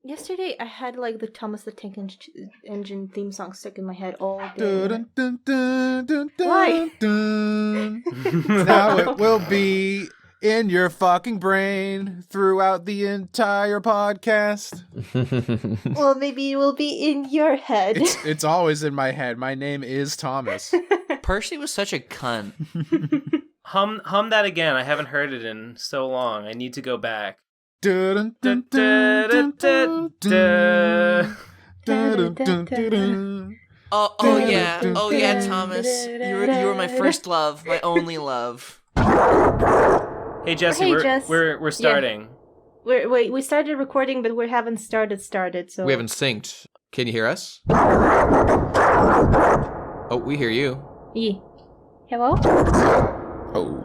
Yesterday, I had like the Thomas the Tank Engine theme song stuck in my head all day. Dun, dun, dun, dun, dun, Why? dun. Now it will be in your fucking brain throughout the entire podcast. Well, maybe it will be in your head. It's always in my head. My name is Thomas. Percy was such a cunt. Hum that again. I haven't heard it in so long. I need to go back. Dun, dun, dun, dun, dun, dun. Dun, dun, dun, dun. Oh yeah, Thomas. You were my first love, my only love. Hey Jesse, Hey, Jess. we're starting. Wait, we started recording, but we haven't started. So We haven't synced. Can you hear us? Oh, we hear you. Hello? Oh.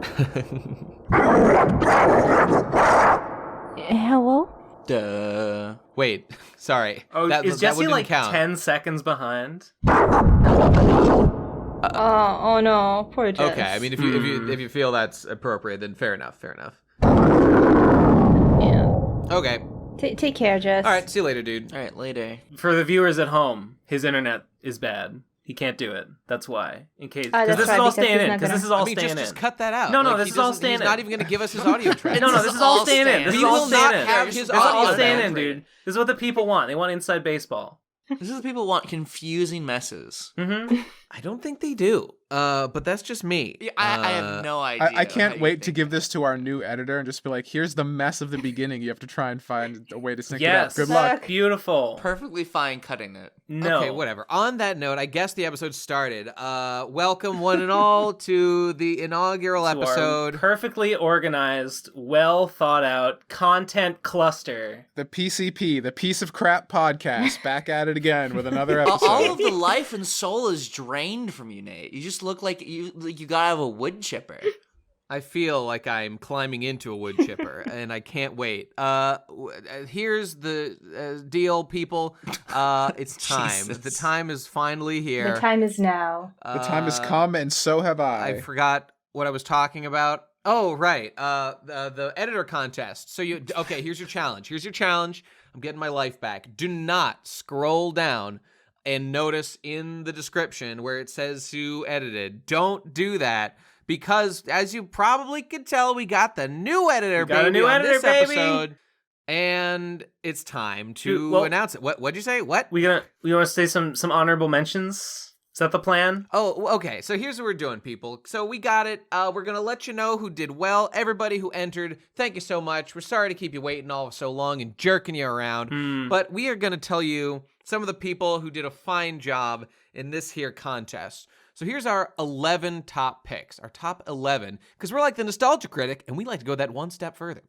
Hello? Duh. Wait, sorry. Oh, that, is that Jesse wouldn't like count. 10 seconds behind? Oh no, poor Jess. Okay, I mean, if you feel that's appropriate, then fair enough. Yeah. Okay. Take care, Jess. All right. See you later, dude. All right, later. For the viewers at home, his internet is bad. He can't do it. That's why. In case, because that's this right, is all because staying he's in. not Because gonna- this is all I mean, staying just in. cut that out. No, Like, this he is all doesn't- staying He's in. not even going to give us his audio track. No, this is all staying in. This We is all will not staying in. have his This is all audio staying in, track. dude. This is what the people want. They want inside baseball. This is what people want: confusing messes. Mm-hmm. I don't think they do. But that's just me. Yeah, I have no idea. I can't how you wait to think give this to our new editor and just be like, here's the mess of the beginning. You have to try and find a way to sync Yes. it up. Good luck. Beautiful. Perfectly fine cutting it. No. Okay, whatever. On that note, I guess the episode started. Welcome one and all to the inaugural To our episode. perfectly organized, well thought out content cluster. The PCP, the Piece of Crap podcast, back at it again with another All episode. of the life and soul is drained from you, Nate. You just look like you got out of a wood chipper. I feel like I'm climbing into a wood chipper, and I can't wait. Here's the deal, people. It's time. Jesus. The time is finally here. The time is now. The time has come, and so have I. I forgot what I was talking about. Oh, right. The editor contest. So okay, here's your challenge. I'm getting my life back. Do not scroll down and notice in the description where it says who edited. Don't do that. Because, as you probably could tell, we got the new editor, on this episode, and it's time to announce it. What'd you say? What? We want to say some honorable mentions. Is that the plan? Oh, okay. So here's what we're doing, people. So we got it. We're gonna let you know who did well. Everybody who entered, thank you so much. We're sorry to keep you waiting all so long and jerking you around, but we are gonna tell you some of the people who did a fine job in this here contest. So here's our 11 top picks, our top 11, because we're like the nostalgia critic, and we like to go that one step further.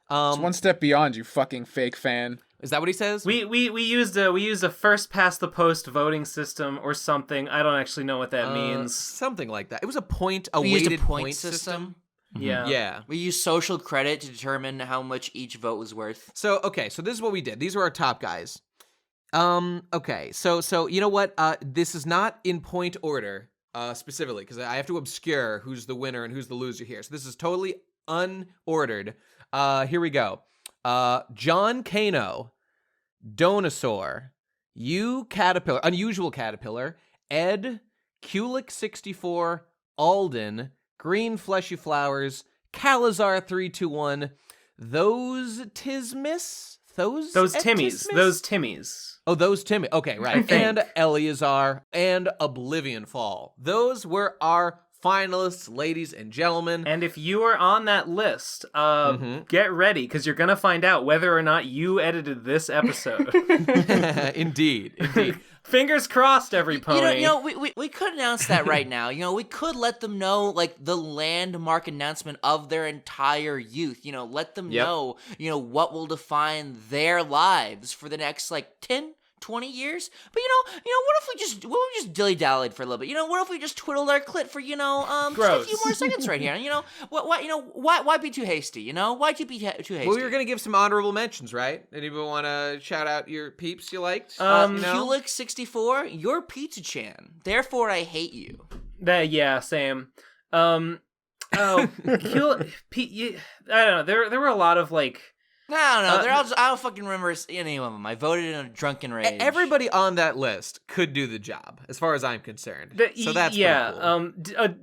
It's one step beyond, you fucking fake fan. Is that what he says? We used a first past the post voting system or something. I don't actually know what that means. Something like that. It was a We used weighted a point system. Yeah. Yeah. We used social credit to determine how much each vote was worth. So this is what we did. These were our top guys. Okay. So you know what? This is not in point order. Specifically, because I have to obscure who's the winner and who's the loser here. So this is totally unordered. Here we go. John Kano, Donosaur, Unusual Caterpillar, Ed, Kulik64, Alden, Green Fleshy Flowers, Calazar321, Those Tismis? Those Timmies. Those Timmies. Oh, those Timmy. Okay, I right. think. And Eleazar and Oblivion Fall. Those were our finalists, ladies and gentlemen. And if you are on that list, get ready, because you're going to find out whether or not you edited this episode. Indeed. Fingers crossed, every pony. You know, we could announce that right now. You know, we could let them know, like, the landmark announcement of their entire youth. You know, let them know, what will define their lives for the next, 10, 20 years. But, what if we just dilly-dallied for a little bit? What if we just twiddled our clit for, just a few more seconds right here? Why be too hasty, Why'd you be too hasty? Well, we were going to give some honorable mentions, right? Anybody want to shout out your peeps you liked? Kulik64, you're Pizza Chan. Therefore, I hate you. Yeah, same. I don't know. There were a lot of, No, they're all I don't fucking remember any of them. I voted in a drunken rage. Everybody on that list could do the job, as far as I'm concerned. So that's pretty cool.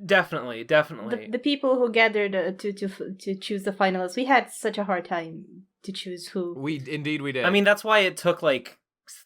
Definitely. The people who gathered to choose the finalists, we had such a hard time to choose who. We did. I mean, that's why it took like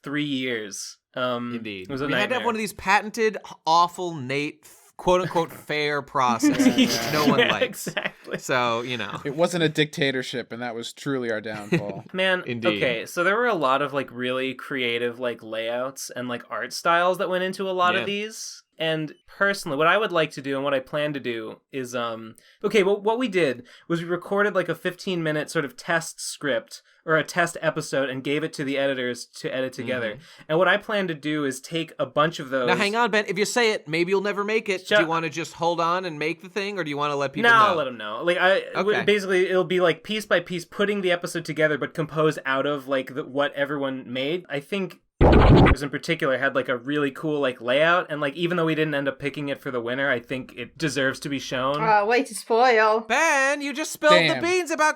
3 years. Indeed. It was a we nightmare. had to have one of these patented, awful Nate, quote-unquote, fair processes, which no one likes. Exactly. So, you know. It wasn't a dictatorship, and that was truly our downfall. Man, Indeed. Okay, so there were a lot of like really creative like layouts and like art styles that went into a lot of these. And personally, what I would like to do and what I plan to do is, what we did was we recorded like a 15-minute sort of test script or a test episode and gave it to the editors to edit together. And what I plan to do is take a bunch of those. Now, hang on, Ben. If you say it, maybe you'll never make it. Do you want to just hold on and make the thing, or do you want to let people know? I'll let them know. Like, basically, it'll be like piece by piece putting the episode together, but composed out of like what everyone made. I think in particular had like a really cool like layout, and like even though we didn't end up picking it for the winner, I think it deserves to be shown. Way to spoil. Ben, you just spilled the beans about.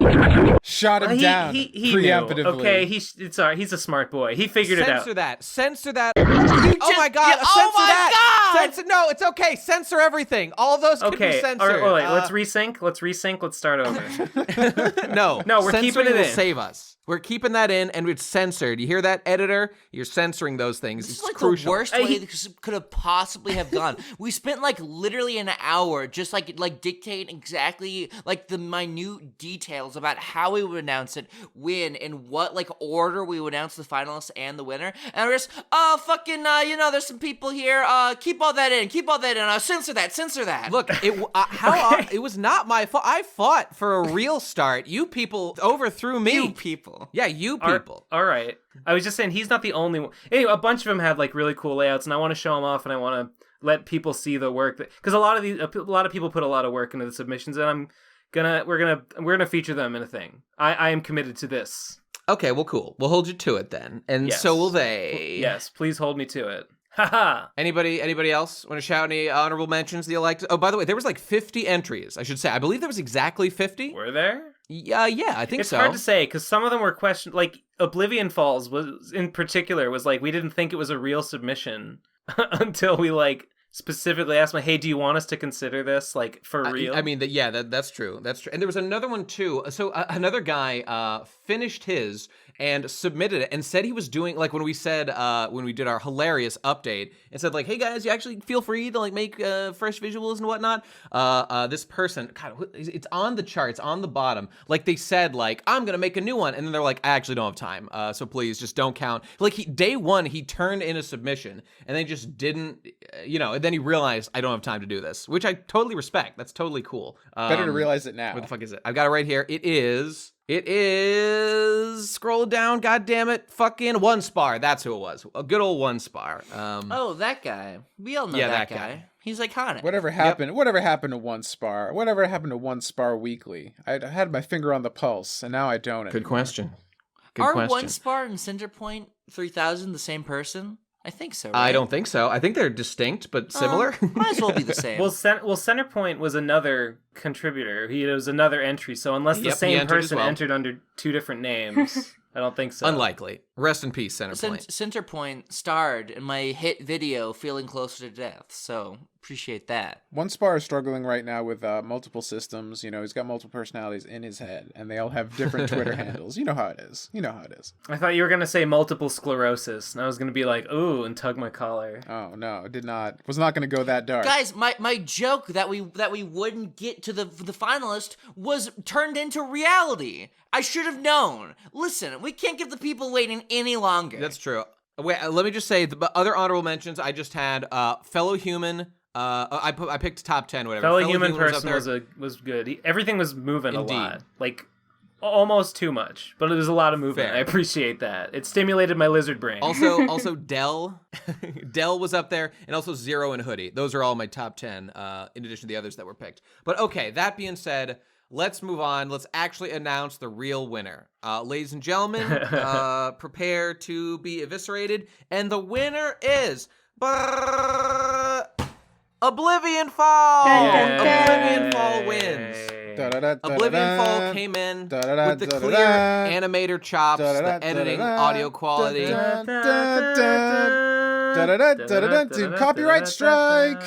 Shot him down He preemptively. knew. Okay, he's a smart boy. He figured it out. Censor that. Oh my god! Censor that. No, it's okay. Censor everything. All those can be censored. All right, let's resync. Let's start over. No, we're keeping it will in. Save us. We're keeping that in, and it's censored. You hear that, editor? You're censoring those things. This it's is like crucial. the worst way this could have possibly have gone. We spent like literally an hour just like dictating exactly like the minute details about how we would announce it, when, in what like order we would announce the finalists and the winner. And we're just, there's some people here. Keep all that in. Censor that. Look, it was not my fault. I fought for a real start. You people overthrew me. You people. Yeah, you people. All right. I was just saying he's not the only one. Anyway, a bunch of them had like really cool layouts, and I want to show them off, and I want to let people see the work because a lot of people put a lot of work into the submissions, and we're gonna feature them in a thing. I am committed to this. Okay, well, cool. We'll hold you to it then, and so will they. Yes, please hold me to it. Haha. Anybody else want to shout any honorable mentions that you liked? Oh, by the way, there was like 50 entries, I should say. I believe there was exactly 50. Were there? Yeah, I think it's so. It's hard to say because some of them were questioned. Like Oblivion Falls was in particular was like we didn't think it was a real submission until we like specifically asked me, hey, do you want us to consider this like for real? I mean, that's true. That's true. And there was another one too. So another guy finished his and submitted it and said he was doing like when we did our hilarious update and said like, hey guys, you actually feel free to like make fresh visuals and whatnot. This person, God, it's on the charts on the bottom. Like they said like, I'm gonna make a new one, and then they're like, I actually don't have time. So please just don't count. Like day one he turned in a submission and they just didn't, and then he realized I don't have time to do this, which I totally respect. That's totally cool. Better to realize it now. Where the fuck is it? I've got it right here. It is scroll down, goddammit, fucking One Spar. That's who it was. A good old One Spar. That guy. We all know that guy. He's iconic. Whatever happened to One Spar? Whatever happened to One Spar Weekly? I had my finger on the pulse, and now I don't anymore. Good question. Are One Spar and Centerpoint 3000 the same person? I think so, right? I don't think so. I think they're distinct but similar. Might as well be the same. Well, Centerpoint was another contributor. He was another entry. So unless the same person entered under two different names, I don't think so. Unlikely. Rest in peace, Centerpoint. Centerpoint starred in my hit video, Feeling Closer to Death. So appreciate that. One Spar is struggling right now with multiple systems. He's got multiple personalities in his head, and they all have different Twitter handles. You know how it is. I thought you were going to say multiple sclerosis, and I was going to be like, ooh, and tug my collar. Oh, no, it did not. Was not going to go that dark. Guys, my joke that we wouldn't get to the finalist was turned into reality. I should have known. Listen, we can't give the people waiting any longer. That's true. Wait, let me just say, the other honorable mentions I just had, Fellow Human. I picked top 10, whatever. Fellow Human person was good. Everything was moving a lot. Like, almost too much. But it was a lot of movement. Fair. I appreciate that. It stimulated my lizard brain. Also Dell. Dell was up there. And also Zero and Hoodie. Those are all my top 10, in addition to the others that were picked. But okay, that being said, let's move on. Let's actually announce the real winner. Ladies and gentlemen, prepare to be eviscerated. And the winner is... Oblivion Fall! Yay. Oblivion Fall wins. Oblivion Fall came in with the clear animator chops, the editing, audio quality. Copyright strike.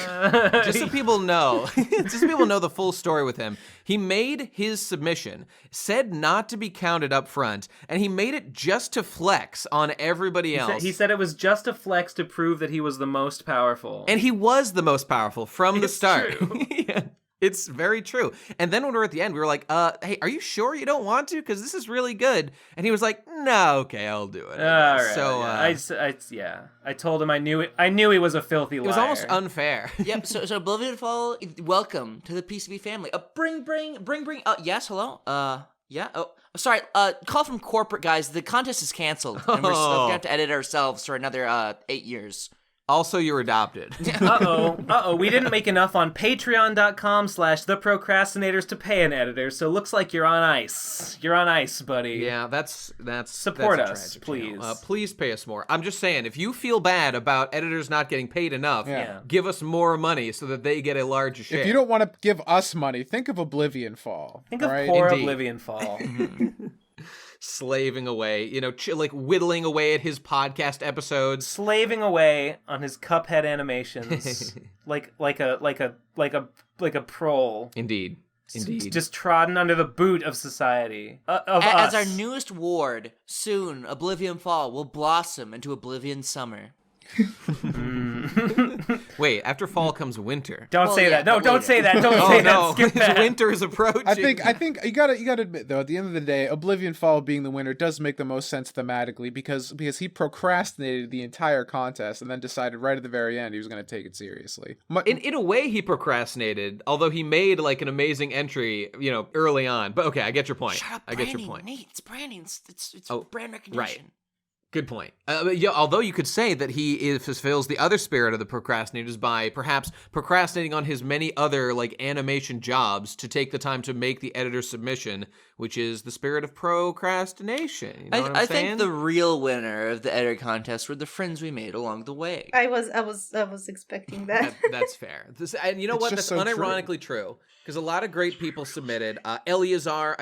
Just so people know, the full story with him. He made his submission, said not to be counted up front, and he made it just to flex on everybody else. He said it was just a flex to prove that he was the most powerful. And he was the most powerful from the start. True. Yeah. It's very true. And then when we were at the end, we were like, hey, are you sure you don't want to? Because this is really good. And he was like, no, okay, I'll do it. All right. So, I told him I knew he was a filthy liar. It was almost unfair. Yep. So Oblivion Fall, welcome to the PCB family. Bring. Yes. Hello. Yeah. Oh, sorry. Call from corporate, guys. The contest is canceled, and we're gonna have to edit ourselves for another 8 years. Also, you're adopted. Uh-oh. We didn't make enough on patreon.com/the Pro Crastinators to pay an editor, so looks like you're on ice. You're on ice, buddy. Yeah, that's Support that's us, tragic, please. Please pay us more. I'm just saying, if you feel bad about editors not getting paid enough, give us more money so that they get a larger share. If you don't want to give us money, think of Oblivion Fall. Think of poor Oblivion Fall. Slaving away, like whittling away at his podcast episodes, slaving away on his Cuphead animations, like a prole. Indeed. Just trodden under the boot of society. As our newest ward, soon Oblivion Fall will blossom into Oblivion Summer. Wait, after fall comes winter. Don't say that. No, don't say that. Don't say that. Skip that. Winter is approaching. I think you gotta admit though, at the end of the day, Oblivion Fall being the winner does make the most sense thematically because he procrastinated the entire contest and then decided right at the very end he was gonna take it seriously. In a way, he procrastinated, although he made like an amazing entry, early on. But okay, I get your point. Shut up, I get your point. Nate, it's branding. It's brand recognition. Right. Good point. Although you could say that he fulfills the other spirit of the procrastinators by perhaps procrastinating on his many other like animation jobs to take the time to make the editor's submission, which is the spirit of procrastination. You know what I'm saying? think the real winner of the editor contest were the friends we made along the way. I was expecting that. That's fair. And you know what? That's so unironically true. Because a lot of great people submitted. Eleazar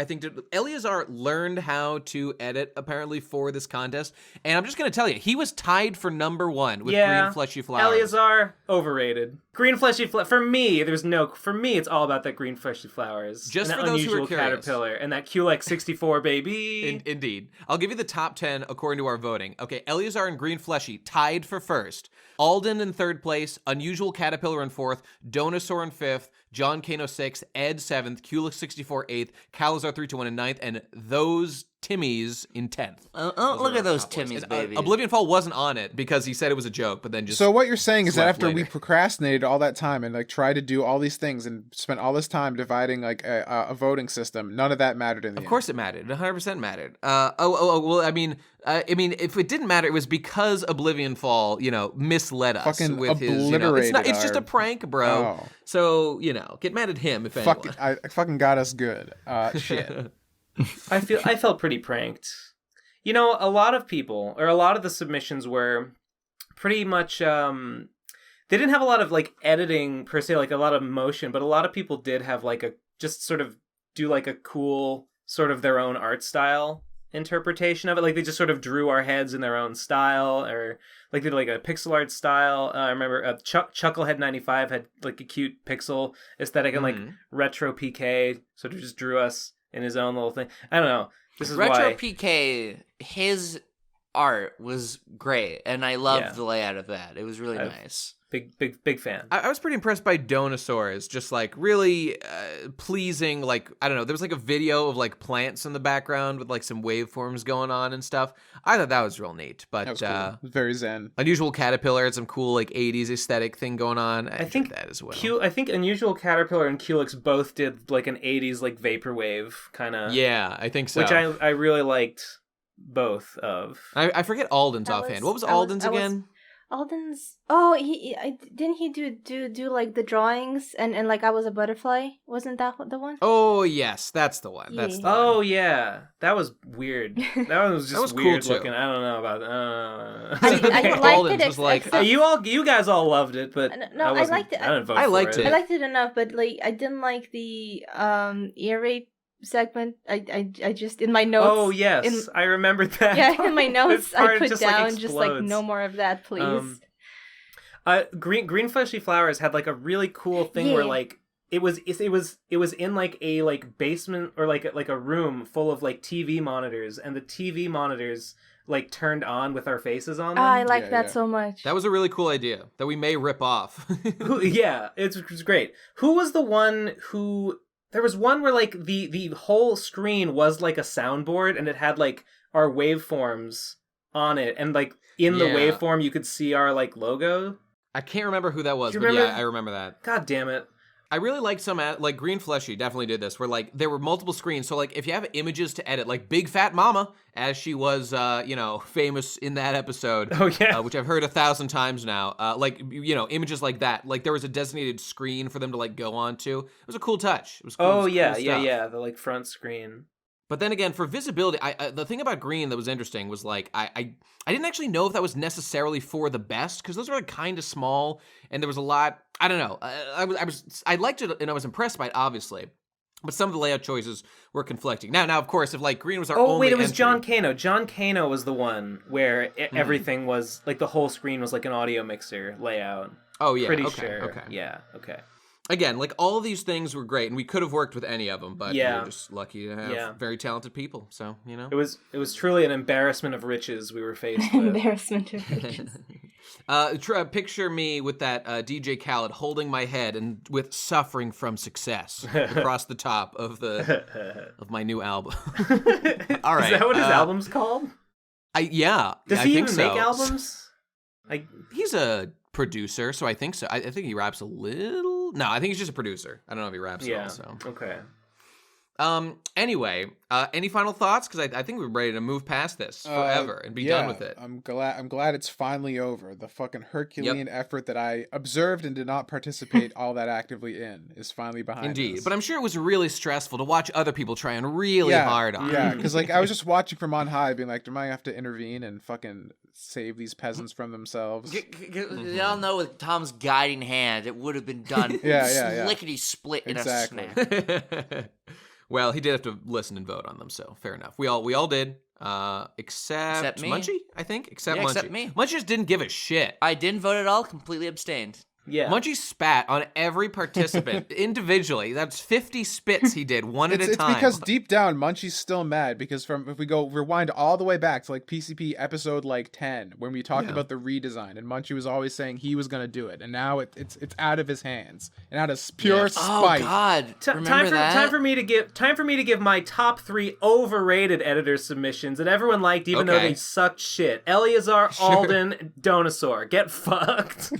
learned how to edit, apparently, for this contest. And I'm just going to tell you, he was tied for number 1 with Green Fleshy Flowers. Eleazar, overrated. Green Fleshy Flowers, for me, it's all about that Green Fleshy Flowers. Just and for that those who are unusual curious. caterpillar, and that QLEX 64, baby. Indeed. I'll give you the top 10 according to our voting. Okay, Eleazar and Green Fleshy tied for first. Alden in third place, Unusual Caterpillar in fourth, Donosaur in fifth, John Kano 6th, Ed 7th, Kulix 64 8th, Calazar 321 in 9th, and those Timmies in 10th. Look at those Timmies, baby. Oblivion Fall wasn't on it because he said it was a joke, but then just... So what you're saying is that after later. we procrastinated all that time and like tried to do all these things and spent all this time dividing like a voting system, none of that mattered in the end. Of course it mattered. 100% mattered. Well, I mean, if it didn't matter, it was because Oblivion Fall, misled us Fucking with his. It's just a prank, bro. Oh. So get mad at him if anyone. I fucking got us good. Shit. I felt pretty pranked. A lot of people, or a lot of the submissions were pretty much, they didn't have a lot of like editing per se, like a lot of motion, but a lot of people did have like just sort of do like a cool sort of their own art style interpretation of it. Like they just sort of drew our heads in their own style, or like they did like a pixel art style. I remember Chucklehead 95 had like a cute pixel aesthetic, and like Retro PK sort of just drew us in his own little thing. I don't know. This is Retro why PK, his art was great, and I loved the layout of that. It was really nice. Big fan. I was pretty impressed by Donosaurs, just like really pleasing. Like I don't know, there was like a video of like plants in the background with like some waveforms going on and stuff. I thought that was real neat. But That was cool. It was very zen. Unusual Caterpillar had some cool like 80s aesthetic thing going on. I think that as well. I think Unusual Caterpillar and Kulix both did like an 80s like vaporwave kind of. Yeah, I think so. Which I really liked both of. I forget Alden's offhand. What was Alden's again? Alden's didn't he do like the drawings and like I was a butterfly? Wasn't that the one? Oh yes, that's the one. That's the one. Oh yeah, that was weird. That one was just That was weird cool, too. looking. I don't know about that. I liked Alden's it. was like- except- you guys all loved it, but No, I wasn't- liked it. I didn't vote I for liked it. I liked it enough, but like I didn't like the ear rape segment. I just in my notes. Oh yes, I remembered that. Yeah, in my notes Part I put just, down like, just like explodes. no more of that, please. Green fleshy flowers had like a really cool thing where Yeah. like it was in like a like basement or like a room full of like TV monitors, and the TV monitors like turned on with our faces on them. I like Yeah, that yeah. so much. That was a really cool idea that we may rip off. Yeah, it was great. Who was the one who? There was one where like the whole screen was like a soundboard, and it had like our waveforms on it, and like in the Yeah. waveform you could see our like logo. I can't remember who that was, Do you but remember? yeah, I remember that. God damn it. I really liked some, like Green Fleshy definitely did this, where like there were multiple screens. So like if you have images to edit, like Big Fat Mama, as she was, famous in that episode, Oh yeah. which I've heard 1,000 times now, images like that, like there was a designated screen for them to like go onto. It was a cool touch. It was cool. Oh it was cool yeah, stuff. the like front screen. But then again, for visibility, the thing about Green that was interesting was like I didn't actually know if that was necessarily for the best, because those were kind of small and there was a lot. I don't know. I liked it and I was impressed by it, obviously. But some of the layout choices were conflicting. Now, of course, if like Green was our only wait, it was entry- John Kano. John Kano was the one where everything was like the whole screen was like an audio mixer layout. Oh yeah, Pretty okay, sure. okay. Yeah. Okay. Again, like all these things were great, and we could have worked with any of them, but we Yeah. were just lucky to have Yeah. very talented people. So It was truly an embarrassment of riches we were faced with. Embarrassment of riches. Picture me with that DJ Khaled holding my head and with "Suffering from Success" across the top of my new album. All right, Is that what his album's called? Yeah. Does I he think even so. make albums? He's a producer, so I think so. I think he raps a little. No, I think he's just a producer. I don't know if he raps at all. So. Okay. Anyway, any final thoughts? Because I think we're ready to move past this forever and be done with it. I'm glad it's finally over. The fucking Herculean effort that I observed and did not participate all that actively in is finally behind Indeed, us. but I'm sure it was really stressful to watch other people trying really hard on Yeah, it. because like I was just watching from on high, being like, "Do I have to intervene and fucking save these peasants from themselves?" Y'all know with Tom's guiding hand, it would have been done Yeah. lickety split in Exactly. a snap. Well, he did have to listen and vote on them, so fair enough. We all did, except me. Munchie, I think. Except Yeah, Munchie. except me. Munchie just didn't give a shit. I didn't vote at all, completely abstained. Yeah. Munchie spat on every participant individually. That's 50 spits he did, one at a time. It's because deep down, Munchie's still mad because if we go rewind all the way back to like PCP episode like 10, when we talked about the redesign, and Munchie was always saying he was gonna do it, and now it's out of his hands and out of pure spite. Oh God! Remember that? Time for me to give my top 3 overrated editor submissions that everyone liked, even though they sucked shit. Eleazar, Alden, Donosaur, get fucked.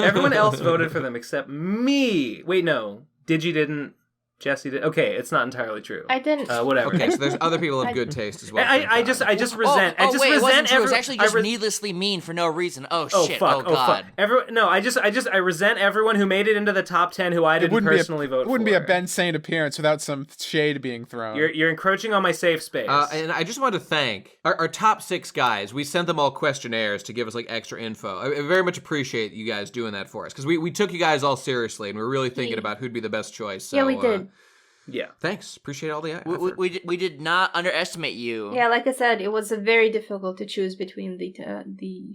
Everyone else voted for them except me. Wait, no. Digi didn't. Jesse did. Okay, it's not entirely true. I didn't. Whatever. Okay, so there's other people of good taste as well. I just resent. Oh, I just wait, it resent wasn't true. It was every- actually I just res- needlessly mean for no reason. Oh Oh shit! fuck! Oh God! I resent everyone who made it into the top 10 who I didn't personally vote for. It wouldn't be a Ben Sane appearance without some shade being thrown. You're encroaching on my safe space. And I just want to thank our top 6 guys. We sent them all questionnaires to give us like extra info. I very much appreciate you guys doing that for us, because we took you guys all seriously and we're really thinking about who'd be the best choice. So, Yeah, we did. Yeah. Thanks. Appreciate all the effort. We did not underestimate you. Yeah, like I said, it was very difficult to choose between the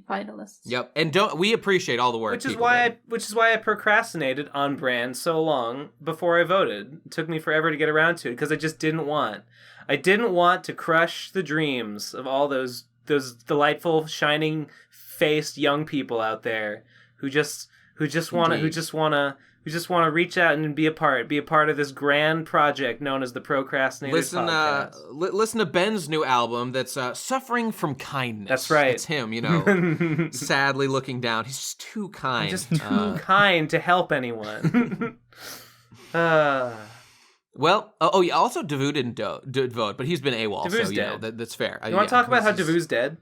finalists. Yep. And we appreciate all the work. Which is why I procrastinated on brand so long before I voted. It took me forever to get around to it because I just didn't want. I didn't want to crush the dreams of all those delightful, shining faced young people out there who just want to reach out and be a part of this grand project known as the Pro Crastinators podcast. Listen to Ben's new album that's Suffering from Kindness. That's right. It's him, sadly looking down. He's just too kind. I'm just too kind to help anyone. Well, yeah, also Devu didn't vote, but he's been AWOL, Devu's so dead. that's fair. You want to talk about how Devu's dead?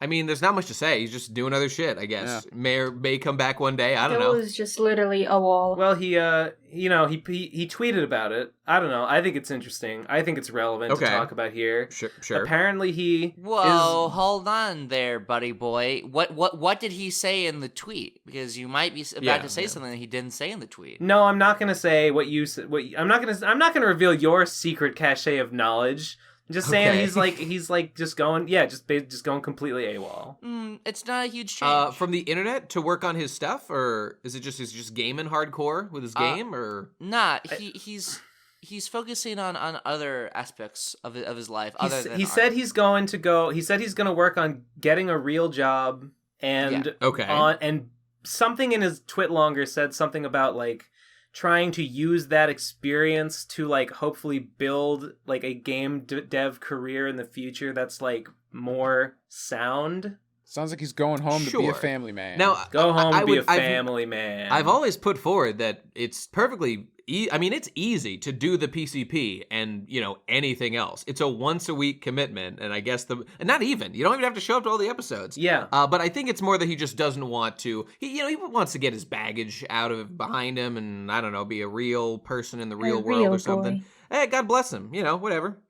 I mean, there's not much to say. He's just doing other shit, I guess. Yeah. May come back one day. I don't know. It was just literally a wall. Well, he tweeted about it. I don't know. I think it's interesting. I think it's relevant to talk about here. Sure. Apparently he hold on there, buddy boy. What did he say in the tweet? Because you might be about to say something that he didn't say in the tweet. No, I'm not going to say what you said. I'm not going to reveal your secret cache of knowledge. Just saying, he's just going completely AWOL. It's not a huge change. From the internet to work on his stuff, or is it just gaming hardcore with his game, or nah? He's focusing on other aspects of his life. He said he's going to work on getting a real job, and and something in his twit longer said something about like trying to use that experience to like hopefully build like a game dev career in the future that's like more sound. Sounds like he's going home to be a family man. Now, go home to be a family man. I've always put forward that it's perfectly it's easy to do the PCP and, anything else. It's a once a week commitment, and I guess you don't even have to show up to all the episodes. Yeah. But I think it's more that he just doesn't want to. He wants to get his baggage out of behind him, and I don't know, be a real person in the real world or something. Hey, God bless him. Whatever.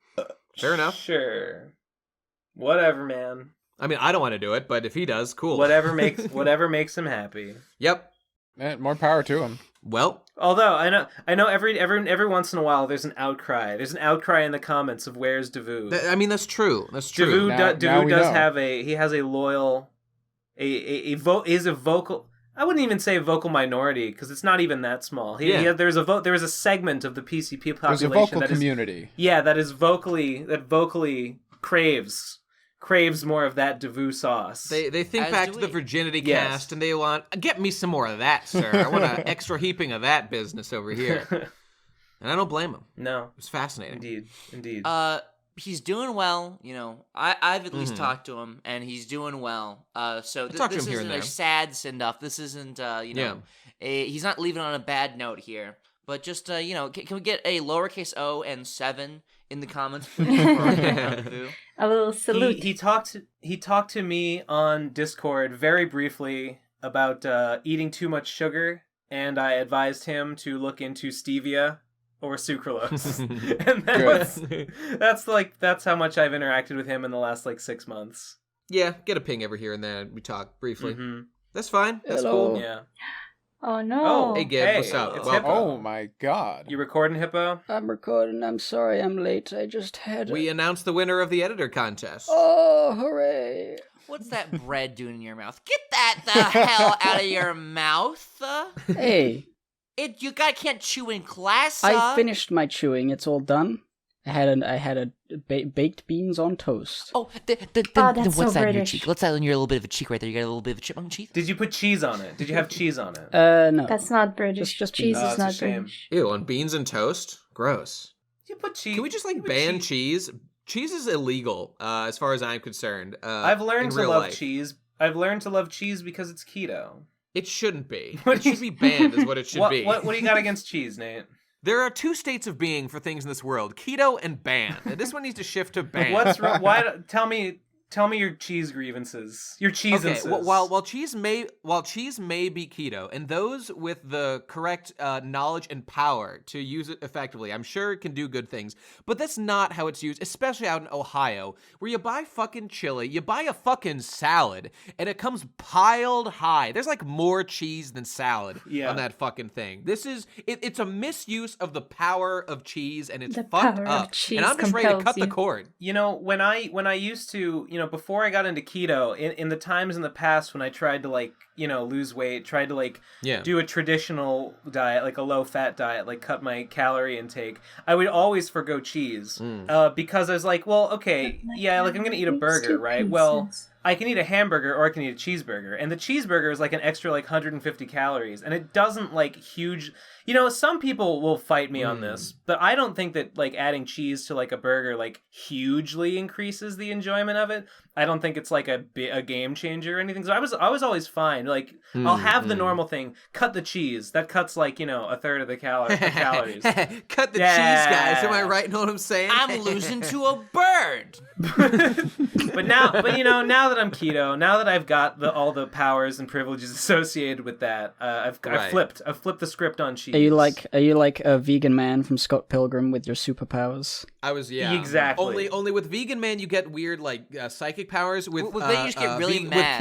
Fair enough. Sure. Whatever, man. I mean, I don't want to do it, but if he does, cool. Whatever makes him happy. Yep. More power to him. Well, although I know every once in a while there's an outcry. There's an outcry in the comments of where's Devu. I mean, that's true. That's true. Devu does have a loyal vocal. I wouldn't even say vocal minority because it's not even that small. There is a segment of the PCP population. There's a vocal community. That vocally craves more of that Devu sauce. They think back to the virginity cast and they want, get me some more of that, sir. I want an extra heaping of that business over here. And I don't blame him. No. It was fascinating. Indeed. He's doing well. I've at least talked to him, and he's doing well. So this isn't a sad send-off. This isn't, he's not leaving on a bad note here. But just, can we get a lowercase o and 7 in the comments, please? A little salute. He talked to me on Discord very briefly about eating too much sugar, and I advised him to look into stevia or sucralose. And that's how much I've interacted with him in the last 6 months. Yeah, get a ping over here and then we talk briefly. Mm-hmm. That's fine. That's Hello. cool. Yeah. Oh no! Oh, hey Gib, what's up? It's Hippo. Oh my God! You recording, Hippo? I'm recording. I'm sorry I'm late. I just had. We announced the winner of the editor contest. Oh, hooray! What's that bread doing in your mouth? Get that the hell out of your mouth! Hey, you guys can't chew in class. I finished my chewing. It's all done. I had baked beans on toast. Oh, that's what's so that in your British. cheek? What's that in your little bit of a cheek right there? You got a little bit of a chipmunk cheek? Did you put cheese on it? Did you have cheese on it? No. That's not British. Just cheese beans. is not it's a shame. British. Ew, on beans and toast? Gross. You put cheese. Can we just ban cheese? Cheese is illegal, as far as I'm concerned. I've learned to in love life. cheese. I've learned to love cheese because it's keto. It shouldn't be. It should be banned, is what it should be. What do you got against cheese, Nate? There are two states of being for things in this world: keto and ban. And this one needs to shift to ban. What's wrong? Tell me your cheese grievances. Your cheesences. Okay, while cheese may be keto, and those with the correct knowledge and power to use it effectively, I'm sure it can do good things. But that's not how it's used, especially out in Ohio, where you buy fucking chili, you buy a fucking salad, and it comes piled high. There's more cheese than salad on that fucking thing. This is it's a misuse of the power of cheese, and it's fucked up. And I'm just ready to cut the cord. When I used to, before I got into keto, in the times in the past when I tried to lose weight, tried to do a traditional diet, like a low fat diet, cut my calorie intake, I would always forgo cheese because I was like, well, okay, I'm gonna eat a burger, right? Well, I can eat a hamburger or I can eat a cheeseburger, and the cheeseburger is an extra 150 calories, and it doesn't huge. Some people will fight me on this, but I don't think that adding cheese to a burger hugely increases the enjoyment of it. I don't think it's like a game changer or anything. So I was always fine. Like I'll have the normal thing. Cut the cheese. That cuts like a third of the calories. Cut the cheese, guys. Am I right in what I'm saying? I'm losing to a bird. But now that I'm keto, now that I've got all the powers and privileges associated with that, I've flipped the script on cheese. Are you like a vegan man from Scott Pilgrim with your superpowers? I was exactly. Only with vegan man you get weird like psychic powers. With then you just get really mad.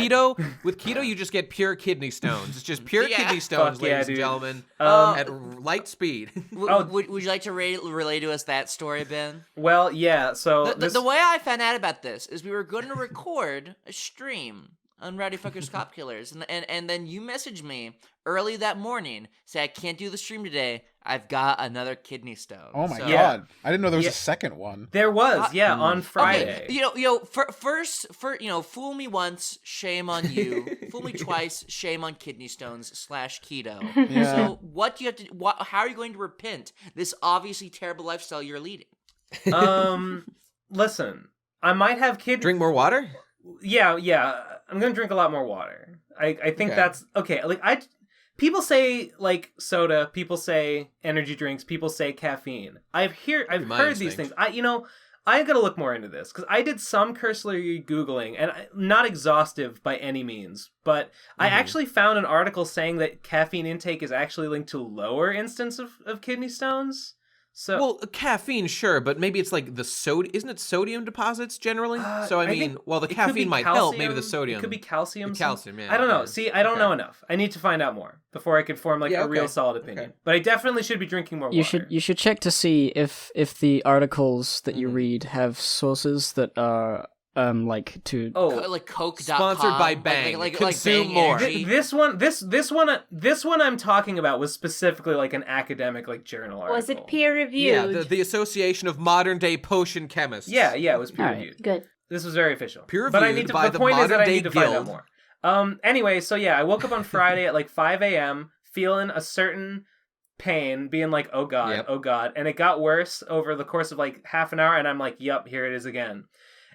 With keto you just get pure kidney stones. It's just pure kidney stones, ladies and gentlemen, at light speed. Would you like to relay to us that story, Ben? Well, yeah. So the way I found out about this is we were going to record a stream on Rowdy Fuckers Cop Killers, and then you messaged me early that morning, say I can't do the stream today. I've got another kidney stone. Oh my god! I didn't know there was a second one. There was, on Friday. Okay. Fool me once, shame on you. Fool me twice, shame on kidney stones /keto. Yeah. So what do you have to? How are you going to repent this obviously terrible lifestyle you're leading? Listen, I might have kidney. Drink more water? Yeah. I'm gonna drink a lot more water. I think that's okay. Like people say like soda, people say energy drinks, people say caffeine. I've heard these things. I gotta look more into this because I did some cursory Googling and not exhaustive by any means, but I actually found an article saying that caffeine intake is actually linked to lower instance of kidney stones. So, well, caffeine, sure, but maybe it's like the sodium. Isn't it sodium deposits generally? So I mean, while the caffeine might help, maybe the sodium. It could be calcium. Calcium, yeah. I don't know. See, I don't know enough. I need to find out more before I can form a real solid opinion. But I definitely should be drinking more water. You should check to see if the articles that you read have sources that are like Coke.com. Sponsored by Bang. Consume Bang more. Energy. This one I'm talking about was specifically like an academic journal article. Was it peer reviewed? Yeah, the Association of Modern Day Potion Chemists. Yeah, it was peer reviewed. Good. This was very official. Peer but reviewed by the point is that I Modern need to Day find out Guild. more. Anyway, so yeah, I woke up on Friday at like 5 a.m. feeling a certain pain, being like, oh god, and it got worse over the course of like half an hour, and I'm like, yup, here it is again.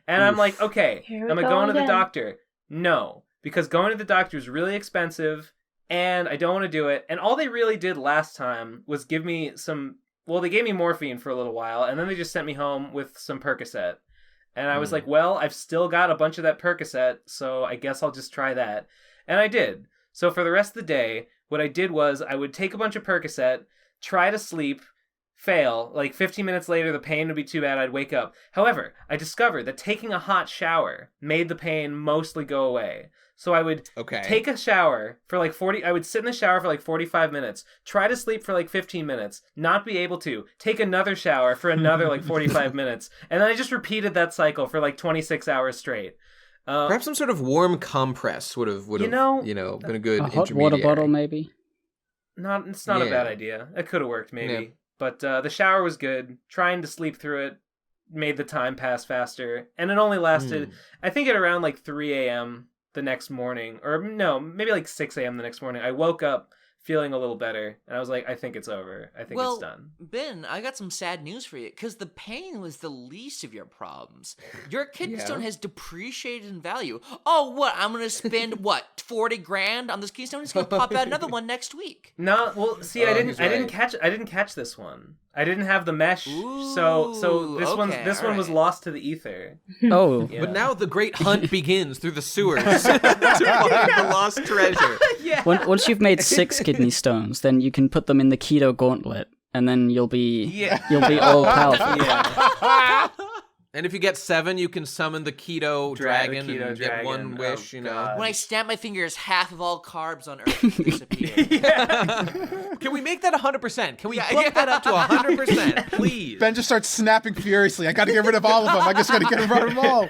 And I'm like, okay, am I going to the doctor? No, because going to the doctor is really expensive, and I don't want to do it. And all they really did last time was give me they gave me morphine for a little while, and then they just sent me home with some Percocet. And I was like, well, I've still got a bunch of that Percocet, so I guess I'll just try that. And I did. So for the rest of the day, what I did was I would take a bunch of Percocet, try to sleep, fail. Like 15 minutes later, the pain would be too bad. I'd wake up. However, I discovered that taking a hot shower made the pain mostly go away. So I would take a shower for like I would sit in the shower for like 45 minutes, try to sleep for like 15 minutes, not be able to, take another shower for another like 45 minutes. And then I just repeated that cycle for like 26 hours straight. Perhaps some sort of warm compress would have been a good hot water bottle maybe. It's not a bad idea. It could have worked maybe. Yeah. But the shower was good. Trying to sleep through it made the time pass faster. And it only lasted, I think at around like 3 a.m. the next morning. Or no, maybe like 6 a.m. the next morning. I woke up feeling a little better. And I was like, I think it's over. I think it's done. Ben, I got some sad news for you. Because the pain was the least of your problems. Your kidney stone has depreciated in value. Oh, what? I'm going to spend, 40 grand on this kidney stone? It's going to pop out another one next week. No, well, see, I didn't catch this one. I didn't have the mesh, so this one was lost to the ether. Oh, but now the great hunt begins through the sewers to find the lost treasure. Once you've made 6 kidney stones, then you can put them in the keto gauntlet, and then you'll be all powerful. And if you get 7, you can summon the keto dragon and get one wish. When I snap my fingers, half of all carbs on Earth disappear. Can we make that 100%? Can we bump that up to 100%, please? Ben just starts snapping furiously. I got to get rid of all of them. I just got to get rid of them all.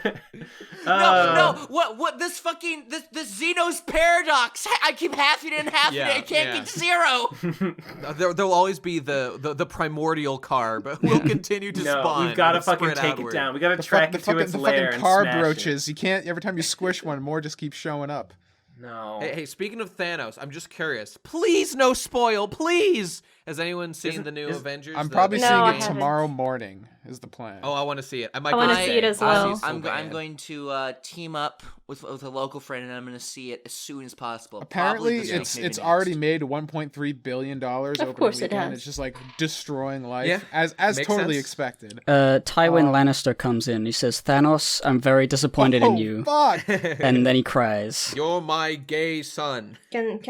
No. What? This Xeno's paradox. I keep halving it and halving it. I can't get to 0. There'll always be the primordial carb. We'll continue to spawn. We've got to fucking take it down. We got to track it to its lair and carb smash roaches. it. You can't. Every time you squish one, more just keeps showing up. No. Hey, speaking of Thanos, I'm just curious. Please, no spoil, please. Has anyone seen the new Avengers? I'm probably No, seeing I it haven't. tomorrow morning. Is the plan? Oh, I want to see it. I might. I wanna go see today. it as I well. see it so I'm bad. going to team up with a local friend, and I'm going to see it as soon as possible. Apparently, Probably this week, it's maybe already next. made $1.3 billion opening course it weekend. has. It's just like destroying life, Yeah, as makes totally sense. expected. Tywin Lannister comes in. He says, "Thanos, I'm very disappointed in you." Fuck! And then he cries. You're my gay son. Can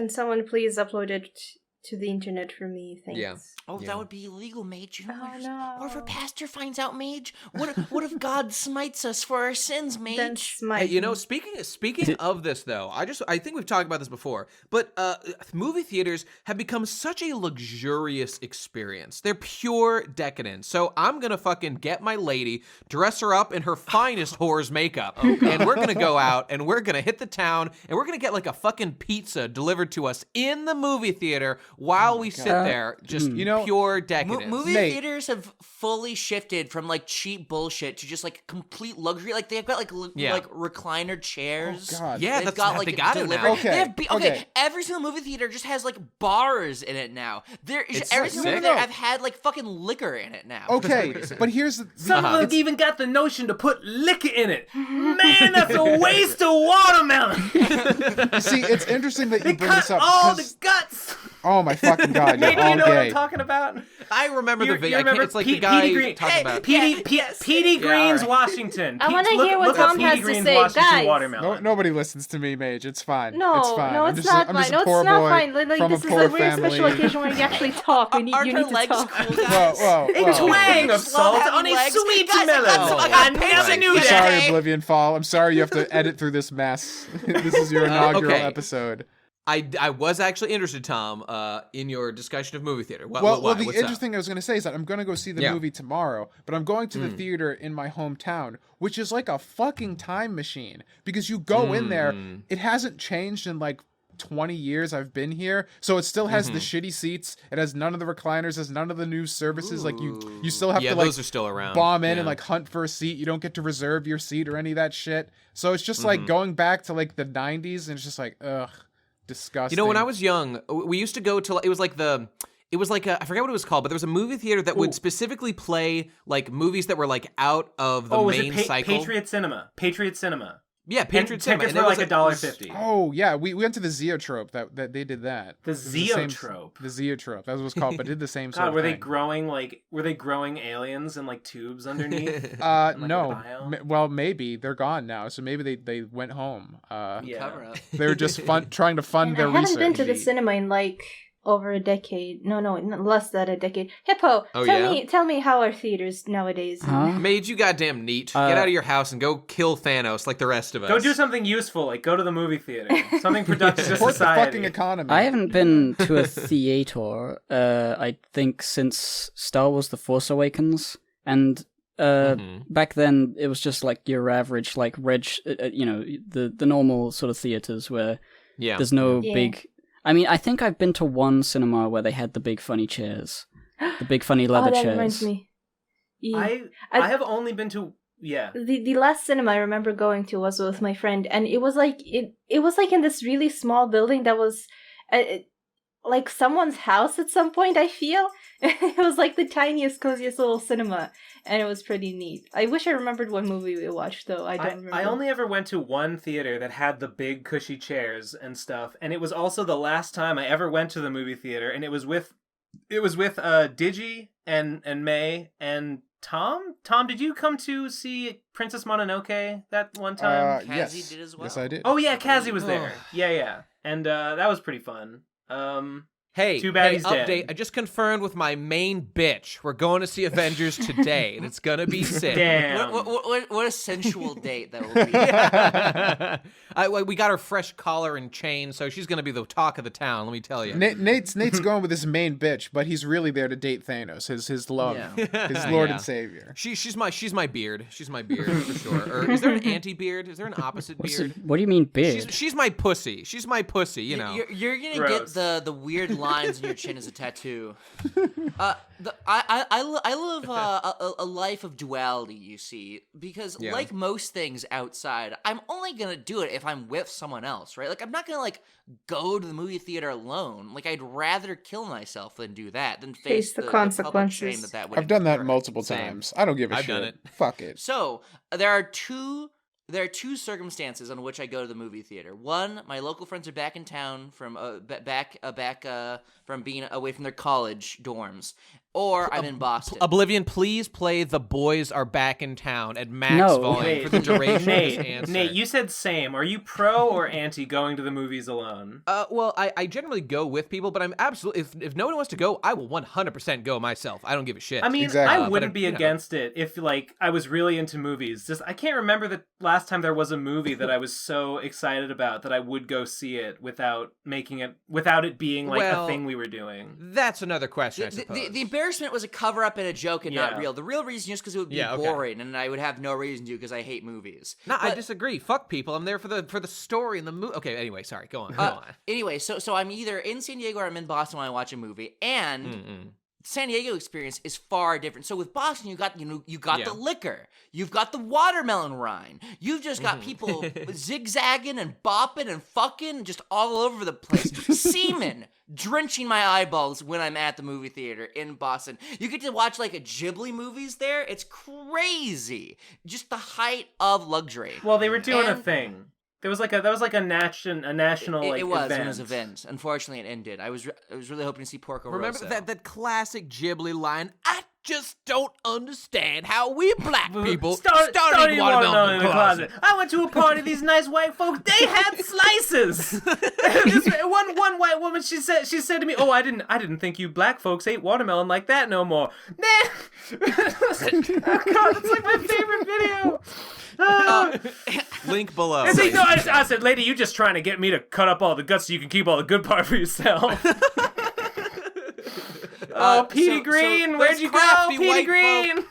someone please upload it to the internet for me? Thanks. Yeah. Oh, Yeah. that would be illegal, Mage. You know, Oh, no. Or if a pastor finds out, Mage. What if God smites us for our sins, Then Mage? smite Hey, you know, me. speaking of this though, I think we've talked about this before, but movie theaters have become such a luxurious experience. They're pure decadence. So I'm gonna fucking get my lady, dress her up in her finest whore's makeup, and we're gonna go out and we're gonna hit the town and we're gonna get like a fucking pizza delivered to us in the movie theater while we sit there, just pure decadence. Movie Mate. theaters have fully shifted from like cheap bullshit to just like complete luxury. Like they've got like like recliner chairs. Oh, God. Yeah, They've that's got how like they got it now. delivery. Okay, They have okay. Every single movie theater just has like bars in it now. It's Every so single movie sick. theater have had like fucking liquor in it now. Okay, but here's the Some of them even got the notion to put liquor in it. Man, that's a waste of watermelon. see. It's interesting that you They bring this cut up. all 'cause- the guts. oh my fucking God, you're Maybe all you know what gay. I'm talking about. I remember the You video. remember It's like Petey the guy Green. talking about. Petey Green's alright. Washington. I wanna Look- hear what look up Tom Petey has to Green's say. Washington Guys. watermelon. Nobody listens to me, Mage. It's fine. No, it's fine. no, I'm it's just not I'm fine. just No, a poor it's not boy fine. Like, from this a is poor a very family. special occasion where you actually talk. You Aren't need her to legs talk. cool, Whoa, guys? whoa, A whoa. twang of Just love salt having on a legs. sweet Guys, I got melon. some- I Oh, got my pants God. and new Sorry, day. Oblivion Fall. I'm sorry you have to edit through this mess. This is your inaugural okay. episode. I was actually interested, Tom, in your discussion of movie theater. Why? Well, the What's interesting thing I was going to say is that I'm going to go see the movie tomorrow, but I'm going to the theater in my hometown, which is like a fucking time machine because you go in there, it hasn't changed in like 20 years I've been here, so it still has the shitty seats. It has none of the recliners, has none of the new services. Like you still have to like those are still around. bomb in and Yeah. like hunt for a seat. You don't get to reserve your seat or any of that shit. So it's just like going back to like the 90s, and it's just like ugh. Disgusting. You know, when I was young, we used to go to. It was like I forget what it was called, but there was a movie theater that would specifically play like movies that were like out of the Was main it cycle. Patriot Cinema? Patriot Cinema. Yeah, Patriot Cinema. Tickets And were there was like $1.50. Oh yeah, we went to the Zeotrope that they did that. The It was the same- Zeotrope. The Zeotrope. That was what it's called, but it did the same sort God, of were they thing. growing aliens in like tubes underneath? Uh, like, a no. vial? Well, maybe they're gone now, so maybe they went home. Yeah. Cover up. They were just trying to fund And their I haven't research. been to the cinema in like over a decade. No, less than a decade. Hippo, Oh, tell me how are theaters nowadays? Huh? Made you goddamn neat. Get out of your house and go kill Thanos like the rest of us. Go do something useful, like go to the movie theater. Something productive to Support the fucking society. economy. I haven't been to a theater, I think, since Star Wars The Force Awakens. And back then, it was just like your average, like, the normal sort of theaters where Yeah. there's no Yeah. big... I mean, I think I've been to one cinema where they had the big funny chairs. The big funny leather Oh, that chairs. reminds me. Yeah. I have only been to The last cinema I remember going to was with my friend, and it was like it was like in this really small building that was like someone's house at some point. I feel it was like the tiniest, coziest little cinema, and it was pretty neat. I wish I remembered what movie we watched, though. I don't remember. I only ever went to one theater that had the big cushy chairs and stuff, and it was also the last time I ever went to the movie theater, and it was with Digi and May and Tom. Tom, did you come to see Princess Mononoke that one time? Yes. Kazi did as well. Yes, I did. Oh yeah, Kazi was there. Yeah, and that was pretty fun. Hey, Too bad he's update. dead. I just confirmed with my main bitch. We're going to see Avengers today, and it's gonna be sick. Damn. What a sensual date that will be. We got her fresh collar and chain, so she's gonna be the talk of the town. Let me tell you. Nate's going with his main bitch, but he's really there to date Thanos, his love, his Lord Yeah. and Savior. She's my beard. She's my beard for sure. Or is there an anti-beard? Is there an opposite beard? What do you mean beard? She's my pussy. She's my pussy. You know. You're gonna Gross. get the weird lines in your chin is a tattoo. I live a life of duality, you see, because like most things outside, I'm only gonna do it if I'm with someone else, right? Like, I'm not gonna like go to the movie theater alone. Like, I'd rather kill myself than do that, than face the consequences. The public shame that would I've done that incur. multiple times. I don't give a shit. I've done it. Fuck it. So there are two circumstances on which I go to the movie theater. One, my local friends are back in town from from being away from their college dorms, or I'm in Boston. Oblivion, please play "The Boys Are Back in Town" at max volume for the duration of this answer. Nate, you said same. Are you pro or anti going to the movies alone? Well, I generally go with people, but I'm absolutely if no one wants to go, I will 100% go myself. I don't give a shit. I mean, Exactly. I wouldn't be against it if like I was really into movies. Just I can't remember the last time there was a movie that I was so excited about that I would go see it without it being like a thing we were doing. That's another question, I suppose. The embarrassment was a cover-up and a joke and not real. The real reason is because it would be boring and I would have no reason to because I hate movies. No, I disagree. Fuck people. I'm there for the story and the movie. Okay, anyway, sorry. Go on. Anyway, so I'm either in San Diego or I'm in Boston when I watch a movie, and San Diego experience is far different. So with Boston, you got the liquor, you've got the watermelon rind, you've just got people zigzagging and bopping and fucking just all over the place, semen drenching my eyeballs when I'm at the movie theater in Boston. You get to watch like a Ghibli movies there. It's crazy, just the height of luxury. Well, they were doing a thing. That was like a national like it was event. It was an event. Unfortunately, it ended. I was really hoping to see Porco Rosso. Remember that classic Ghibli line? I just don't understand how we black people started watermelon in the closet. I went to a party. These nice white folks, they had slices. one white woman, she said to me, "Oh, I didn't think you black folks ate watermelon like that no more." Nah. Oh God, it's like my favorite video. Link below. I said, "Lady, you just trying to get me to cut up all the guts so you can keep all the good part for yourself." Petey Greene, where'd you go, Petey Greene?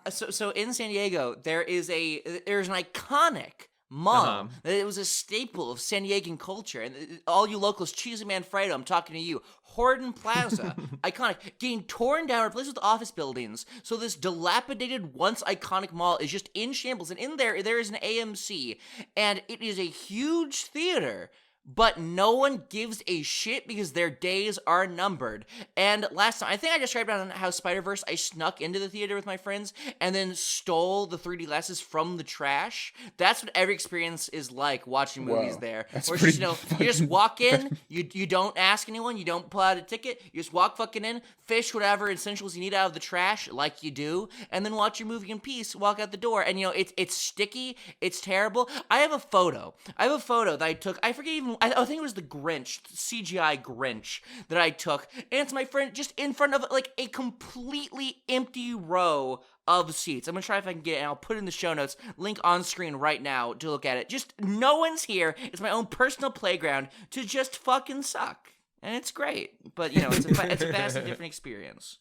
So in San Diego, there's an iconic mall. It was a staple of San Diegan culture, and all you locals, Cheesy Manfredo, I'm talking to you. Horton Plaza, iconic, getting torn down, replaced with office buildings. So this dilapidated, once iconic mall is just in shambles. And in there is an AMC, and it is a huge theater. But no one gives a shit because their days are numbered. And last time, I think I described on how Spider-Verse, I snuck into the theater with my friends and then stole the 3D glasses from the trash. That's what every experience is like watching movies there. Or just, you just walk in, you don't ask anyone, you don't pull out a ticket, you just walk fucking in, fish whatever essentials you need out of the trash, like you do, and then watch your movie in peace, walk out the door. And it's sticky, it's terrible. I have a photo that I took, I forget even, I think it was the Grinch, CGI Grinch that I took, and it's my friend just in front of like a completely empty row of seats. I'm gonna try if I can get it, and I'll put it in the show notes, link on screen right now to look at it. Just no one's here. It's my own personal playground to just fucking suck, and it's great. But it's a vastly different experience,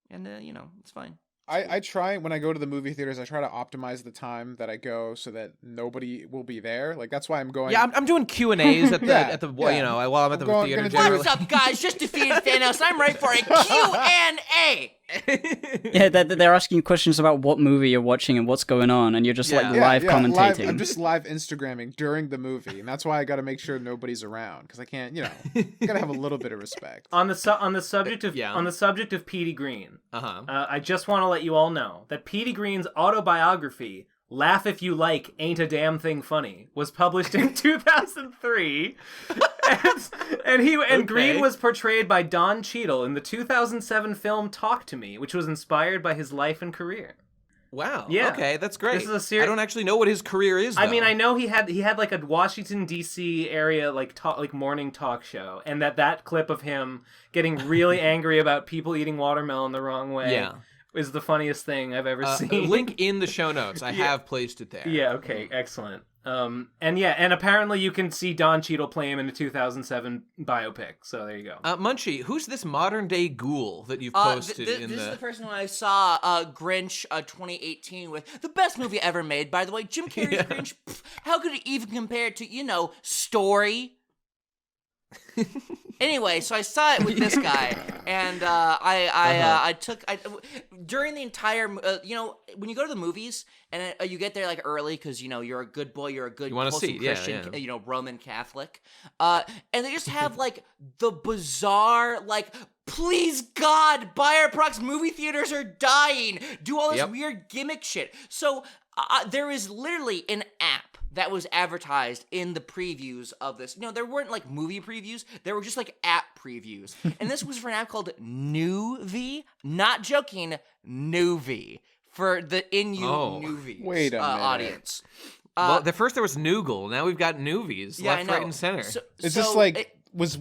and it's fine. I try, when I go to the movie theaters, I try to optimize the time that I go so that nobody will be there. Like, that's why I'm going. Yeah, I'm doing Q&As while I'm at the theater. What's up, guys? Just defeated Thanos. I'm ready for a Q&A. Yeah, they're asking questions about what movie you're watching and what's going on, and you're just live commentating. I'm just live Instagramming during the movie, and that's why I got to make sure nobody's around, because I can't, gotta have a little bit of respect. On the subject of Petey Greene, I just want to let you all know that Petey Greene's autobiography, Laugh If You Like, Ain't a Damn Thing Funny, was published in 2003. and Greene was portrayed by Don Cheadle in the 2007 film Talk to Me, which was inspired by his life and career. Wow. Yeah. Okay, that's great. This is a I don't actually know what his career is, though. I mean, I know he had like a Washington D.C. area like morning talk show, and that clip of him getting really angry about people eating watermelon the wrong way is the funniest thing I've ever seen. Link in the show notes. I have placed it there. Yeah, okay, excellent. And apparently you can see Don Cheadle play him in a 2007 biopic, so there you go. Munchie, who's this modern day ghoul that you've posted this is the person I saw Grinch 2018 with. The best movie ever made, by the way. Jim Carrey's Grinch, how could it even compare to, Story? Anyway, so I saw it with this guy, and during the entire, when you go to the movies and you get there like early because you're a good boy, you're a good wholesome Christian, Roman Catholic, and they just have like the bizarre like, please God, Bayer Prox movie theaters are dying. Do all this weird gimmick shit. So there is literally an app that was advertised in the previews of this. There weren't like movie previews. There were just like app previews. And this was for an app called Newvie. Not joking, Newvie. For the Newvies wait a minute. audience. Well, at first there was Noogle. Now we've got Newvies left, right, and center. Is this like... Was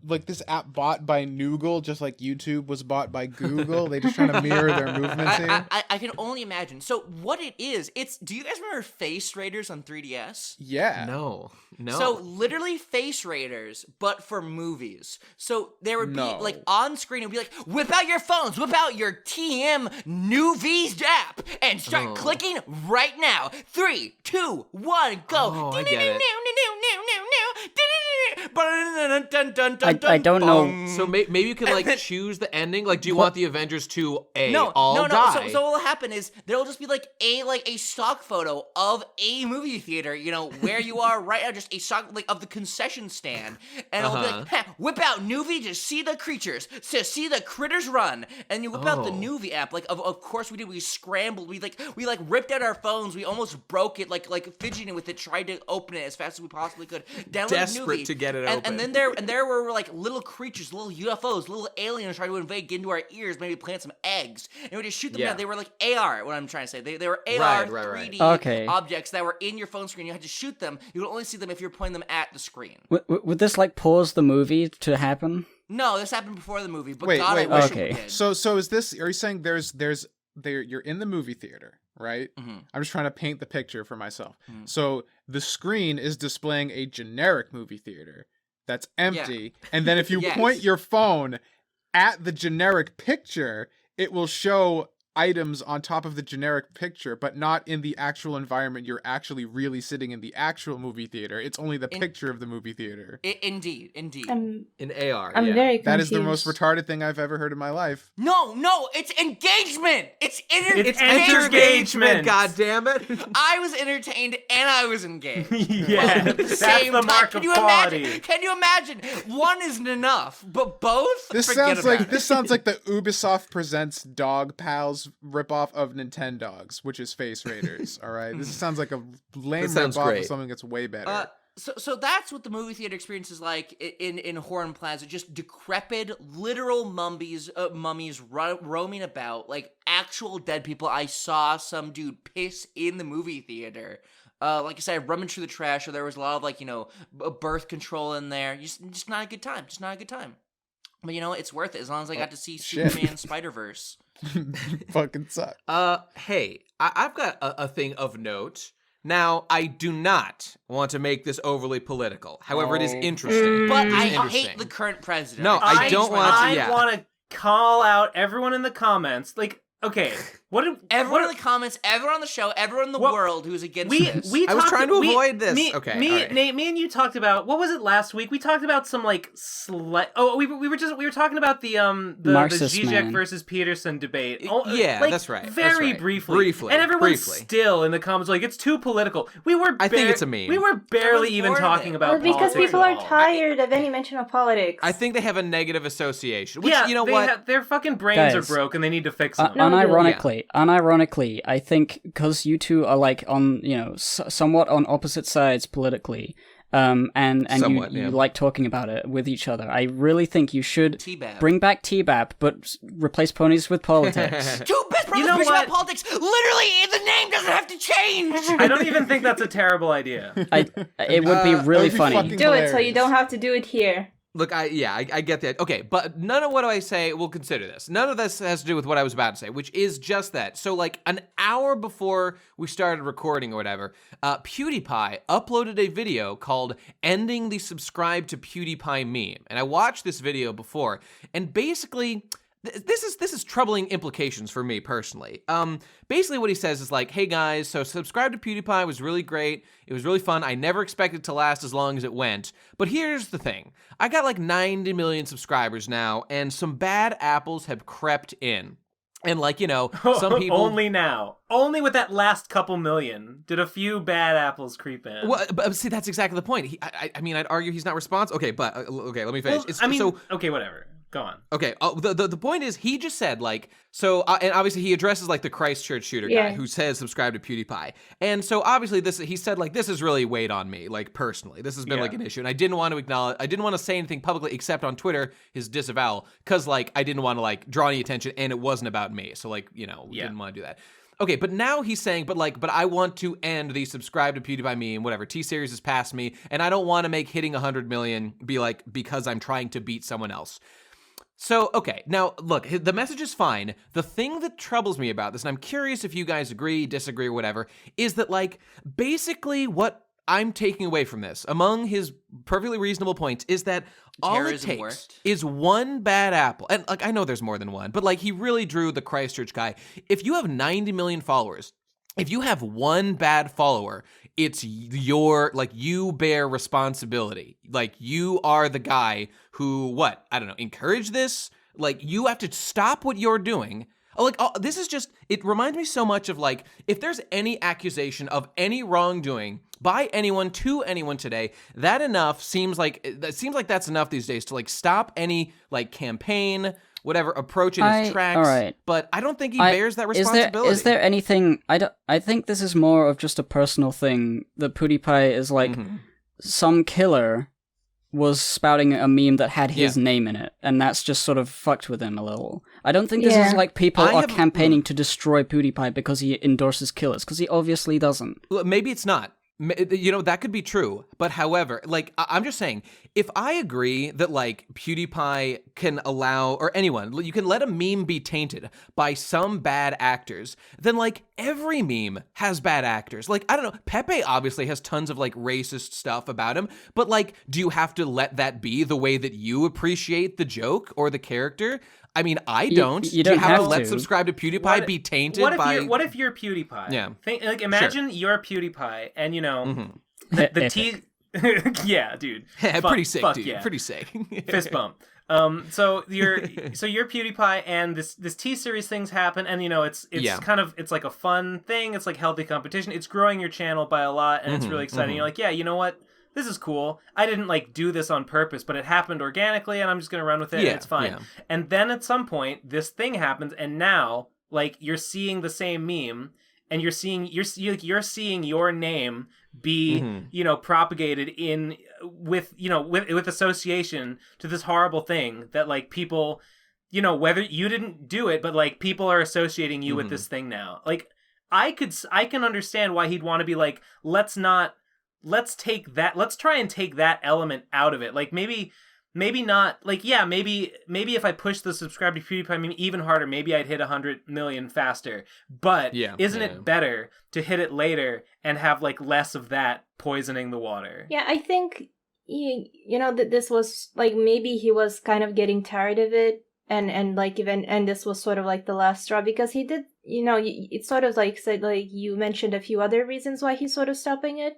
like this app bought by Noogle, just like YouTube was bought by Google? They just trying to mirror their movements here? I can only imagine. So what it is, do you guys remember Face Raiders on 3DS? Yeah. No. So literally Face Raiders, but for movies. So there would be like on screen, it would be like, whip out your phones, whip out your TM Newvies app, and start clicking right now. 3, 2, 1, go. Oh, I get it. I don't know. So maybe you could like choose the ending. Like, do you want the Avengers to all die? So what will happen is there will just be like a stock photo of a movie theater, where you are right now, just a stock like of the concession stand, and it'll be like, whip out Newvie to see the creatures, to see the critters run, and you whip out the Newvie app. Like of course we did. We scrambled. We ripped out our phones. We almost broke it. Like fidgeting with it, tried to open it as fast as we possibly could. Desperate Newvie, to get it open. And then there were like little creatures, little UFOs, little aliens trying to invade, get into our ears, maybe plant some eggs, and we just shoot them down. They were like AR. What I'm trying to say, they were AR 3D objects that were in your phone screen. You had to shoot them. You could only see them if you're pointing them at the screen. Would this like pause the movie to happen? No, this happened before the movie. But wait. I wish it did. So is this? Are you saying you're in the movie theater, right? Mm-hmm. I'm just trying to paint the picture for myself. Mm-hmm. So the screen is displaying a generic movie theater that's empty, and then if you point your phone at the generic picture, it will show items on top of the generic picture, but not in the actual environment. You're actually really sitting in the actual movie theater. It's only the picture of the movie theater. Indeed. In AR, I'm very confused. That is the most retarded thing I've ever heard in my life. No, it's engagement. It's engagement. God damn it! I was entertained and I was engaged. That's the mark of quality. Can you imagine? One isn't enough, but both. This sounds like the Ubisoft presents Dog Pals ripoff of Nintendogs, which is Face Raiders. All right, this sounds like a lame ripoff of something that's way better. So that's what the movie theater experience is like in Horn Plaza. Just decrepit, literal mummies roaming about, like actual dead people. I saw some dude piss in the movie theater. Like I said, rummaged through the trash, or there was a lot of birth control in there. Just not a good time. Just not a good time. But it's worth it as long as I got to see Superman Spider-Verse. Fucking suck. Hey, I've got a thing of note. Now, I do not want to make this overly political. However, it is interesting. But I hate the current president. No, I don't want to. I want to call out everyone in the comments. Like, okay, everyone in the comments, everyone on the show, everyone in the world who's against this. I was trying to avoid this. Nate, me and you talked about, what was it last week? We talked about some like we were talking about the Zizek versus Peterson debate. That's right. Very briefly. And everyone's still in the comments like it's too political. I think it's a meme. We were barely even talking about politics. Because people are tired of any mention of politics. I think they have a negative association. Which, you know what? Their fucking brains are broken. They need to fix them. Unironically, I think because you two are like on, somewhat on opposite sides politically, and somewhat, you like talking about it with each other. I really think you should bring back T-BAP, but replace ponies with politics. Two best brothers about politics. Literally, the name doesn't have to change. I don't even think that's a terrible idea. It would be really funny. Do it so you don't have to do it here. Look, I get that. Okay, but none of what I say, we'll consider this. None of this has to do with what I was about to say, which is just that. So, like, an hour before we started recording or whatever, PewDiePie uploaded a video called Ending the Subscribe to PewDiePie Meme. And I watched this video before, and basically, this is troubling implications for me personally. Basically what he says is like, hey guys, so subscribe to PewDiePie was really great. It was really fun. I never expected it to last as long as it went. But here's the thing. I got like 90 million subscribers now, and some bad apples have crept in. And like, you know, some people... Only now. Only with that last couple million did a few bad apples creep in. Well, but see, that's exactly the point. I mean, I'd argue he's not responsible. Okay, but, okay, let me finish. Well, okay, whatever. Go on. Okay, the point is, he just said, like, so, and obviously he addresses, like, the Christchurch shooter guy who says subscribe to PewDiePie. And so, obviously, he said, like, this has really weighed on me, like, personally. This has been, like, an issue. And I didn't want to say anything publicly except on Twitter, his disavowal, because, like, I didn't want to, like, draw any attention, and it wasn't about me. So, like, you know, we didn't want to do that. Okay, but now he's saying, but I want to end the subscribe to PewDiePie meme, whatever. T-Series has passed me, and I don't want to make hitting 100 million be, like, because I'm trying to beat someone else. So, okay, now, look, the message is fine. The thing that troubles me about this, and I'm curious if you guys agree, disagree, or whatever, is that, like, basically what I'm taking away from this, among his perfectly reasonable points, is that all it takes is one bad apple. And, like, I know there's more than one, but, like, he really drew the Christchurch guy. If you have 90 million followers, if you have one bad follower, it's you bear responsibility. Like, you are the guy who, encourage this? Like, you have to stop what you're doing. Like, this is just, it reminds me so much of, like, if there's any accusation of any wrongdoing by anyone to anyone today, that seems like that's enough these days to, like, stop any, like, campaign, whatever, approach in his tracks. All right. But I don't think he bears that responsibility. Is there anything, I think this is more of just a personal thing, that PewDiePie is like, some killer was spouting a meme that had his name in it, and that's just sort of fucked with him a little. I don't think this is like people are campaigning to destroy PewDiePie because he endorses killers, because he obviously doesn't. Maybe it's not. You know, that could be true. But however, like, I'm just saying, if I agree that, like, PewDiePie can allow, or anyone, you can let a meme be tainted by some bad actors, then, like, every meme has bad actors. Like, I don't know, Pepe obviously has tons of, like, racist stuff about him, but, like, do you have to let that be the way that you appreciate the joke or the character? I mean, I don't. You don't do you have to to let subscribe to PewDiePie be tainted by... What if you're PewDiePie? Yeah. Imagine you're PewDiePie, and, you know, the T... yeah, dude. Pretty sick, dude. Yeah. Pretty sick. Fist bump. So you're PewDiePie, and this T-Series things happen, and, you know, it's kind of, it's like a fun thing. It's like healthy competition. It's growing your channel by a lot, and it's really exciting. You're like, yeah, you know what? This is cool. I didn't, like, do this on purpose, but it happened organically, and I'm just gonna run with it, and it's fine. Yeah. And then at some point, this thing happens, and now, like, you're seeing the same meme, and you're seeing your name be, you know, propagated with association to this horrible thing that, like, people, you know, whether you didn't do it, but, like, people are associating you with this thing now. Like, I can understand why he'd want to be like, let's try and take that element out of it. Like, maybe not, like, yeah, maybe if I push the subscribe to PewDiePie meme even harder, maybe I'd hit 100 million faster. But isn't it better to hit it later and have, like, less of that poisoning the water? Yeah, I think, you know, that this was, like, maybe he was kind of getting tired of it, and like, and this was sort of like the last straw, because he did, you know, it's sort of like, said, like, you mentioned a few other reasons why he's sort of stopping it.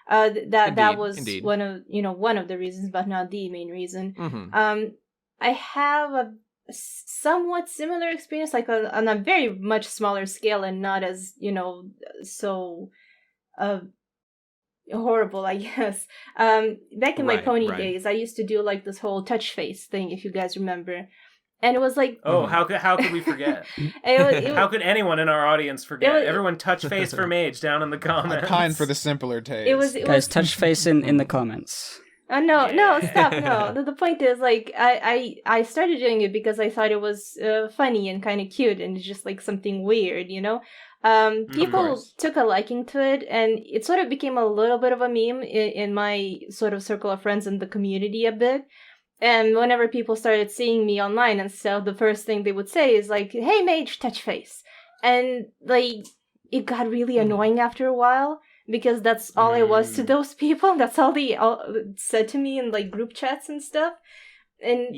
That was one of the reasons, but not the main reason. I have a somewhat similar experience, like on a very much smaller scale and not as, you know, so horrible, I guess. Back in my pony days, I used to do, like, this whole touch face thing, if you guys remember. And it was like... Oh, how could we forget? How could anyone in our audience forget? Everyone touch face for Mage down in the comments. I pine for the simpler taste. Guys, touch face in the comments. No, stop, no. The point is, like, I started doing it because I thought it was funny and kind of cute, and it's just, like, something weird, you know? People took a liking to it, and it sort of became a little bit of a meme in my sort of circle of friends in the community a bit. And whenever people started seeing me online and stuff, the first thing they would say is like, "Hey, Mage, touch face." And, like, it got really annoying after a while, because that's all I was to those people. That's all they all said to me in, like, group chats and stuff. And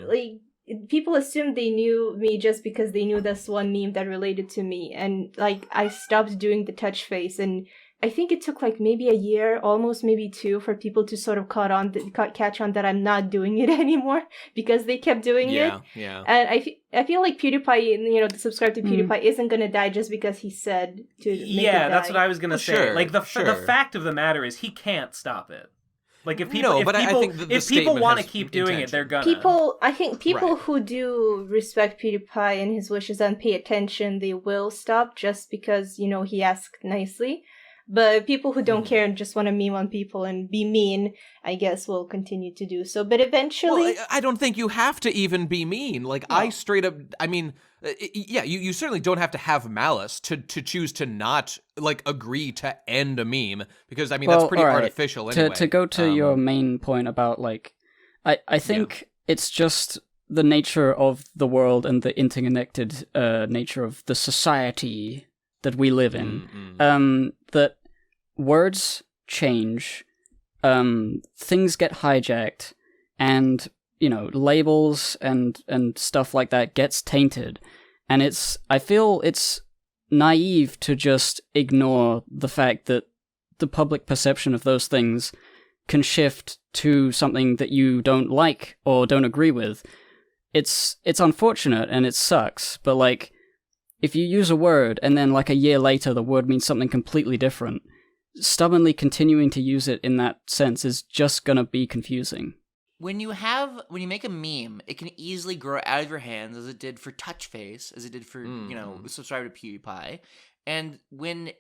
like, people assumed they knew me just because they knew this one meme that related to me, and like I stopped doing the touch face, and I think it took like maybe a year, almost maybe 2, for people to sort of catch on that I'm not doing it anymore because they kept doing it. Yeah. And I feel like PewDiePie, the subscribe to PewDiePie isn't gonna die just because he said to make it die. That's what I was gonna say. Sure, like the fact of the matter is he can't stop it. Like if people, I think if people want to keep doing it, they're gonna. I think people who do respect PewDiePie and his wishes and pay attention, they will stop just because he asked nicely. But people who don't care and just want to meme on people and be mean, I guess, will continue to do so. But eventually... Well, I don't think you have to even be mean. Like, no. I straight up... I mean, you certainly don't have to have malice to choose to not, like, agree to end a meme. Because, I mean, that's pretty artificial anyway. To go to your main point about, like... I think it's just the nature of the world and the interconnected nature of the society that we live in, that words change, things get hijacked, and labels and stuff like that gets tainted, and I feel it's naive to just ignore the fact that the public perception of those things can shift to something that you don't like or don't agree with. It's unfortunate and it sucks, but like, if you use a word and then like a year later the word means something completely different, stubbornly continuing to use it in that sense is just gonna be confusing. When you make a meme, it can easily grow out of your hands, as it did for Touchface, as it did for, subscribe to PewDiePie. And when,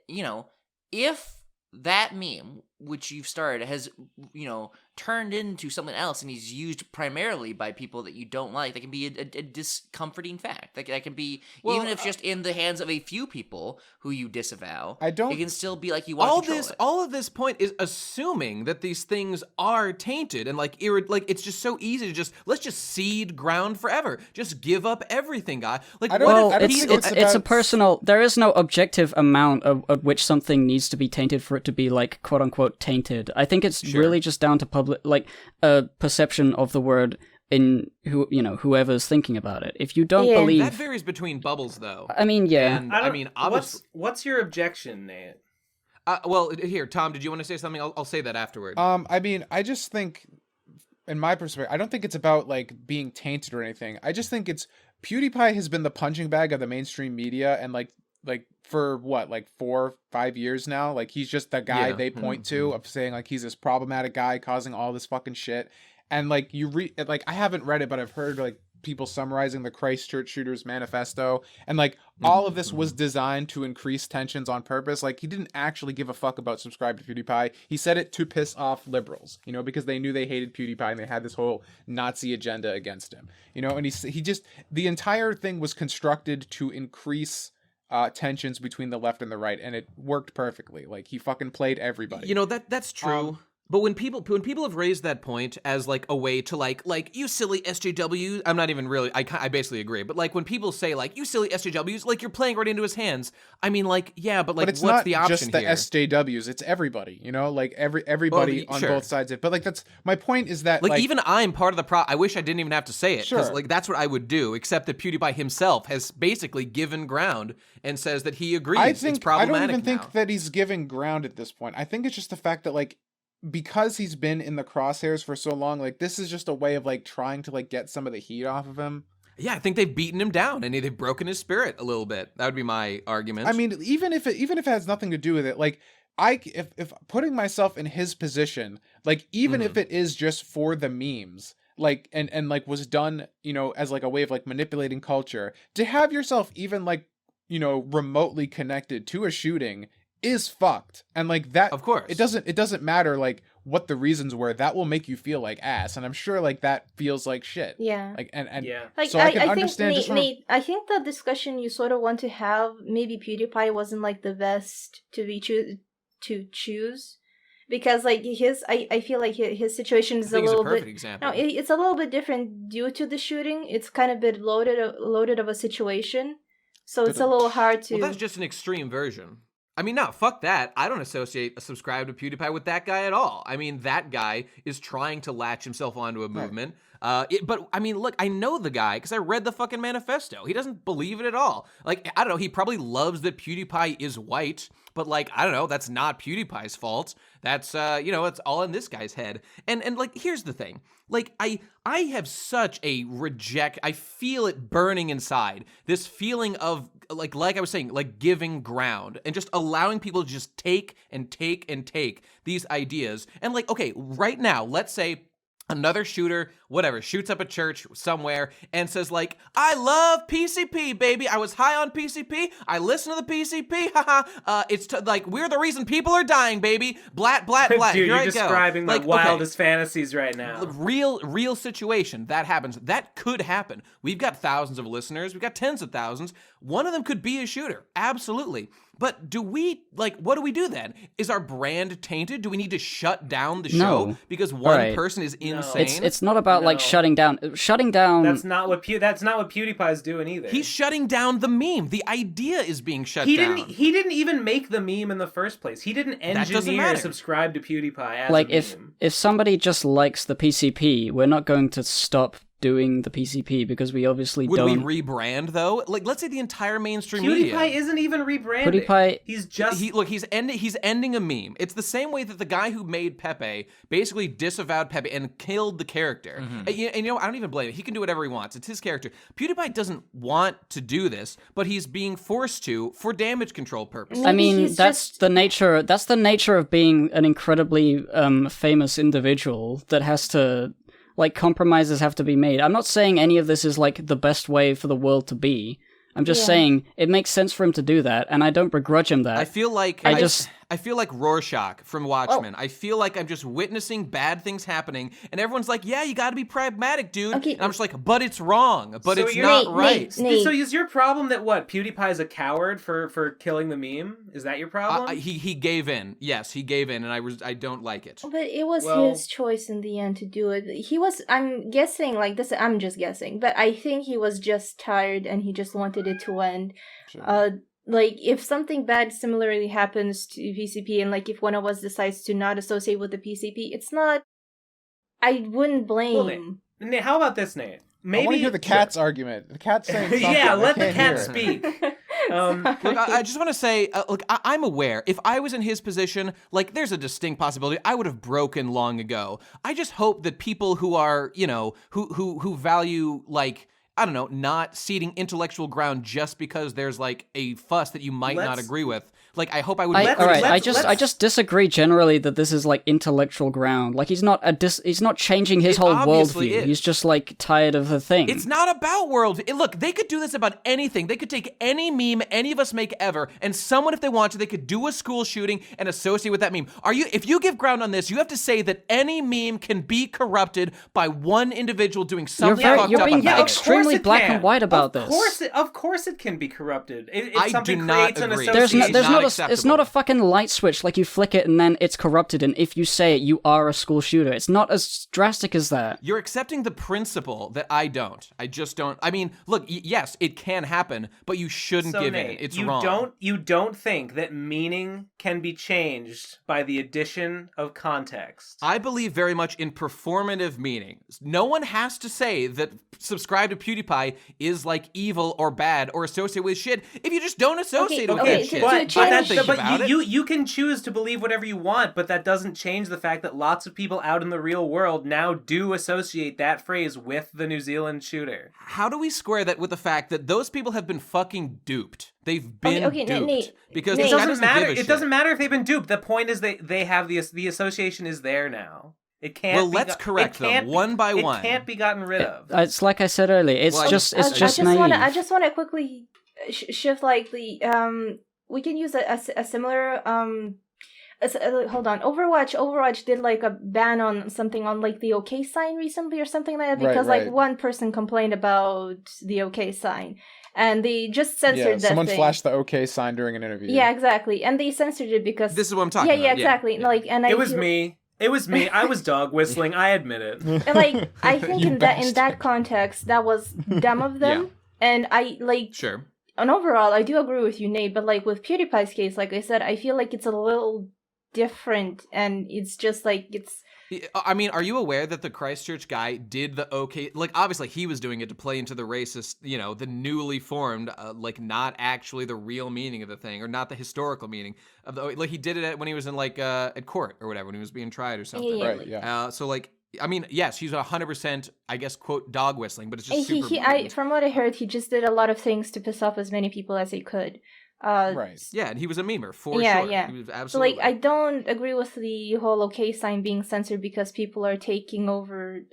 if that meme, which you've started, has, turned into something else and is used primarily by people that you don't like, that can be a discomforting fact. That can be, even if just in the hands of a few people who you disavow, it can still be like you want to control it. All of this point is assuming that these things are tainted and like it's just so easy to let's just cede ground forever. Just give up everything, guy. Like, it's a personal. There is no objective amount of which something needs to be tainted for it to be like quote unquote tainted. I think it's really just down to public, like a perception of the word in whoever's thinking about it. If you don't believe, that varies between bubbles, though. I mean, yeah. And, obviously, what's your objection, Nate? Well, here, Tom, did you want to say something? I'll say that afterward. I mean, I just think, in my perspective, I don't think it's about like being tainted or anything. I just think it's PewDiePie has been the punching bag of the mainstream media, and like for what, like 4 or 5 years now, like he's just the guy they point to of saying like he's this problematic guy causing all this fucking shit. And like I haven't read it, but I've heard like people summarizing the Christchurch shooters manifesto, and like all of this was designed to increase tensions on purpose. Like he didn't actually give a fuck about subscribe to PewDiePie. He said it to piss off liberals, because they knew they hated PewDiePie and they had this whole Nazi agenda against him, and he just, the entire thing was constructed to increase tensions between the left and the right, and it worked perfectly. Like he fucking played everybody. That's true. But when people have raised that point as like a way to like you silly SJWs, I'm not even really, I basically agree. But like when people say like you silly SJWs, like you're playing right into his hands. I mean, like, yeah, but like it's what's not the option just the here? SJWs, it's everybody, like everybody on both sides of it. But like that's my point, is that like even I'm part of the problem. I wish I didn't even have to say it, because like that's what I would do, except that PewDiePie himself has basically given ground and says that he agrees. It's problematic. I don't even think that he's giving ground at this point. I think it's just the fact that like, because he's been in the crosshairs for so long, like this is just a way of like trying to like get some of the heat off of him. Yeah, I think they've beaten him down and they've broken his spirit a little bit. That would be my argument. I mean, even if it has nothing to do with it, like if putting myself in his position, like even if it is just for the memes, like and like was done, as like a way of like manipulating culture, to have yourself even like, remotely connected to a shooting is fucked. And like that, of course, it doesn't matter like what the reasons were, that will make you feel like ass, and I'm sure like that feels like shit. Yeah. Like and yeah. Like so I can understand. Nate, I think the discussion you sort of want to have, maybe PewDiePie wasn't like the best to choose, because like I feel like his situation is a little bit. Example. No, it's a little bit different due to the shooting. It's kind of a bit loaded of a situation, so it's a little hard to. Well, that's just an extreme version. I mean, no, fuck that. I don't associate a subscribe to PewDiePie with that guy at all. I mean, that guy is trying to latch himself onto a movement. But, I mean, look, I know the guy because I read the fucking manifesto. He doesn't believe it at all. Like, I don't know, he probably loves that PewDiePie is white, but, like, I don't know, that's not PewDiePie's fault. That's, it's all in this guy's head. And like, here's the thing. Like, I have such a I feel it burning inside. This feeling of, like I was saying, like giving ground and just allowing people to just take and take and take these ideas. And like, okay, right now, let's say another shooter, whatever, shoots up a church somewhere and says like, I love PCP, baby. I was high on PCP. I listen to the PCP. Haha. Like, we're the reason people are dying, baby. Blat, blat, blat. Dude, Here you're I describing go. my wildest fantasies right now. Real situation. That happens. That could happen. We've got thousands of listeners. We've got tens of thousands. One of them could be a shooter. Absolutely. But what do we do then? Is our brand tainted? Do we need to shut down the show because one person is insane? It's not about like shutting down. Shutting down. That's not what PewDiePie's doing either. He's shutting down the meme. The idea is being shut down. He didn't even make the meme in the first place. He didn't engineer subscribe to PewDiePie as like a meme. if somebody just likes the PCP, we're not going to stop doing the PCP because we obviously don't. Would we rebrand though? Like, let's say the entire mainstream PewDiePie media. isn't even rebranding. PewDiePie, he's ending a meme. It's the same way that the guy who made Pepe basically disavowed Pepe and killed the character. And I don't even blame him. He can do whatever he wants. It's his character. PewDiePie doesn't want to do this, but he's being forced to for damage control purposes. I mean, that's the nature. That's the nature of being an incredibly famous individual that has to. Like, compromises have to be made. I'm not saying any of this is, like, the best way for the world to be. I'm just saying it makes sense for him to do that, and I don't begrudge him that. I feel like I feel like Rorschach from Watchmen. I feel like I'm just witnessing bad things happening, and everyone's like, "Yeah, you got to be pragmatic, dude." Okay. And I'm just like, "But it's wrong. But it's not right." Nate. So is your problem that PewDiePie's a coward for killing the meme? Is that your problem? He gave in. Yes, he gave in, and I don't like it. But it was his choice in the end to do it. I'm guessing, like this. I'm just guessing, but I think he was just tired and he just wanted it to end. Sure. Like, if something bad similarly happens to PCP, and like if one of us decides to not associate with the PCP, it's not. I wouldn't blame. Well, Nate, how about this, Nate? Maybe I want to hear the cat's argument. The cat's saying something. Yeah, let the cat speak. Look, I just want to say, I'm aware. If I was in his position, like, there's a distinct possibility I would have broken long ago. I just hope that people who are, who value, like, I don't know, not ceding intellectual ground just because there's like a fuss that you might not agree with. Like, I hope I would. I just disagree generally that this is like intellectual ground. Like, he's not changing his whole worldview. He's just like tired of the thing. It's not about worldview. Look, they could do this about anything. They could take any meme any of us make ever, and someone, if they want to, they could do a school shooting and associate with that meme. If you give ground on this, you have to say that any meme can be corrupted by one individual doing something fucked up. You're being extremely black and white about this. Of course it can be corrupted. I do not agree. It's not a fucking light switch, like you flick it and then it's corrupted, and if you say it, you are a school shooter. It's not as drastic as that. You're accepting the principle that I don't. I just don't. I mean, look, yes, it can happen, but you shouldn't give in. It's wrong. You don't think that meaning can be changed by the addition of context? I believe very much in performative meaning. No one has to say that subscribe to PewDiePie is like evil or bad or associated with shit if you just don't associate with that shit. But you can choose to believe whatever you want, but that doesn't change the fact that lots of people out in the real world now do associate that phrase with the New Zealand shooter. How do we square that with the fact that those people have been fucking duped? They've been duped. Nate, because it doesn't matter. It doesn't matter if they've been duped. The point is they have the association is there now. It can't. Well, let's correct them one by one. It can't be gotten rid of. It's like I said earlier. It's just naive. I just want to quickly shift like the we can use a similar hold on. Overwatch did like a ban on something on like the OK sign recently or something like that because like one person complained about the OK sign. And they just censored that someone thing. flashed the OK sign during an interview. Yeah, exactly. And they censored it because this is what I'm talking about. Yeah, exactly. Yeah. Like, and it was me. I was dog whistling. I admit it. And like, I think in that context, that was dumb of them. Yeah. And I like. Sure. and overall, I do agree with you, Nate, but, like, with PewDiePie's case, like I said, I feel like it's a little different, and it's just, like, it's... I mean, are you aware that the Christchurch guy did the okay... Like, obviously, he was doing it to play into the racist, you know, the newly formed, like, not actually the real meaning of the thing, or not the historical meaning of the... Like, he did it when he was in, like, at court, or whatever, when he was being tried or something. Yeah. Right, yeah. So, like, I mean, yes, he's 100%, I guess, quote, dog whistling, but it's just super blatant. From what I heard, he just did a lot of things to piss off as many people as he could. Right. Yeah, and he was a memer, for sure. Yeah. He was So, absolutely. like, I don't agree with the whole OK sign being censored because people are taking over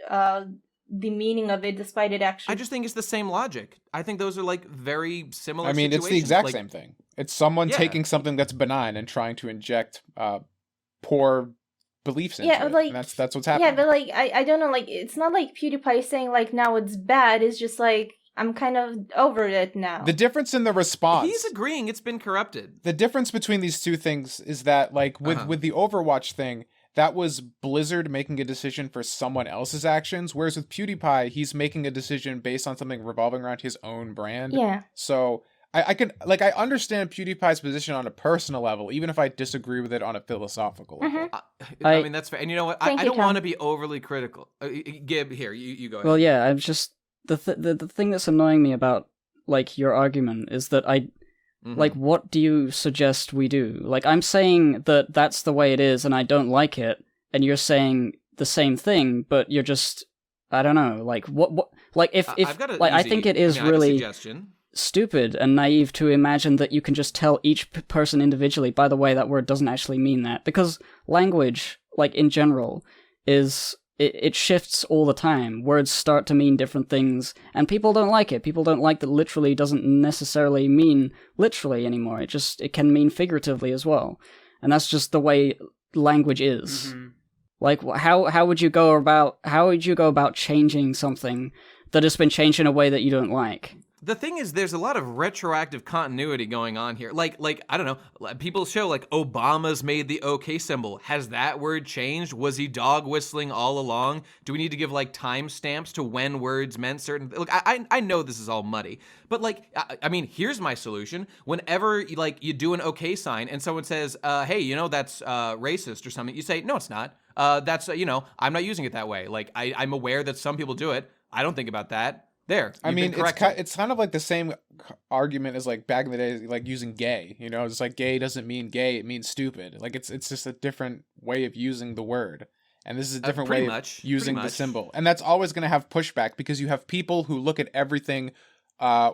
the meaning of it despite it actually... I just think it's the same logic. I think those are, like, very similar I mean, situations. it's the exact like, same thing. It's someone taking something that's benign and trying to inject poor beliefs into it. Like, And that's what's happening. Yeah, but, like, I don't know, like, it's not like PewDiePie saying, like, now it's bad. It's just, like, I'm kind of over it now. The difference in the response... He's agreeing it's been corrupted. The difference between these two things is that, like, with the Overwatch thing, that was Blizzard making a decision for someone else's actions, whereas with PewDiePie, he's making a decision based on something revolving around his own brand. Yeah. So I can, like, I understand PewDiePie's position on a personal level, even if I disagree with it on a philosophical level. I mean, that's fair. And you know what? I don't Tom. want to be overly critical. Gib, here, you go ahead. Well, yeah, I'm just... The thing that's annoying me about, like, your argument is that like, what do you suggest we do? Like, I'm saying that that's the way it is and I don't like it, and you're saying the same thing, but you're just... I don't know, like, what like, if I've got like, I think it is really... suggestion. Stupid and naive to imagine that you can just tell each person individually, by the way, that word doesn't actually mean that. Because language, like, in general, is... It shifts all the time. Words start to mean different things, and people don't like it. People don't like that literally doesn't necessarily mean literally anymore. It can mean figuratively as well. And that's just the way language is. Mm-hmm. Like, how would you go about changing something that has been changed in a way that you don't like? The thing is, there's a lot of retroactive continuity going on here. Like I don't know, people show, like, Obama's made the OK symbol. Has that word changed? Was he dog whistling all along? Do we need to give, like, timestamps to when words meant certain... Look, I know this is all muddy, but, like, I mean, here's my solution. Whenever, like, you do an OK sign and someone says, hey, you know, that's racist or something, you say, no, it's not. That's, you know, I'm not using it that way. Like, I'm aware that some people do it. I don't think about that. There. I mean, it's kind of like the same argument as, like, back in the day, like, using gay. You know, it's like gay doesn't mean gay; it means stupid. Like, it's just a different way of using the word, and this is a different way of using the symbol. And that's always going to have pushback because you have people who look at everything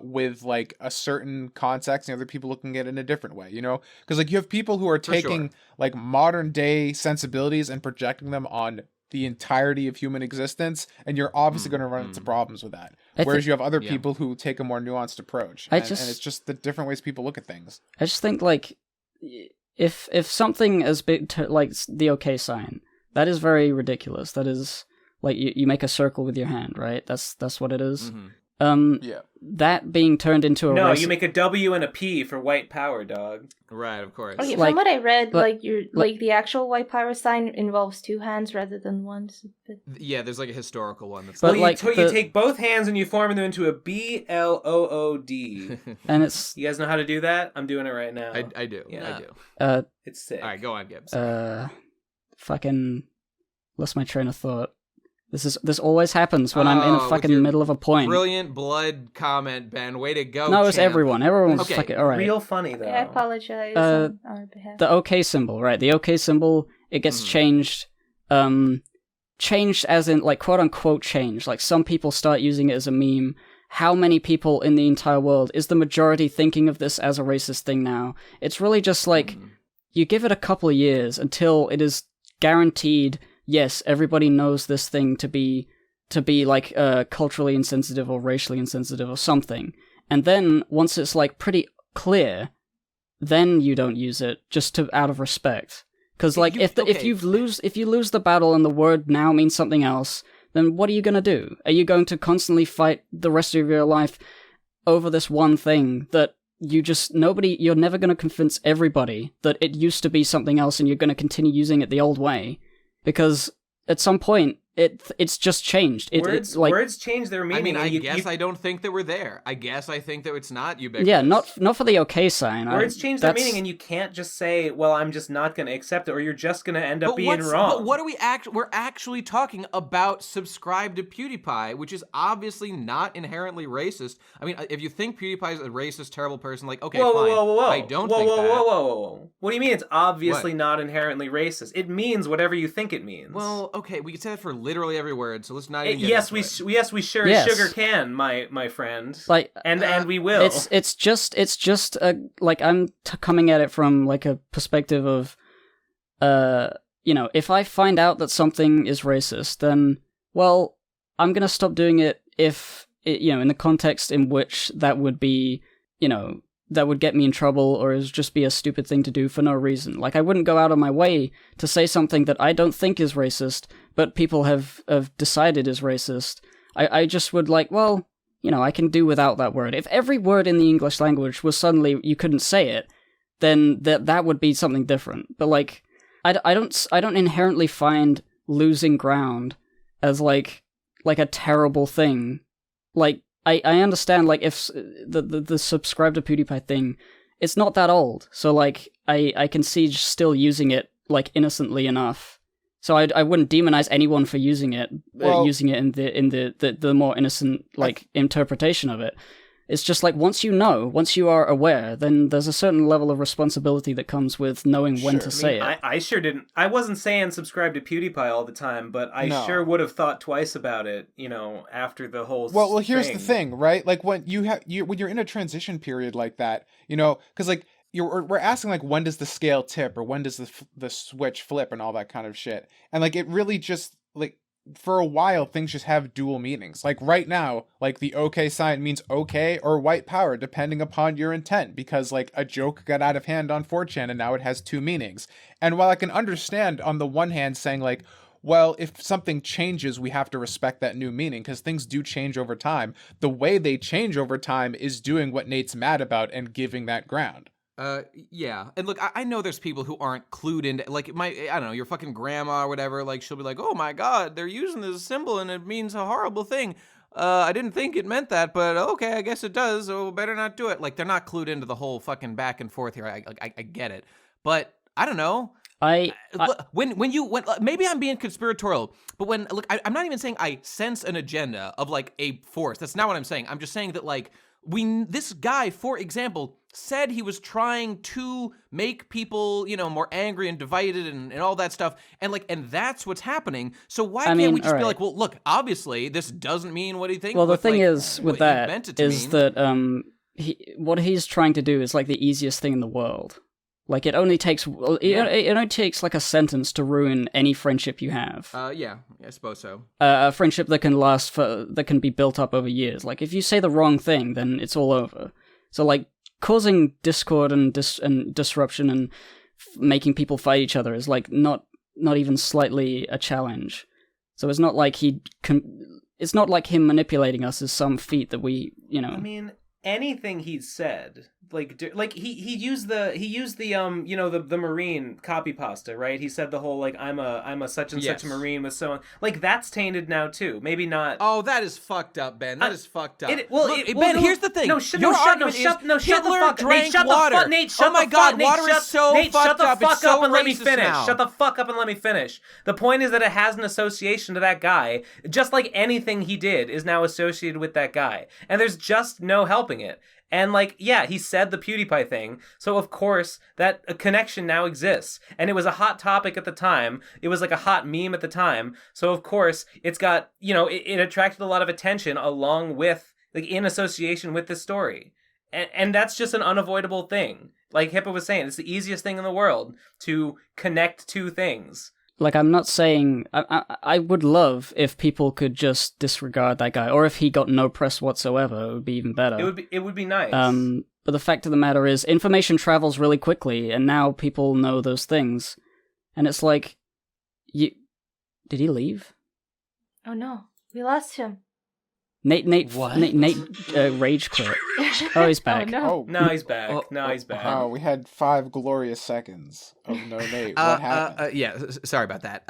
with, like, a certain context, and other people looking at it in a different way. You know, because, like, you have people who are taking like modern day sensibilities and projecting them on the entirety of human existence, and you're obviously going to run into problems with that. Whereas you have other people who take a more nuanced approach, and it's just the different ways people look at things. I just think, like, if something as big like the OK sign, that is very ridiculous. That is, like, you make a circle with your hand, right? That's what it is. Mm-hmm. That being turned into a No, you make a W and a P for white power, dog. Right, of course. Okay, from what I read, the actual white power sign involves two hands rather than one. Yeah, there's, like, a historical one that's... But, like, you take both hands and you form them into a BLOOD. And it's... You guys know how to do that? I'm doing it right now. I do. Yeah. I do. It's sick. All right, go on, Gibbs. Fucking lost my train of thought. This always happens when I'm in a fucking middle of a point. Brilliant blood comment, Ben. Way to go. No, it's champ. Everyone was okay. fucking all right. Real funny though. I apologize on our behalf. The OK symbol, right? The OK symbol, it gets changed. Changed as in, like, quote unquote changed. Like, some people start using it as a meme. How many people in the entire world is the majority thinking of this as a racist thing now? It's really just like you give it a couple of years until it is guaranteed. Yes, everybody knows this thing to be like culturally insensitive or racially insensitive or something. And then once it's, like, pretty clear, then you don't use it just out of respect. Because, like, if you lose the battle and the word now means something else, then what are you gonna do? Are you going to constantly fight the rest of your life over this one thing that you're never gonna convince everybody that it used to be something else and you're gonna continue using it the old way? Because at some point, it's just changed. It's like words change their meaning. I mean, I don't think that we're there. I guess I think that it's not ubiquitous. Yeah, not for the okay sign. Words change their meaning, and you can't just say, "Well, I'm just not going to accept it," or you're just going to end up being wrong. But what are we're actually talking about subscribe to PewDiePie, which is obviously not inherently racist. I mean, if you think PewDiePie is a racist, terrible person, like, okay, fine. I don't think that. Whoa. What do you mean it's obviously not inherently racist? It means whatever you think it means. Well, okay, we can say that for literally every word, so let's not even get yes, we sure as sugar can, my friend. Like, and we will. It's just like I'm coming at it from like a perspective of, if I find out that something is racist, then well, I'm gonna stop doing it if in the context in which that would be, that would get me in trouble or is just be a stupid thing to do for no reason. Like, I wouldn't go out of my way to say something that I don't think is racist, but people have decided is racist. I just would like, well, I can do without that word. If every word in the English language was suddenly you couldn't say it, then that would be something different. But like, I don't inherently find losing ground as like a terrible thing. Like, I understand, like, if the subscribe to PewDiePie thing, it's not that old, so, like, I can see just still using it, like, innocently enough. So I wouldn't demonize anyone for using it, using it in the more innocent, like, interpretation of it. It's just like, once you are aware, then there's a certain level of responsibility that comes with knowing when to say it. I sure didn't. I wasn't saying subscribe to PewDiePie all the time, but I sure would have thought twice about it, after the whole Well, here's the thing, right? Like, when when you're in a transition period like that, because, like, we're asking, like, when does the scale tip, or when does the switch flip, and all that kind of shit. And, like, it really just, like, for a while, things just have dual meanings. Like, right now, like, the okay sign means okay or white power, depending upon your intent, because, like, a joke got out of hand on 4chan, and now it has two meanings. And while I can understand, on the one hand, saying, like, well, if something changes, we have to respect that new meaning, because things do change over time. The way they change over time is doing what Nate's mad about and giving that ground. Yeah. And look, I know there's people who aren't clued into, like, I don't know, your fucking grandma or whatever, like, she'll be like, oh my god, they're using this symbol and it means a horrible thing. I didn't think it meant that, but okay, I guess it does, so better not do it. Like, they're not clued into the whole fucking back and forth here. I get it. But, I don't know. When maybe I'm being conspiratorial, but I'm not even saying I sense an agenda of, like, a force. That's not what I'm saying. I'm just saying that, like, this guy, for example, said he was trying to make people, more angry and divided and all that stuff, and that's what's happening. So why can't we just be like, well, look, obviously this doesn't mean what he thinks. Well, the thing is with that is that what he's trying to do is like the easiest thing in the world. Like, it only takes like a sentence to ruin any friendship you have. Yeah, I suppose so. A friendship that can be built up over years. Like, if you say the wrong thing, then it's all over. So, like, causing discord and disruption and making people fight each other is like not even slightly a challenge. So it's not like it's not like him manipulating us is some feat that we, I mean, anything he said, like he used the Marine copy pasta, right? He said the whole, like, I'm a such and such Marine with so on. Like, that's tainted now too. Maybe not. Oh, that is fucked up, Ben. That is fucked up. Ben, here's the thing. Shut the fuck. Nate, shut water. Nate, shut oh my the god, fuck. water Nate, is so Nate, fucked up. Shut the fuck it's so up and let me racist finish. now. Shut the fuck up and let me finish. The point is that it has an association to that guy, just like anything he did is now associated with that guy, and there's just no helping it. And, like, yeah, he said the PewDiePie thing, so of course that a connection now exists. And it was a hot topic at the time. It was like a hot meme at the time. So of course it's got, it attracted a lot of attention along with, like, in association with this story. And that's just an unavoidable thing. Like Hippo was saying, it's the easiest thing in the world to connect two things. Like, I'm not saying... I would love if people could just disregard that guy, or if he got no press whatsoever, it would be even better. It would be nice. But the fact of the matter is, information travels really quickly, and now people know those things. And it's like... Did he leave? Oh no, we lost him. Nate rage quit. Oh, he's back. Oh, no. No, he's back. He's back. Oh, we had 5 glorious seconds of no Nate. What happened? Yeah, sorry about that.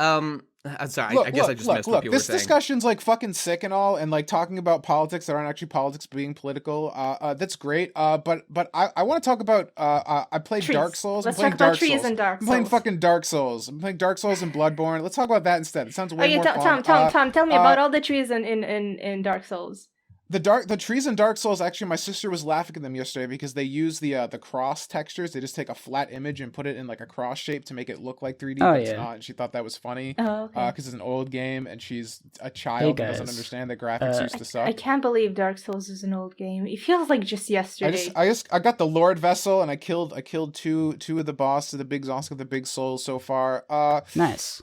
I'm sorry. I guess I just missed what people were saying. This discussion's like fucking sick and all, and like talking about politics that aren't actually politics, being political. That's great. But I want to talk about. I played Trees. Dark Souls. Let's I'm playing talk about Dark trees Souls. and Dark I'm playing Souls. fucking Dark Souls. I'm playing Dark Souls and Bloodborne. Let's talk about that instead. It sounds way more fun. Tom, tell me about all the trees in Dark Souls. The trees in Dark Souls, actually, my sister was laughing at them yesterday because they use the cross textures. They just take a flat image and put it in like a cross shape to make it look like 3D, but it's not. And she thought that was funny because it's an old game and she's a child and doesn't understand that graphics used to suck. I can't believe Dark Souls is an old game. It feels like just yesterday. I got the Lord Vessel and I killed two of the bosses, the big souls so far. Nice.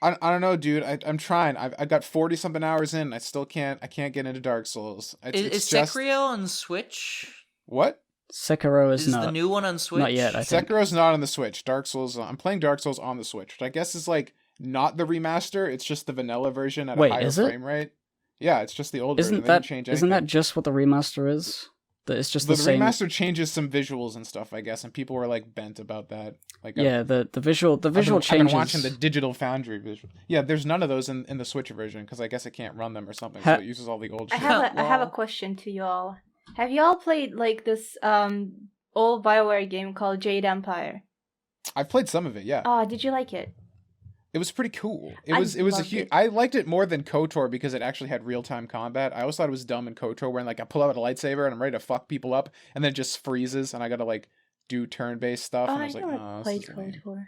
I don't know, dude. I'm trying. I got 40 something hours in. I can't get into Dark Souls. Is Sekiro on Switch? What? Sekiro is not the new one on Switch. Not yet. I think Sekiro's not on the Switch. Dark Souls. I'm playing Dark Souls on the Switch, which I guess is like not the remaster. It's just the vanilla version at a higher frame rate. Yeah, it's just the old version. Isn't that just what the remaster is? It's just the same. The remaster changes some visuals and stuff, I guess, and people were like bent about that. Like, the visual changes. I've been watching the Digital Foundry visual. Yeah, there's none of those in the Switch version because I guess it can't run them or something, so it uses all the old shit. I have a question to y'all. Have y'all played like this old BioWare game called Jade Empire? I've played some of it, yeah. Oh, did you like it? It was pretty cool. I liked it more than KOTOR because it actually had real-time combat. I always thought it was dumb in KOTOR when like I pull out a lightsaber and I'm ready to fuck people up and then it just freezes and I gotta like do turn-based stuff. And I was like, oh, played KOTOR.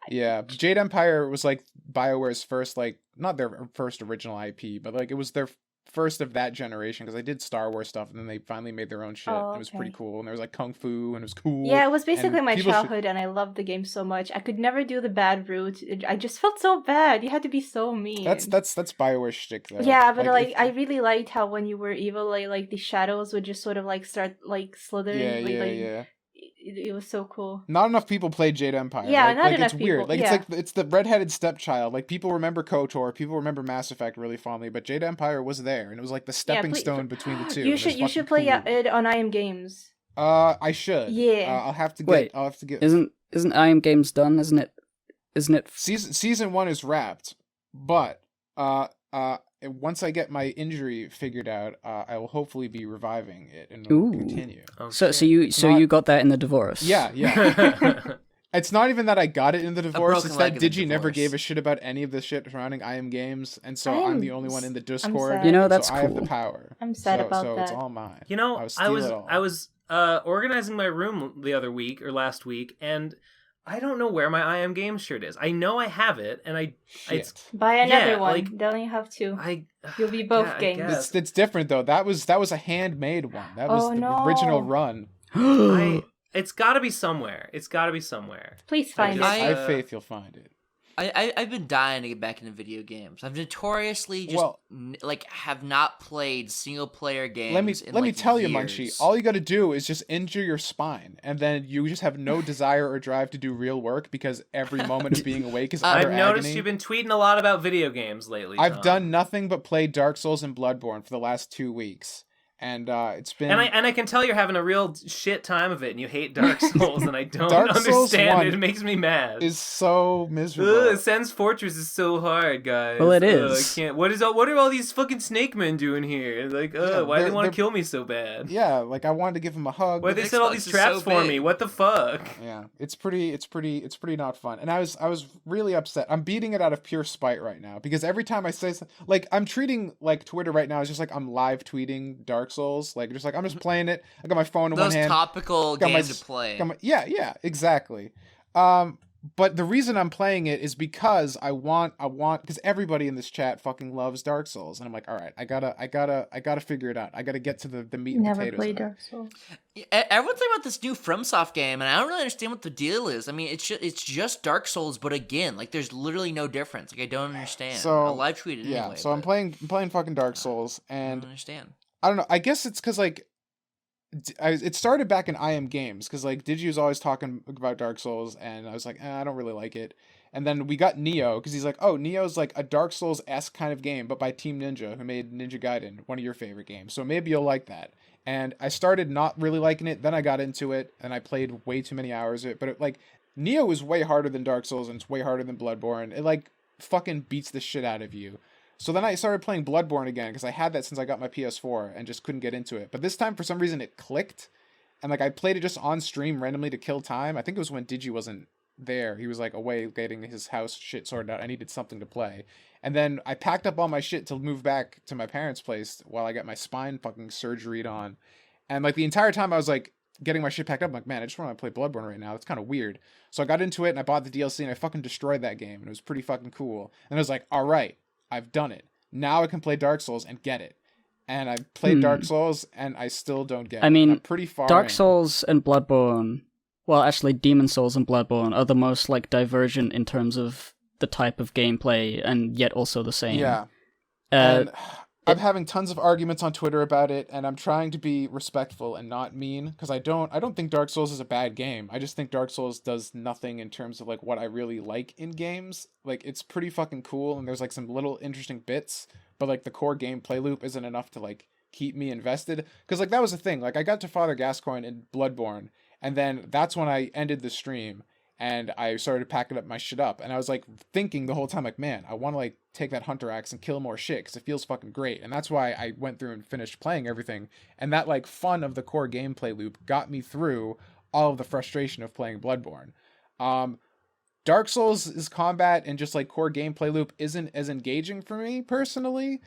Yeah, Jade Empire was like BioWare's first, like, not their first original IP, but like it was their first of that generation because they did Star Wars stuff and then they finally made their own shit. It was pretty cool and there was like kung fu and it was cool. Yeah, it was basically my childhood and I loved the game so much. I could never do the bad route. I just felt so bad. You had to be so mean. That's BioWare shtick though. Yeah, but like I really liked how when you were evil, like the shadows would just sort of like start like slithering. Yeah. It was so cool. Not enough people played Jade Empire. Yeah, not enough it's people. Weird. Like it's the redheaded stepchild. Like people remember KOTOR, people remember Mass Effect really fondly, but Jade Empire was there, and it was like the stepping stone between the two. You should play it on IM Games. I should. Yeah. I'll have to get. Isn't IM Games done? Isn't it? Season 1 is wrapped, but once I get my injury figured out, I will hopefully be reviving it and continue. Oh, so you got that in the divorce? Yeah. It's not even that I got it in the divorce. It's that Digi never gave a shit about any of the shit surrounding IM Games, and so I'm the only one in the Discord. You know, that's so cool. I have the power. I'm sad about that. So it's all mine. You know, I was organizing my room the other week or last week, and I don't know where my IM Games shirt is. I know I have it, and buy another one. Like, don't you have to? You'll be both games. It's different though. That was a handmade one. That was the original run. It's got to be somewhere. Please find it. I have faith you'll find it. I've been dying to get back into video games. I've notoriously just have not played single player games. Let me tell you, years. Munchie. All you got to do is just injure your spine, and then you just have no desire or drive to do real work because every moment of being awake is utter agony. I've noticed you've been tweeting a lot about video games lately. I've done nothing but play Dark Souls and Bloodborne for the last 2 weeks. And it's been and I can tell you're having a real shit time of it, and you hate Dark Souls, and I don't understand it. It makes me mad. Is so miserable. Sen's Fortress is so hard, guys. Well, it is. I can't. What are all these fucking snake men doing here? Like, why do they want to kill me so bad? Yeah, like I wanted to give him a hug. Why they set all these traps for me? What the fuck? Yeah, it's pretty not fun. And I was really upset. I'm beating it out of pure spite right now because every time I say something, like I'm treating like Twitter right now is just like I'm live tweeting Dark Souls, like just like I'm just playing it. I got my phone in one hand. Those topical games to play. Yeah, exactly. But the reason I'm playing it is because I want because everybody in this chat fucking loves Dark Souls, and I'm like, all right, I gotta figure it out. I gotta get to the meat and potatoes. Never played Dark Souls. Everyone's talking about this new FromSoft game, and I don't really understand what the deal is. I mean, it's just Dark Souls, but again, like there's literally no difference. Like I don't understand. So I'll live tweet it anyway. So I'm playing fucking Dark Souls, and I don't understand. I don't know. I guess it's because like it started back in IM Games because like Digi was always talking about Dark Souls, and I was like, I don't really like it. And then we got Neo because he's like, oh, Neo's like a Dark Souls-esque kind of game, but by Team Ninja, who made Ninja Gaiden, one of your favorite games. So maybe you'll like that. And I started not really liking it. Then I got into it, and I played way too many hours of it. But Neo is way harder than Dark Souls, and it's way harder than Bloodborne. fucking beats the shit out of you. So then I started playing Bloodborne again, because I had that since I got my PS4 and just couldn't get into it. But this time, for some reason, it clicked. And like I played it just on stream randomly to kill time. I think it was when Digi wasn't there. He was like away getting his house shit sorted out. I needed something to play. And then I packed up all my shit to move back to my parents' place while I got my spine fucking surgeryed on. And like the entire time I was like getting my shit packed up, I'm like, man, I just want to play Bloodborne right now. It's kind of weird. So I got into it and I bought the DLC and I fucking destroyed that game. And it was pretty fucking cool. And I was like, all right, I've done it. Now I can play Dark Souls and get it. And I played Dark Souls and I still don't get it. I mean, I'm pretty far Dark in. Souls and Bloodborne, well, actually, Demon Souls and Bloodborne are the most like divergent in terms of the type of gameplay, and yet also the same. Yeah. And I'm having tons of arguments on Twitter about it, and I'm trying to be respectful and not mean, because I don't think Dark Souls is a bad game. I just think Dark Souls does nothing in terms of like what I really like in games. Like, it's pretty fucking cool, and there's like some little interesting bits, but like the core gameplay loop isn't enough to like keep me invested. Because like that was the thing. Like I got to Father Gascoigne in Bloodborne, and then that's when I ended the stream. And I started packing up my shit up. And I was like thinking the whole time, like, man, I want to like take that hunter axe and kill more shit because it feels fucking great. And that's why I went through and finished playing everything. And that like fun of the core gameplay loop got me through all of the frustration of playing Bloodborne. Dark Souls' combat and just like core gameplay loop isn't as engaging for me personally,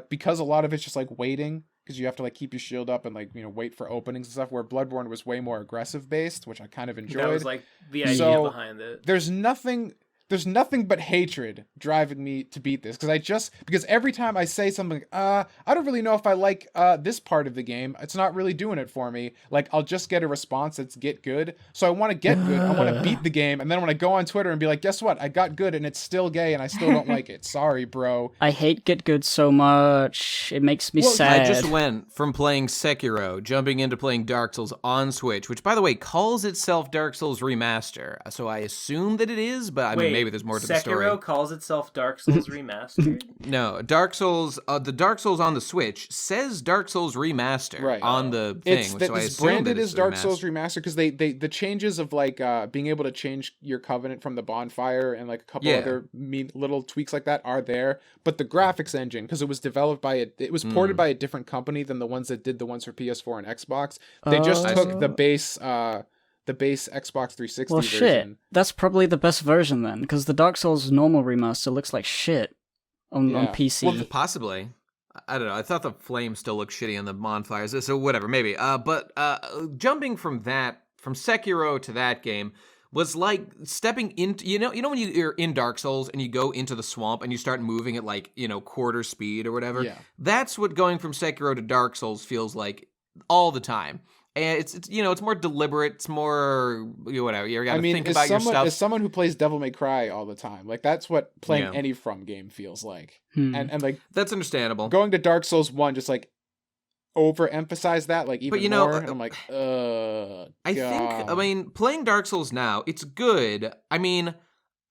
because a lot of it's just like waiting. Because you have to like keep your shield up and like, you know, wait for openings and stuff, where Bloodborne was way more aggressive based, which I kind of enjoyed. That was like the idea behind it. There's nothing but hatred driving me to beat this, because every time I say something, I don't really know if I like this part of the game, it's not really doing it for me. Like, I'll just get a response that's get good. So I want to get good. I want to beat the game. And then when I go on Twitter and be like, guess what? I got good and it's still gay and I still don't like it. Sorry, bro. I hate get good so much. It makes me sad. I just went from playing Sekiro, jumping into playing Dark Souls on Switch, which, by the way, calls itself Dark Souls Remaster. So I assume that it is, but I mean, maybe there's more to the story. Sekiro calls itself Dark Souls Remastered? No, Dark Souls, the Dark Souls on the Switch says Dark Souls Remaster on the thing. It's branded as Dark Souls Remaster because the changes of like being able to change your covenant from the bonfire and like a couple other little tweaks like that are there. But the graphics engine, because it was developed by it was ported by a different company than the ones that did the ones for PS4 and Xbox. They just took the base Xbox 360 well, version. Shit. That's probably the best version then, because the Dark Souls normal remaster looks like shit on PC. Well, possibly. I don't know. I thought the flames still looked shitty on the bonfires, so whatever, maybe. But jumping from Sekiro to that game was like stepping into, you know when you're in Dark Souls and you go into the swamp and you start moving at like, you know, quarter speed or whatever. Yeah. That's what going from Sekiro to Dark Souls feels like all the time. And it's you know, it's more deliberate. It's more, you know, whatever. You gotta think about your stuff. As someone who plays Devil May Cry all the time, like that's what playing any From game feels like. And like that's understandable. Going to Dark Souls 1 just like overemphasize that like even more. And I'm like, I mean, playing Dark Souls now, it's good. I mean,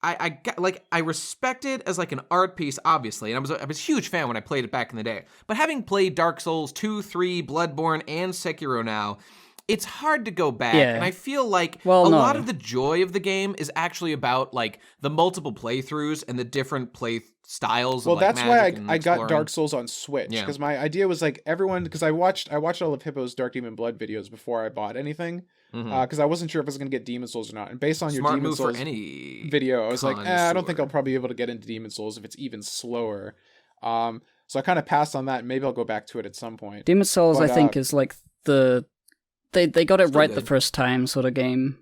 I respect it as like an art piece, obviously, and I was a huge fan when I played it back in the day. But having played Dark Souls 2, 3, Bloodborne, and Sekiro now, it's hard to go back. And I feel like a lot of the joy of the game is actually about like the multiple playthroughs and the different play styles. Well, of, like, that's why I got exploring. Dark Souls on Switch, because my idea was like everyone, because I watched all of Hippo's Dark Demon Blood videos before I bought anything. Because I wasn't sure if I was going to get Demon Souls or not. And based on your Demon Souls video, I was like, I don't think I'll probably be able to get into Demon Souls if it's even slower. So I kind of passed on that, and maybe I'll go back to it at some point. Demon Souls, I think, is like the... They got it right the first time sort of game.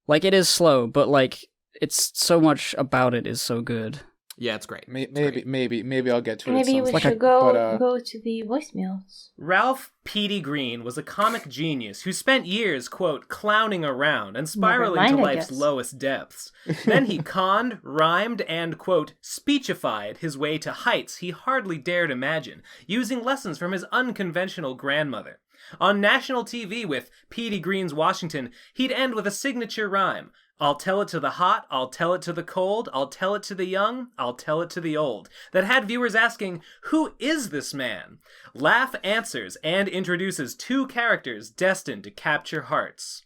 Like, it is slow, but like, it's so much about it is so good. Yeah, it's great. Maybe I'll get to it. Maybe we should go to the voicemails. Ralph Petey Greene was a comic genius who spent years, quote, clowning around and spiraling to life's lowest depths. Then he conned, rhymed, and, quote, speechified his way to heights he hardly dared imagine, using lessons from his unconventional grandmother. On national TV with Petey Greene's Washington, he'd end with a signature rhyme. I'll tell it to the hot, I'll tell it to the cold, I'll tell it to the young, I'll tell it to the old. That had viewers asking, who is this man? Laugh answers and introduces two characters destined to capture hearts.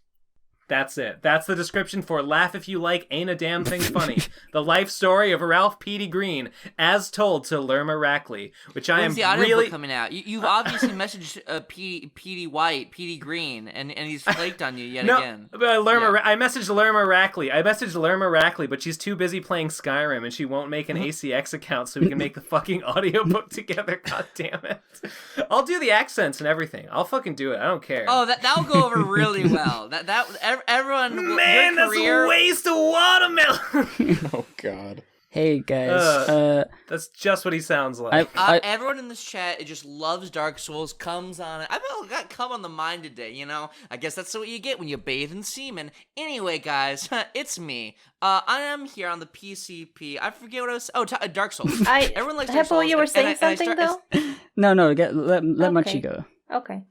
That's it. That's the description for Laugh If You Like, Ain't a Damn Thing Funny. The life story of Ralph Petey Greene, as told to Lerma Rackley, which I am When's the audiobook really... coming out? You've obviously messaged Petey Greene, and he's flaked on you yet again. I messaged Lerma Rackley, but she's too busy playing Skyrim, and she won't make an ACX account so we can make the fucking audiobook together. God damn it. I'll do the accents and everything. I'll fucking do it. I don't care. Oh, that'll go over really well. Everyone, Man, your career... that's a waste of watermelon. Oh God. Hey guys, that's just what he sounds like. Everyone in this chat just loves Dark Souls, comes on it. I've got come on the mind today, you know? I guess that's what you get when you bathe in semen. Anyway, guys, it's me. I am here on the PCP. I forget what I was... Dark Souls. Everyone likes Dark Souls. You were saying something, though? No, let Munchie go. Okay.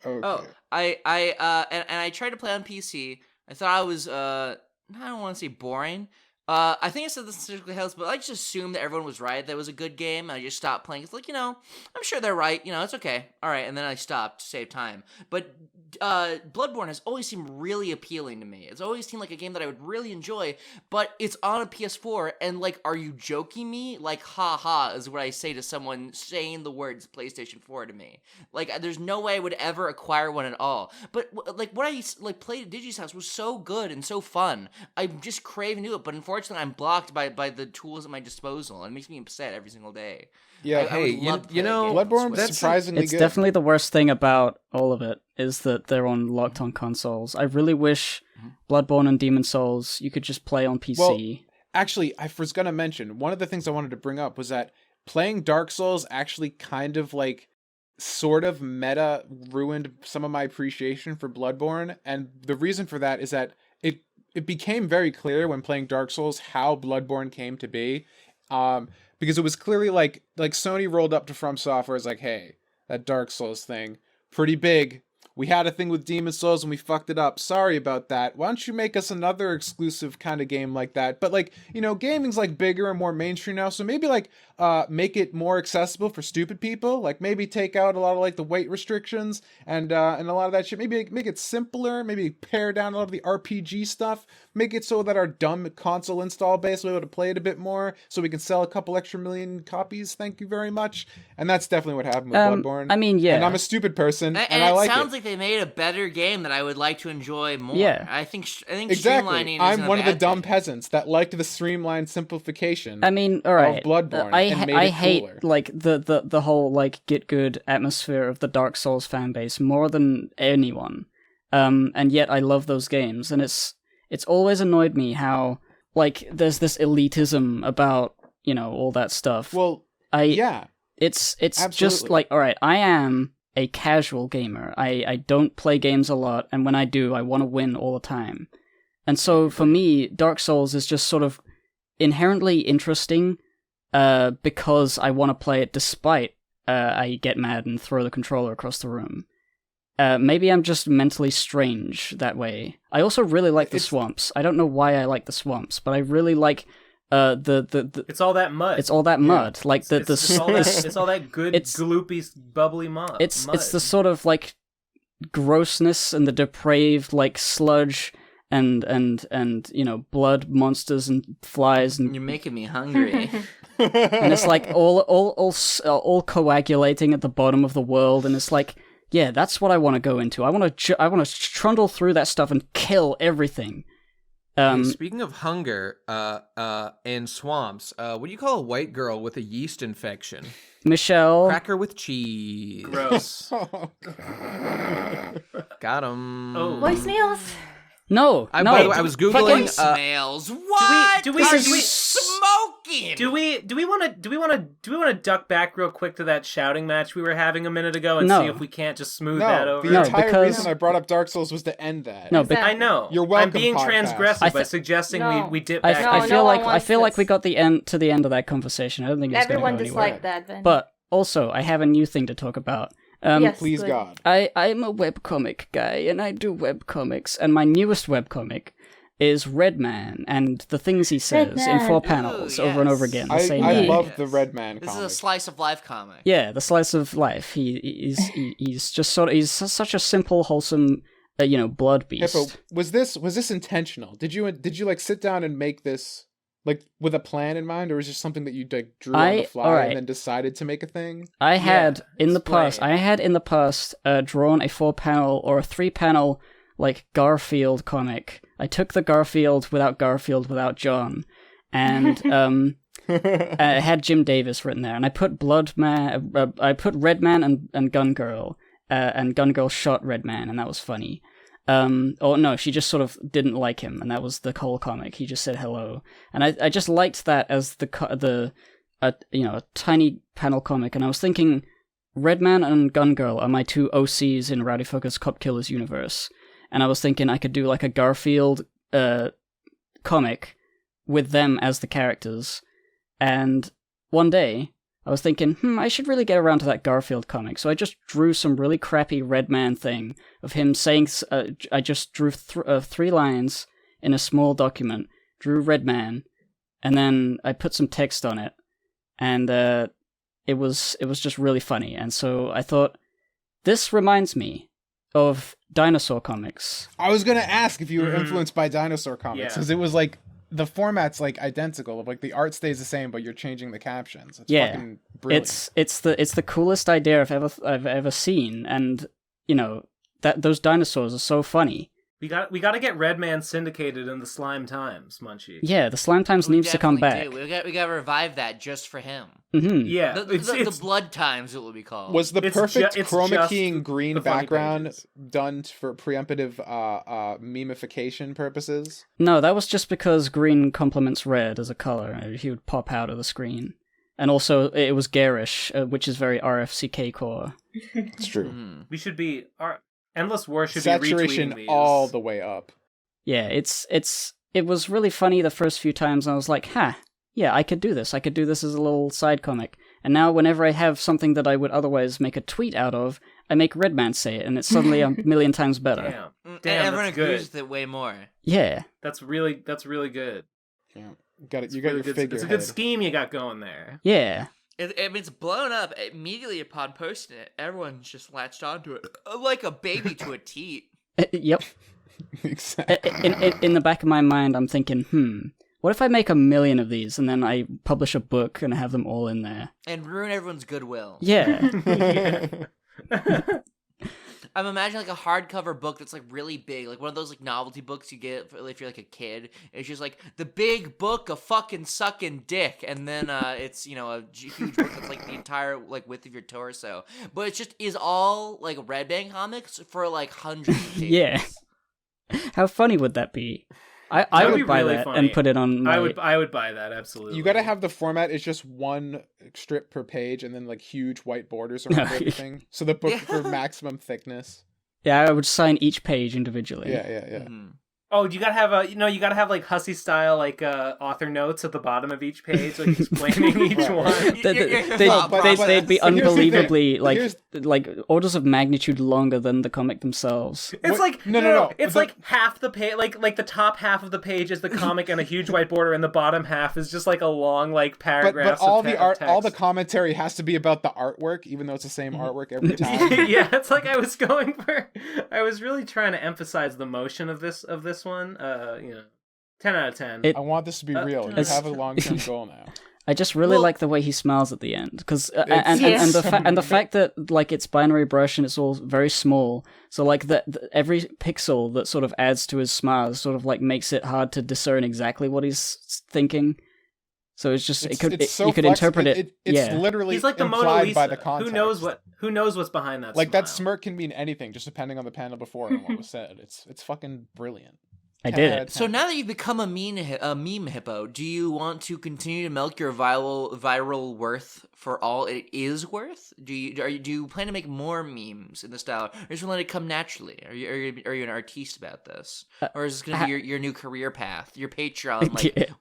I tried to play on PC. I thought I was, I don't want to say boring. I think I said this specifically helps, but I just assumed that everyone was right. That it was a good game, and I just stopped playing. It's like, I'm sure they're right. It's okay. All right, and then I stopped to save time. But Bloodborne has always seemed really appealing to me. It's always seemed like a game that I would really enjoy, but it's on a PS4, and, like, are you joking me? Like, ha is what I say to someone saying the words PlayStation 4 to me. Like, there's no way I would ever acquire one at all. But, like, what I, played at Digi's house was so good and so fun. I'm just craving to it, but unfortunately, I'm blocked by the tools at my disposal, and it makes me upset every single day. Yeah, Bloodborne was surprisingly it's good. It's definitely the worst thing about all of it is that they're locked on consoles. I really wish Bloodborne and Demon Souls you could just play on PC. Well, actually, I was going to mention, one of the things I wanted to bring up was that playing Dark Souls actually kind of sort of meta ruined some of my appreciation for Bloodborne, and the reason for that is that it became very clear when playing Dark Souls how Bloodborne came to be, because it was clearly like Sony rolled up to From Software as like, hey, that Dark Souls thing, pretty big. We had a thing with Demon Souls and we fucked it up. Sorry about that. Why don't you make us another exclusive kind of game like that? But gaming's bigger and more mainstream now. So maybe make it more accessible for stupid people. Like maybe take out a lot of the weight restrictions and a lot of that shit. Maybe make it simpler. Maybe pare down a lot of the RPG stuff. Make it so that our dumb console install base will be able to play it a bit more. So we can sell a couple extra million copies. Thank you very much. And that's definitely what happened with Bloodborne. I mean, yeah. And I'm a stupid person and I like it. It sounds like they made a better game that I would like to enjoy more. Yeah. I think exactly. streamlining I'm one of the dumb thing. peasants that liked the streamlined simplification. I mean, all right. Of Bloodborne I and made it hate cooler. the whole get good atmosphere of the Dark Souls fan base more than anyone. And yet I love those games, and it's always annoyed me how there's this elitism about all that stuff. Well, it's just all right. I am a casual gamer. I don't play games a lot, and when I do, I want to win all the time. And so for me, Dark Souls is just sort of inherently interesting because I want to play it despite I get mad and throw the controller across the room. Maybe I'm just mentally strange that way. I also really like the swamps. I don't know why I like the swamps, but I really like the It's all that mud. It's all that mud. It's all that good gloopy bubbly mud. It's the sort of grossness and the depraved sludge and blood monsters and flies and you're making me hungry. and it's all coagulating at the bottom of the world, and it's yeah, that's what I want to go into. I want to trundle through that stuff and kill everything. Hey, speaking of hunger and swamps, what do you call a white girl with a yeast infection? Michelle. Cracker with cheese. Gross. Got him. Oh. Voicemails? No. By the way, I was googling voicemails. What? Do we smoking? Do we want to duck back real quick to that shouting match we were having a minute ago and see if we can't just smooth that over? The entire reason I brought up Dark Souls was to end that. No, I know. You're welcome. I'm being transgressive by suggesting we dip back. I feel like we got to the end of that conversation. I don't think it's going to go anywhere. Everyone disliked that, Ben. But also, I have a new thing to talk about. Yes, please God. I'm a webcomic guy, and I do webcomics, and my newest webcomic is REDMAN, and the things he says in 4 panels over and over again. I love the REDMAN comic. This is a slice of life comic. Yeah, the slice of life. He's just he's such a simple, wholesome Blood Beast. Hippo, was this intentional? Did you like sit down and make this like with a plan in mind, or was it just something that you like drew on the fly and then decided to make a thing? I had in the past drawn a 4-panel or a 3-panel like Garfield comic. I took the Garfield without John, and it had Jim Davis written there, and I put I put Redman and Gun Girl, and Gun Girl shot Redman, and that was funny. Or no, she just sort of didn't like him, and that was the whole comic. He just said hello, and I just liked that as a tiny panel comic, and I was thinking, Redman and Gun Girl are my two OCs in Rowdy Focus Cop Killers universe, and I was thinking I could do like a Garfield comic with them as the characters, and one day I was thinking, I should really get around to that Garfield comic. So I just drew some really crappy Redman thing of him saying, I just drew 3 lines in a small document, drew Redman, and then I put some text on it, and it was just really funny. And so I thought, this reminds me of dinosaur comics. I was going to ask if you were influenced by dinosaur comics, because it was like, the format's like identical. Like the art stays the same, but you're changing the captions. It's fucking brilliant. It's the coolest idea I've ever seen, and that those dinosaurs are so funny. We got to get Redman syndicated in the Slime Times, Munchie. Yeah, the Slime Times needs to come back. We got to revive that just for him. Mm-hmm. Yeah, the Blood Times, it will be called. Was the perfect chroma keying green background done for preemptive memification purposes? No, that was just because green complements red as a color. He would pop out of the screen. And also, it was garish, which is very RFCK core. It's true. We should be... Endless War should saturation be retweeting these. All the way up. Yeah, it was really funny the first few times. I was like, yeah, I could do this. I could do this as a little side comic. And now whenever I have something that I would otherwise make a tweet out of, I make Redman say it, and it's suddenly a million times better. Damn, everyone agrees with it way more. Yeah. That's really good. Yeah. You got your figurehead. It's a good scheme you got going there. Yeah. It's blown up immediately upon posting it. Everyone's just latched onto it like a baby to a teat. Yep. Exactly. In the back of my mind, I'm thinking, what if I make 1 million of these and then I publish a book and have them all in there? And ruin everyone's goodwill. Yeah. I'm imagining like a hardcover book that's like really big, like one of those like novelty books you get if you're like a kid. It's just like the big book of fucking sucking dick, and then it's a huge book that's like the entire like width of your torso, but it just is all like Red Band comics for like hundreds of pages. Yeah. How funny would that be? I would buy really that funny. And put it on my... I would buy that, absolutely. You gotta have the format, it's just one strip per page and then like huge white borders around everything. So the book for maximum thickness. Yeah, I would sign each page individually. Yeah. Mm-hmm. Oh, you gotta have like Hussey style like author notes at the bottom of each page, like explaining each one. They'd be unbelievably like orders of magnitude longer than the comic themselves. It's like no. It's like half the page, like the top half of the page is the comic and a huge white border, and the bottom half is just like a long like paragraph. But all the art, all the commentary has to be about the artwork, even though it's the same artwork every time. Yeah, it's like I was really trying to emphasize the motion of this one. 10 out of 10. I want this to be real. You have a long-term goal now. I just really like the way he smiles at the end, because and the fact that like it's binary brush and it's all very small, so like every pixel that sort of adds to his smile sort of like makes it hard to discern exactly what he's thinking. So it's just you could interpret it. It's literally he's like the implied Mona Lisa. By the context. Who knows what's behind that? Like smile. that smirk can mean anything, just depending on the panel before and what was said. It's fucking brilliant. I did it. So now that you've become a meme hippo, do you want to continue to milk your viral worth for all it is worth? Do you plan to make more memes in the style, or just let it come naturally? Are you an artiste about this, or is this going to be your new career path? Your Patreon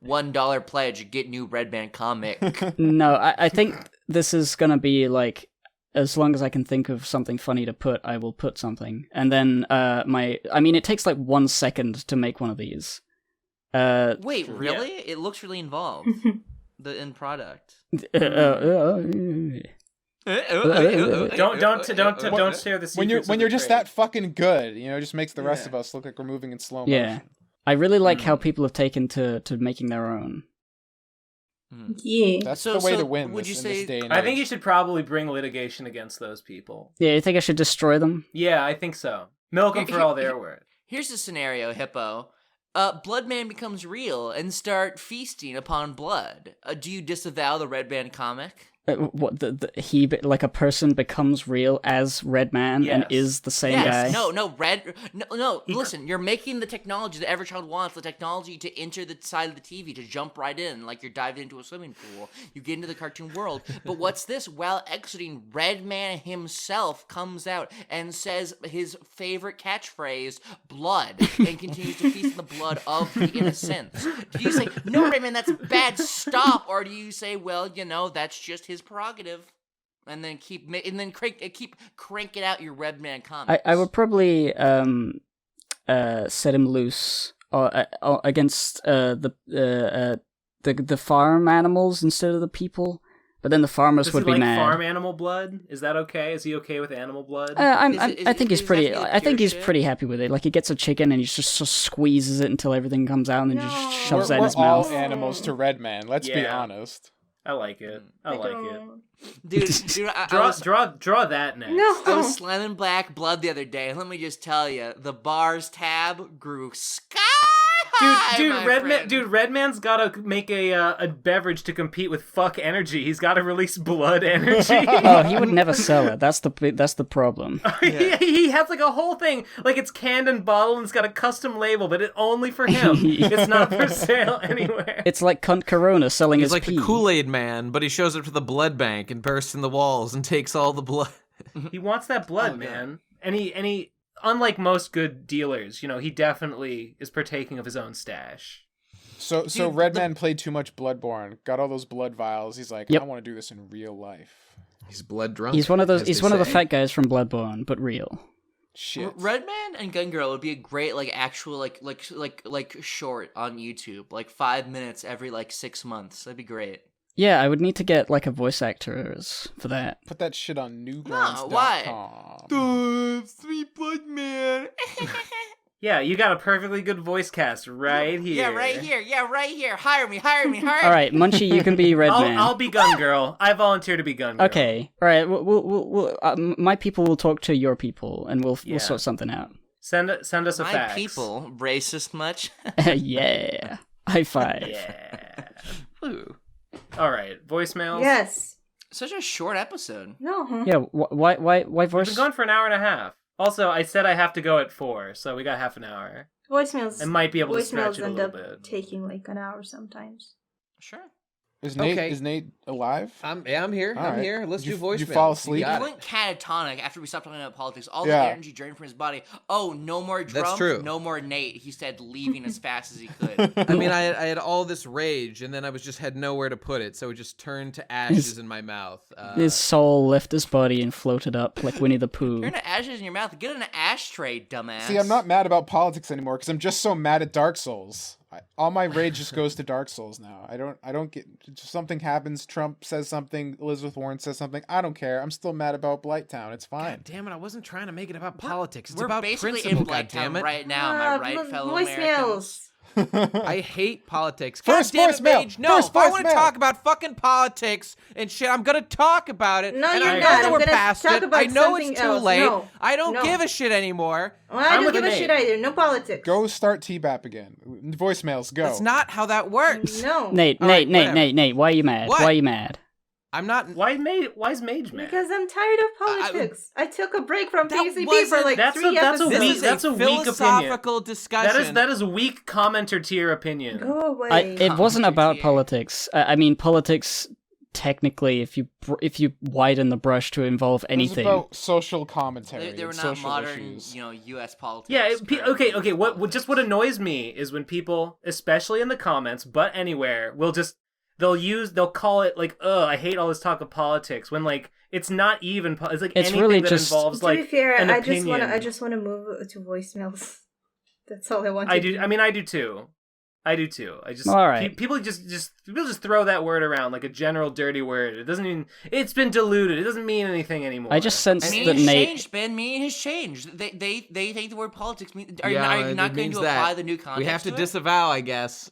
$1 pledge, get new Red Band comic. No, I think this is going to be like, as long as I can think of something funny to put, I will put something. And then it takes like 1 second to make one of these. Wait, really? Yeah. It looks really involved. The end product. Don't share the secrets. When you're just that fucking good, it just makes the rest of us look like we're moving in slow motion. Yeah. I really like how people have taken to making their own. Yeah. That's the way to win would you in say, this day and I age. think you should probably bring litigation against those people. Yeah, you think I should destroy them? Yeah, I think so. Milk them for all they're worth. Here's the scenario, Hippo. Bloodman becomes real and start feasting upon blood. Do you disavow the Redman comic? What he like a person becomes real as Redman and is the same guy? No. Listen, you're making the technology that every child wants, the technology to enter the side of the TV, to jump right in, like you're diving into a swimming pool. You get into the cartoon world. But what's this? While exiting, Redman himself comes out and says his favorite catchphrase, blood, and continues to feast on the blood of the innocents. Do you say, no, Redman, that's bad, stop? Or do you say, well, that's just his prerogative, and then keep cranking out your Redman comics? I would probably set him loose against the farm animals instead of the people. But then the farmers would be mad. Farm animal blood? Is that okay? Is he okay with animal blood? I think he's pretty. I think he's pretty happy with it. Like he gets a chicken and he just squeezes it until everything comes out and then just shoves that in his mouth. We're all animals to Redman. Let's be honest. I like it. I like it. Dude, draw that next. No. I was slamming Black Blood the other day, and let me just tell you, the bars tab grew sky high. Redman's gotta make a beverage to compete with fuck energy. He's gotta release blood energy. Oh, he would never sell it. That's the problem. He has like a whole thing, like it's canned and bottled, and it's got a custom label, but it's only for him. It's not for sale anywhere. It's like Cunt Corona selling his like pee. the Kool-Aid man, but he shows up to the blood bank and bursts in the walls and takes all the blood. He wants that blood, man. And he unlike most good dealers, he definitely is partaking of his own stash. So Redman played too much Bloodborne, got all those blood vials. He's like, I want to do this in real life. He's blood drunk. He's one of those. He's one of the fat guys from Bloodborne, but real. Shit. Redman and Gun Girl would be a great actual short on YouTube, 5 minutes every 6 months. That'd be great. Yeah, I would need to get a voice actors for that. Put that shit on newgrounds.com. Why? Sweet Blood Man. Yeah, you got a perfectly good voice cast right here. Yeah, right here. Hire me. All right, Munchie, you can be Redman. I'll be Gun Girl. I volunteer to be Gun Girl. Okay, all right. We'll my people will talk to your people, and we'll sort something out. Send us a fax. My people, racist much? Yeah. High five. Yeah. Woo. All right, voicemails. Yes. Such a short episode. No. Yeah. Why voice? We've been gone for an hour and a half. Also, I said I have to go at 4, so we got half an hour. Voicemails. I might be able to stretch it a end little up bit. taking an hour sometimes. Sure. Is Nate alive? I'm here. I'm here. Let's do voicemails. You fall asleep? He went catatonic after we stopped talking about politics. All the energy drained from his body. Oh, no more Trump. That's true. No more Nate. He said leaving as fast as he could. I mean, I had all this rage, and then I had nowhere to put it, so it just turned to ashes in my mouth. His soul left his body and floated up like Winnie the Pooh. Turn to ashes in your mouth. Get an ashtray, dumbass. See, I'm not mad about politics anymore because I'm just so mad at Dark Souls. All my rage just goes to Dark Souls now. I don't get, something happens, Trump says something, Elizabeth Warren says something, I don't care. I'm still mad about Blighttown. It's fine. God damn it, I wasn't trying to make it about politics. It's We're about basically principle, in goddammit. Blighttown right now, am I right, fellow Americans? Voicemails. I hate politics. First God damn it, voicemail. Mage. No, First if I want to voicemail. talk about fucking politics and shit, I'm gonna talk about it. No, and you're I know not. that I'm we're gonna past talk it. about I know it's something too else. late. No. I don't No. give a shit anymore. Well, I I'm don't with give a Nate. shit either. No politics. Go start T-BAP again. Voicemails, go. That's not how that works. No. Nate, All right, Nate, whatever. Nate, why are you mad? What? Why are you mad? I'm not. Why is Mage mad? Because I'm tired of politics. I took a break from That PCP wasn't- for like That's 3 a- that's a episodes. weak- This that's is a a weak opinion. philosophical discussion. That is a weak commenter to your opinion. Go away. It wasn't about Yeah. politics. I mean, politics. Technically, if you widen the brush to involve It was anything, about social commentary. They were and not social modern, issues. U.S. politics. Yeah, currently. okay. What annoys me is when people, especially in the comments, but anywhere, they'll call it I hate all this talk of politics when it's not even. It's like It's anything really that just- involves to be fair, an I opinion. just want to move to voicemails. That's all I want. I do. I mean, I do too. I do too. I just All right. people just throw that word around like a general dirty word. It doesn't even. It's been diluted. It doesn't mean anything anymore. I just sense Meaning that has Nate. changed, Ben. Meaning has changed. They think the word politics mean. Are Yeah, you it not going means to that. apply the new context? We have to it? disavow, I guess.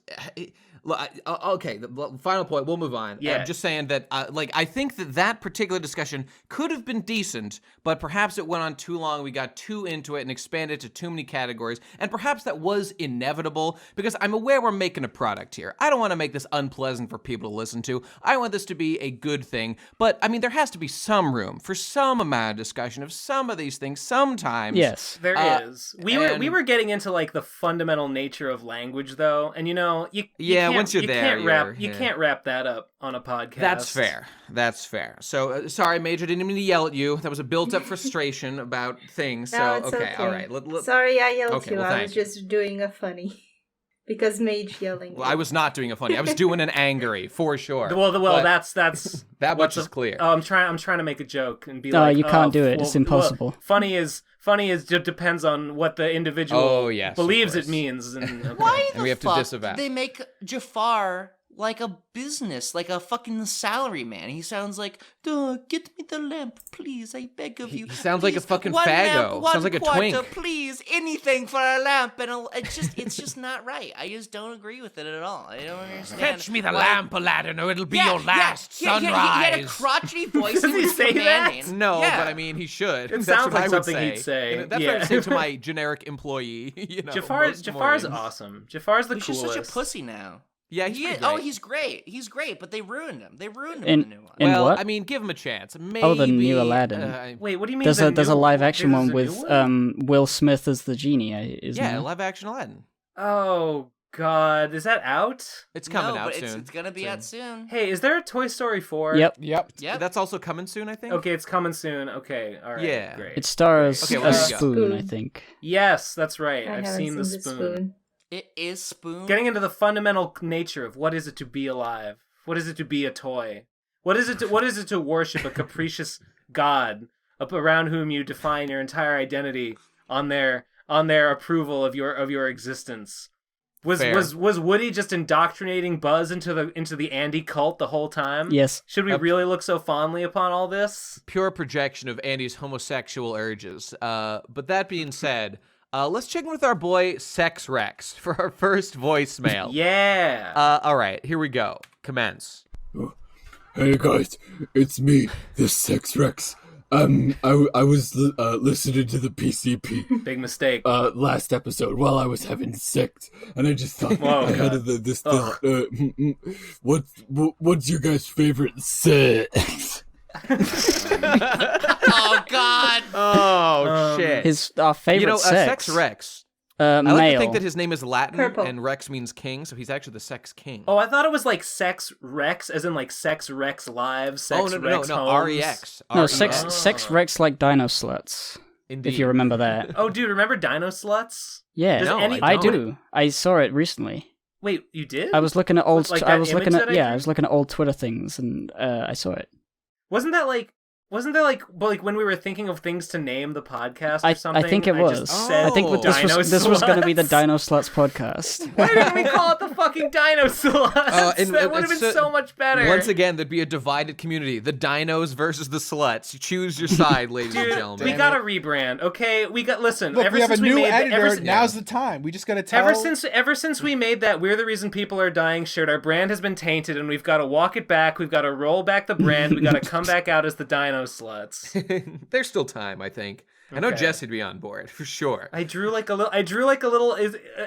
Okay, the final point. We'll move on. Yeah. I'm just saying that, I think that particular discussion could have been decent, but perhaps it went on too long. We got too into it and expanded to too many categories, and perhaps that was inevitable because I'm aware we're making a product here. I don't want to make this unpleasant for people to listen to. I want this to be a good thing, but I mean, there has to be some room for some amount of discussion of some of these things sometimes. Yes. There is. We were getting into like the fundamental nature of language, though, and you can't, once you're there, you can't wrap that up on a podcast. That's fair. So, sorry, Major, didn't mean to yell at you. That was a built-up frustration about things. No, So, it's okay. all right. Sorry, I yelled Okay, you. well, I was thank you. just doing a funny. Because Mage yelling. Well, I was not doing a funny. I was doing an angry, for sure. Well, But that's that much is clear. Oh, I'm trying to make a joke and be No, like, you can't do it. It's impossible. Funny is just depends on what the individual believes it means. And, okay. Why And the we have to fuck disavow. did they make Jafar like a business, like a fucking salary man? He sounds like, "Duh, get me the lamp, please, I beg of you." He sounds like a Please, fucking one faggo. Lamp, one Sounds like a quarter, twink. Please, anything for a lamp, and it's just not right. I just don't agree with it at all. I don't understand. Fetch me the why- lamp, Aladdin, or it'll be Yeah, your last yeah, sunrise. He had a crotchety voice. Does he was say that? commanding. No, Yeah. but I mean, he should. It That's sounds what like I would something he'd say. And that's what I would say to my generic employee. Jafar's most mornings. awesome. Jafar's the He's coolest. just such a pussy now. Yeah, he's pretty great. He's great. He's great, but they ruined him. They ruined him In- in the new one. in Well, what? I mean, give him a chance. Maybe. Oh, the new Aladdin. Wait, what do you mean? There's a live action there's one a with new one? Will Smith as the genie, isn't yeah, there? live action Aladdin. Oh God, is that out? It's coming no, out but soon. It's gonna be out soon. Hey, is there a Toy Story 4? Yep. Yep. Yep. That's also coming soon, I think. Okay, it's coming soon. Okay, all right. Yeah. great. It stars Okay, well, a there you go. spoon, I Spoon. think. Yes, that's right. I I've haven't seen the spoon. It is Spoon. Getting into the fundamental nature of what is it to be alive? What is it to be a toy? What is it to worship a capricious god around whom you define your entire identity on their approval of your existence? Was Woody just indoctrinating Buzz into the Andy cult the whole time? Yes. Should we really look so fondly upon all this? Pure projection of Andy's homosexual urges. But that being said, let's check in with our boy Sex Rex for our first voicemail. Yeah. All right, here we go. Commence. Hey guys, it's me, the Sex Rex. I was listening to the PCP Big mistake. last episode while I was having sex, and I just thought Whoa, I had this thought. What's your guys' favorite sex? Oh God. Oh shit. Our favorite Sex Rex. I male. like to think that his name is Latin Purple. and Rex means king, so he's actually the sex king. Oh, I thought it was like Sex Rex, as in like Sex Rex Live, Sex Rex no, Homes. REX. No, REX. sex Rex like DINO SLUTS. Indeed. If you remember that. Oh, dude, remember DINO SLUTS? Yeah, Does No, any- I don't. do. I saw it recently. Wait, you did? I was looking at old. Like I that was image looking that at I yeah. drew? I was looking at old Twitter things, and I saw it. Wasn't there like when we were thinking of things to name the podcast or I something? think it was. just said I think Dino this was going to be the Sluts? DINO SLUTS podcast. Why didn't we call it the fucking Dino Sluts? And- That would have been so much better. Once again, there'd be a divided community. The dinos versus the sluts. Choose your side, ladies and Dude, gentlemen. we got to rebrand, okay? Listen. Look, ever we have a since we new made editor. Now's the time. We just gotta tell. Ever since we made that "We're the Reason People Are Dying" shirt, our brand has been tainted, and we've got to walk it back. We've got to roll back the brand. We got to come back out as the Dino Sluts. There's still time, I think. I know Okay. Jesse'd be on board for sure. I drew like a little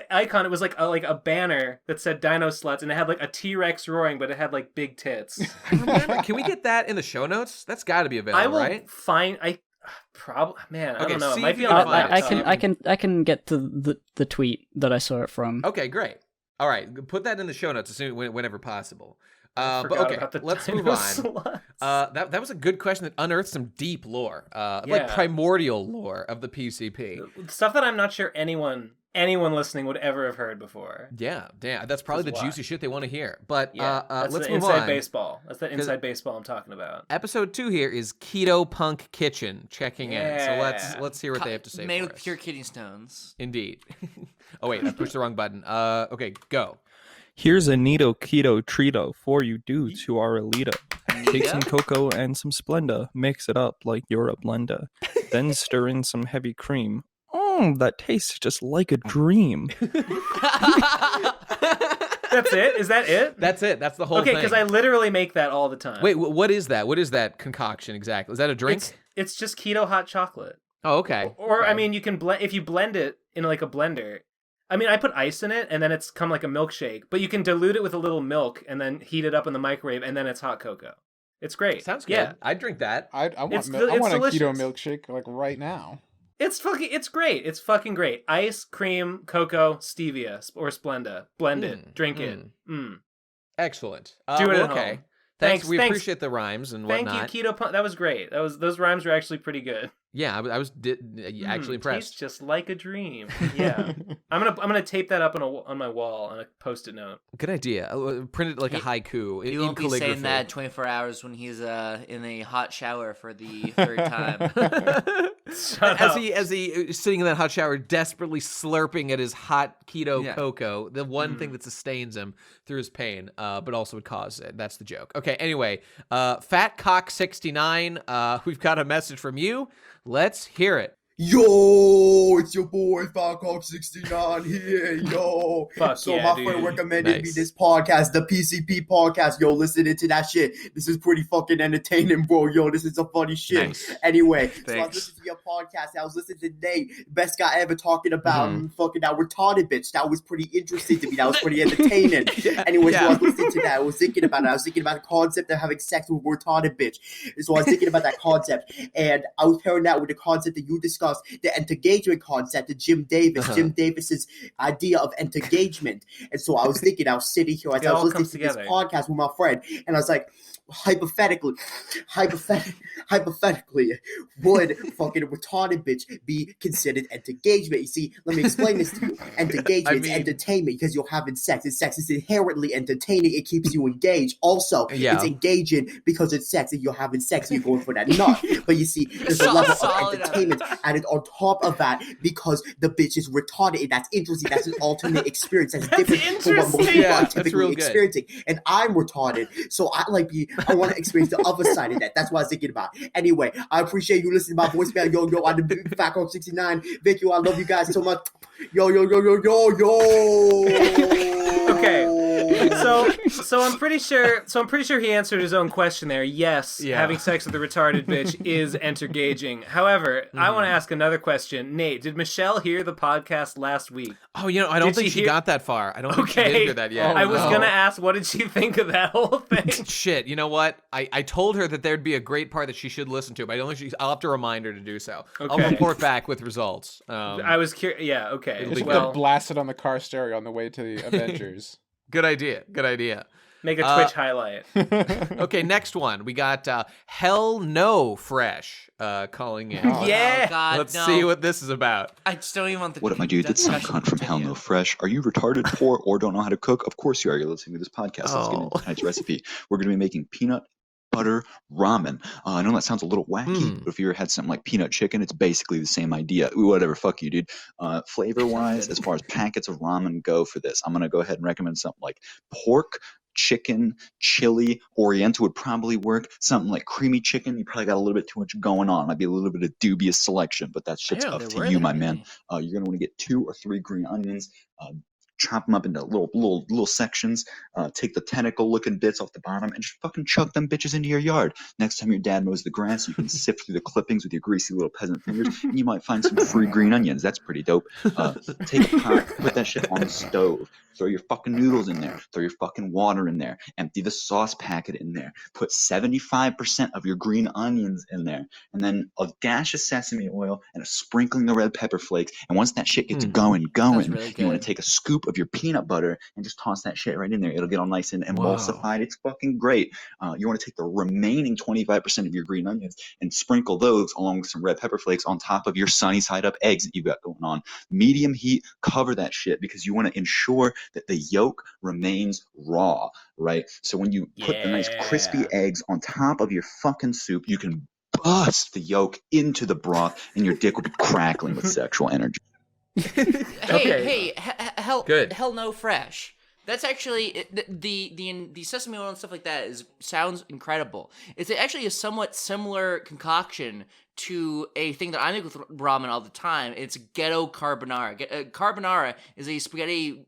icon. It was like a banner that said "Dino Sluts," and it had like a T-Rex roaring, but it had like big tits. Remember, can we get that in the show notes? That's got to be available, I will right? find. I Okay, don't know. It see might if be you on can my find laptop. I can get to the tweet that I saw it from. Okay, great. All right, put that in the show notes as soon whenever possible. But Forgot okay, about the let's Dino move on. Sluts. That was a good question that unearthed some deep lore, like primordial lore of the PCP. Stuff that I'm not sure anyone listening would ever have heard before. Yeah, damn, that's probably the That's juicy shit they want to hear. But That's let's the move inside on. baseball. That's the inside baseball I'm talking about. Episode 2 here is Keto Punk Kitchen checking in. So Yeah. let's hear what they have to say. Made for with us. pure kidney stones. Indeed. Oh wait, I pushed the wrong button. Okay, go. Here's a neato keto treato for you dudes who are elito. Take some cocoa and some Splenda, mix it up like you're a blender. Then stir in some heavy cream. That tastes just like a dream. That's it? Is that it? That's it. That's the whole thing. Okay, because I literally make that all the time. Wait, what is that? What is that concoction exactly? Is that a drink? It's just keto hot chocolate. Oh, okay. Or okay. I mean, you can blend if you blend it in like a blender. I mean, I put ice in it, and then it's come like a milkshake. But you can dilute it with a little milk, and then heat it up in the microwave, and then it's hot cocoa. It's great. Sounds good. Yeah. I'd drink that. I want a keto milkshake like right now. It's great. It's fucking great. Ice, cream, cocoa, stevia, or Splenda. Blend it. Drink it. Excellent. Do it at okay. home. Thanks. We appreciate the rhymes and whatnot. Thank you, Keto Punk. That was great. Those rhymes were actually pretty good. Yeah, I was actually impressed. Tastes just like a dream. Yeah, I'm gonna tape that up on my wall on a Post-it note. Good idea. Print it like a haiku. He won't be saying that 24 hours when he's in a hot shower for the third time. As he is sitting in that hot shower, desperately slurping at his hot keto cocoa, the one thing that sustains him through his pain, but also would cause it. That's the joke. Okay. Anyway, Fat Cock 69. We've got a message from you. Let's hear it. Yo, it's your boy Falcock69 here, yo. Fuck yeah, my friend recommended me this podcast, the PCP podcast. Yo, listening to that shit. This is pretty fucking entertaining, bro. Yo, this is some funny shit. Nice. Anyway, so I was listening to your podcast. I was listening to Nate, best guy ever, talking about fucking that retarded bitch. That was pretty interesting to me. That was pretty entertaining. Anyway, so I was listening to that. I was thinking about it. I was thinking about the concept of having sex with a retarded bitch. So I was thinking about that concept, and I was pairing that with the concept that you discussed, the engagement concept of Jim Davis, Jim Davis's idea of engagement. And so I was thinking, I was sitting here as I was listening to this podcast with my friend, and I was like, hypothetically, would fucking retarded bitch be considered engagement? You see, let me explain this to you. Engagement is entertainment because you're having sex, and sex is inherently entertaining. It keeps you engaged. Also, it's engaging because it's sex, and you're having sex, and you're going for that nut. But you see, there's a level of entertainment added on top of that because the bitch is retarded, and that's interesting. That's an alternate experience. That's different from what most people are typically experiencing. And I'm retarded, so I want to experience the other side of that. That's what I was thinking about. Anyway, I appreciate you listening to my voicemail. Yo, I'm the big Fat Cock 69. Thank you. I love you guys so much. Yo. Okay. So I'm pretty sure he answered his own question there. Yes, having sex with a retarded bitch is entergaging. However, I want to ask another question. Nate, did Michelle hear the podcast last week? Oh, I don't think she got that far. I don't think she did hear that yet. I was gonna ask, what did she think of that whole thing? Shit, you know what? I told her that there'd be a great part that she should listen to, but I don't think I'll have to remind her to do so. Okay. I'll report back with results. I was curious. Yeah, okay. Just blast it on the car stereo on the way to the Avengers. Good idea. Make a Twitch highlight. Okay, next one. We got Hell No Fresh calling in. Yeah. Oh, God, Let's see what this is about. I just don't even want the. What up, my dude? That's some cunt from Hell No Fresh. Are you retarded, poor, or don't know how to cook? Of course you are. You're listening to this podcast. Let's get into tonight's recipe. We're going to be making peanut butter ramen. I know that sounds a little wacky, but if you ever had something like peanut chicken, it's basically the same idea. Whatever, fuck you, dude. Flavor-wise, as far as packets of ramen go for this, I'm going to go ahead and recommend something like pork, chicken, chili, oriental would probably work. Something like creamy chicken, you probably got a little bit too much going on. Might be a little bit of dubious selection, but that shit's up to you, my man. You're going to want to get 2 or 3 green onions, chop them up into little sections, take the tentacle looking bits off the bottom and just fucking chuck them bitches into your yard. Next time your dad mows the grass, you can sift through the clippings with your greasy little peasant fingers and you might find some free green onions. That's pretty dope. Take a pot, put that shit on the stove, throw your fucking noodles in there, throw your fucking water in there, empty the sauce packet in there, put 75% of your green onions in there, and then a dash of sesame oil and a sprinkling of red pepper flakes. And once that shit gets going, really you want to take a scoop of your peanut butter and just toss that shit right in there. It'll get all nice and emulsified. It's fucking great. You want to take the remaining 25% of your green onions and sprinkle those along with some red pepper flakes on top of your sunny side up eggs that you've got going on. Medium heat, cover that shit because you want to ensure that the yolk remains raw, right? So when you put the nice crispy eggs on top of your fucking soup, you can bust the yolk into the broth and your dick will be crackling with sexual energy. Hell No Fresh. That's actually the sesame oil and stuff like that sounds incredible. It's actually a somewhat similar concoction to a thing that I make with ramen all the time. It's ghetto carbonara. Carbonara is a spaghetti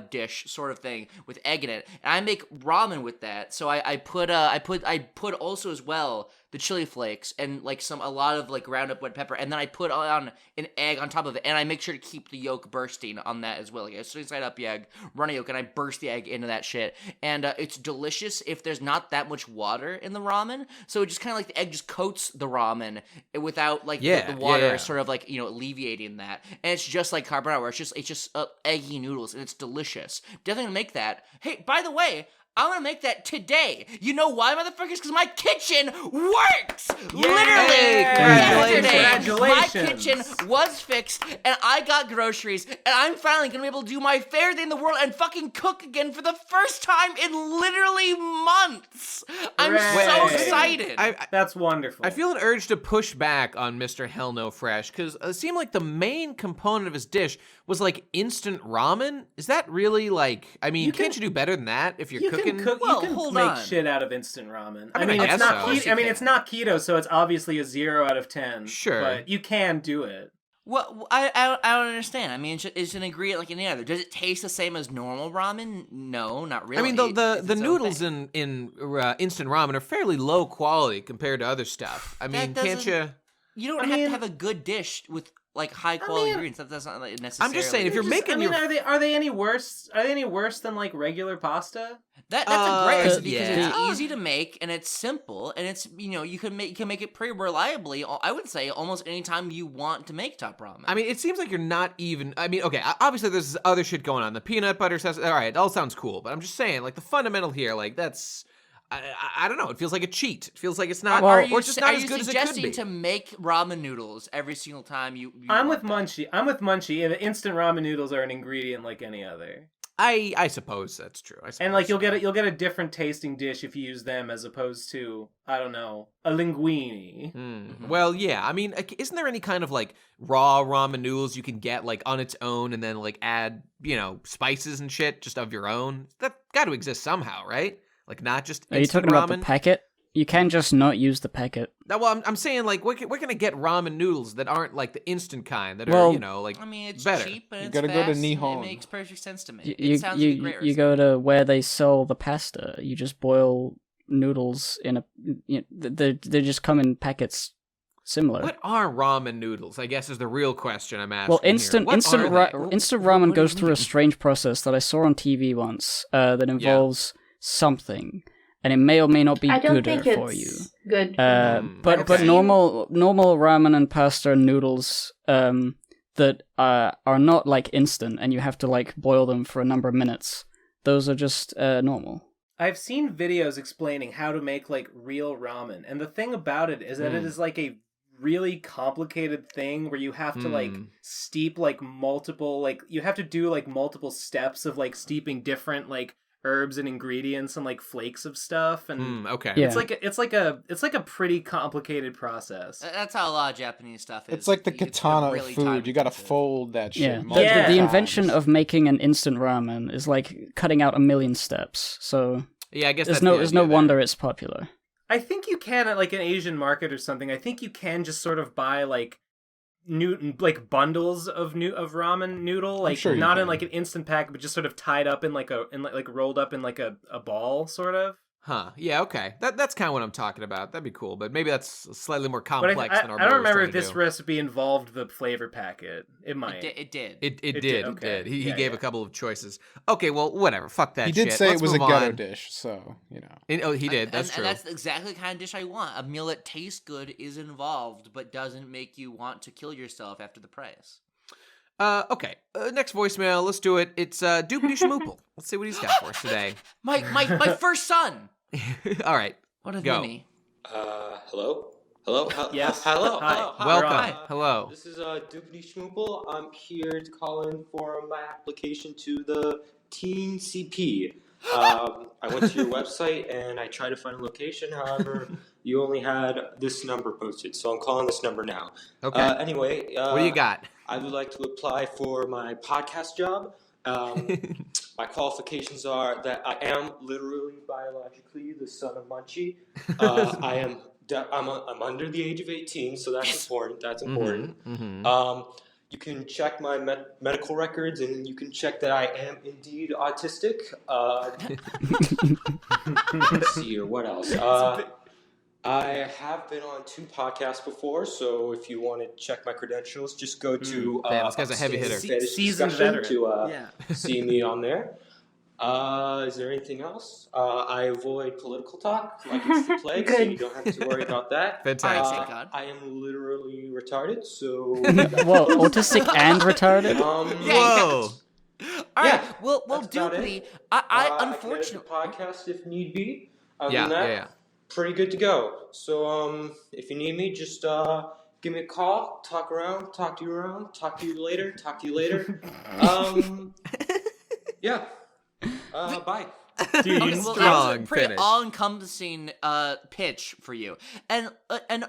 dish sort of thing with egg in it, and I make ramen with that. So I put also as well the chili flakes and like a lot of like ground up red pepper, and then I put on an egg on top of it, and I make sure to keep the yolk bursting on that as well. Like I straight side up the egg, run a yolk, and I burst the egg into that shit, and it's delicious if there's not that much water in the ramen. So it just kind of like the egg just coats the ramen without like the water sort of like alleviating that, and it's just like carbonara, where it's just eggy noodles, and it's delicious. Definitely gonna make that. Hey, by the way, I'm gonna make that today. You know why, motherfuckers? Because my kitchen works! Literally! Congratulations! My kitchen was fixed, and I got groceries, and I'm finally gonna be able to do my favorite thing in the world and fucking cook again for the first time in literally months! I'm so excited! That's wonderful. I feel an urge to push back on Mr. Hell No Fresh, because it seemed like the main component of his dish was like instant ramen. Is that really like, I mean, can't you do better than that if you're cooking? You can make shit out of instant ramen. I mean, I it's not guess so. keto. I mean, it's not keto, so it's obviously a 0 out of 10. Sure, but you can do it. Well, I don't understand. I mean, it's an ingredient like any other. Does it taste the same as normal ramen? No, not really. I mean, the noodles in instant ramen are fairly low quality compared to other stuff. I mean, can't you? You don't have to have a good dish with like high quality ingredients. That's not like necessarily. I'm just saying, if you're making, are they any worse? Are they any worse than like regular pasta? That's a great recipe because it's easy to make and it's simple and it's you can make it pretty reliably. I would say almost any time you want to make top ramen. I mean, it seems like you're not even. I mean, okay, obviously there's other shit going on. The peanut butter sauce. All right, it all sounds cool, but I'm just saying, like the fundamental here, like that's. I don't know. It feels like a cheat. It feels like it's not, or just not as good as it could be. Are you suggesting to make ramen noodles every single time you I'm with Munchie. I'm with Munchie. And the instant ramen noodles are an ingredient like any other. I suppose that's true. And like you'll get a different tasting dish if you use them as opposed to, I don't know, a linguine. Mm-hmm. Well, yeah. I mean, isn't there any kind of like raw ramen noodles you can get like on its own and then like add spices and shit just of your own? That got to exist somehow, right? Like not just. Are you talking ramen? about the packet? You can just not use the packet. No, well, I'm saying like we're gonna get ramen noodles that aren't like the instant kind that are like. I mean, it's better. cheap and you it's gotta fast. Go to Nihon. It makes perfect sense to me. You, it sounds like a great recipe. You go to where they sell the pasta. You just boil noodles in a. They just come in packets. Similar. What are ramen noodles? I guess is the real question I'm asking. Well, instant ramen goes through a strange process that I saw on TV once. That involves something. And it may or may not be good for you. Good. But normal ramen and pasta and noodles that are not like instant, and you have to like boil them for a number of minutes. Those are just normal. I've seen videos explaining how to make like real ramen, and the thing about it is that it is like a really complicated thing where you have to like steep like multiple you have to do like multiple steps of like steeping different like herbs and ingredients and like flakes of stuff and it's like a pretty complicated process. That's how a lot of Japanese stuff is. It's like the katana of food. You gotta fold that shit. The invention of making an instant ramen is like cutting out a million steps. So I guess there's no wonder it's popular. I think you can at like an Asian market or something. I think you can just sort of buy like bundles of ramen noodle, like not in like an instant pack, but just sort of tied up in like rolled up in like a ball, sort of. Huh. Yeah. Okay. That's kind of what I'm talking about. That'd be cool, but maybe that's slightly more complex than our. I don't remember if this recipe involved the flavor packet. It might. It did. It did. Okay. He gave a couple of choices. Okay. Well, whatever. Fuck that. He did say it was a ghetto dish, so he did. That's true. And that's exactly the kind of dish I want. A meal that tastes good, is involved, but doesn't make you want to kill yourself after the price. Okay. Next voicemail. Let's do it. It's Doopity Schmoople. Let's see what he's got for us today. My first son. All right. What a go. Mini. Hello. Yes. Hello. Hi. Welcome. Hi. Hello. This is Doopity Schmoople. I'm here to call in for my application to the Teen CP. I went to your website and I tried to find a location. However, you only had this number posted, so I'm calling this number now. Okay. Anyway, what do you got? I would like to apply for my podcast job. my qualifications are that I am literally biologically the son of Munchie. I'm under the age of 18, so that's important. That's important. You can check my medical records, and you can check that I am indeed autistic. Let's see here. What else? I have been on 2 podcasts before, so if you want to check my credentials, just go to this guy's a heavy hitter. Seasoned veteran. To see me on there. Is there anything else? I avoid political talk like it's the plague, so you don't have to worry about that. Fantastic. Thank God. I am literally retarded, so... Well, autistic and retarded? Whoa. All right. Well, Doopy, I unfortunately... I can edit the podcast if need be. Other Yeah, than that, yeah. pretty good to go. So, if you need me, just give me a call, talk to you later. Yeah. Bye. Dude, Okay, well, that was a pretty all-encompassing pitch for you, and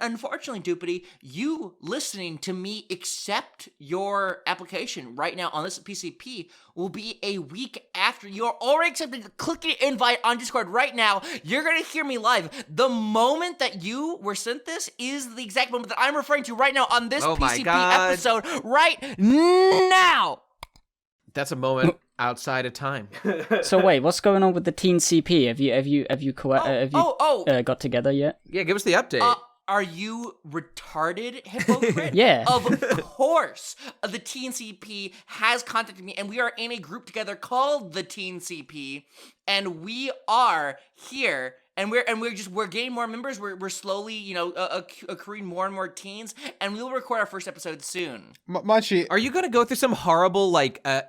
unfortunately, Doopity, you listening to me accept your application right now on this PCP will be a week after you're already accepted. Click the invite on Discord right now. You're gonna hear me live. The moment that you were sent this is the exact moment that I'm referring to right now on this PCP episode right now. That's a moment outside of time. So wait, what's going on with the Teen CP? Have you got together yet? Yeah, give us the update. Are you retarded, Hippocrit? Yeah. Of course. The Teen CP has contacted me, and we are in a group together called the Teen CP, and we are here. And we're getting more members. We're slowly, accruing more and more teens, and we will record our first episode soon. Munchie, are you gonna go through some horrible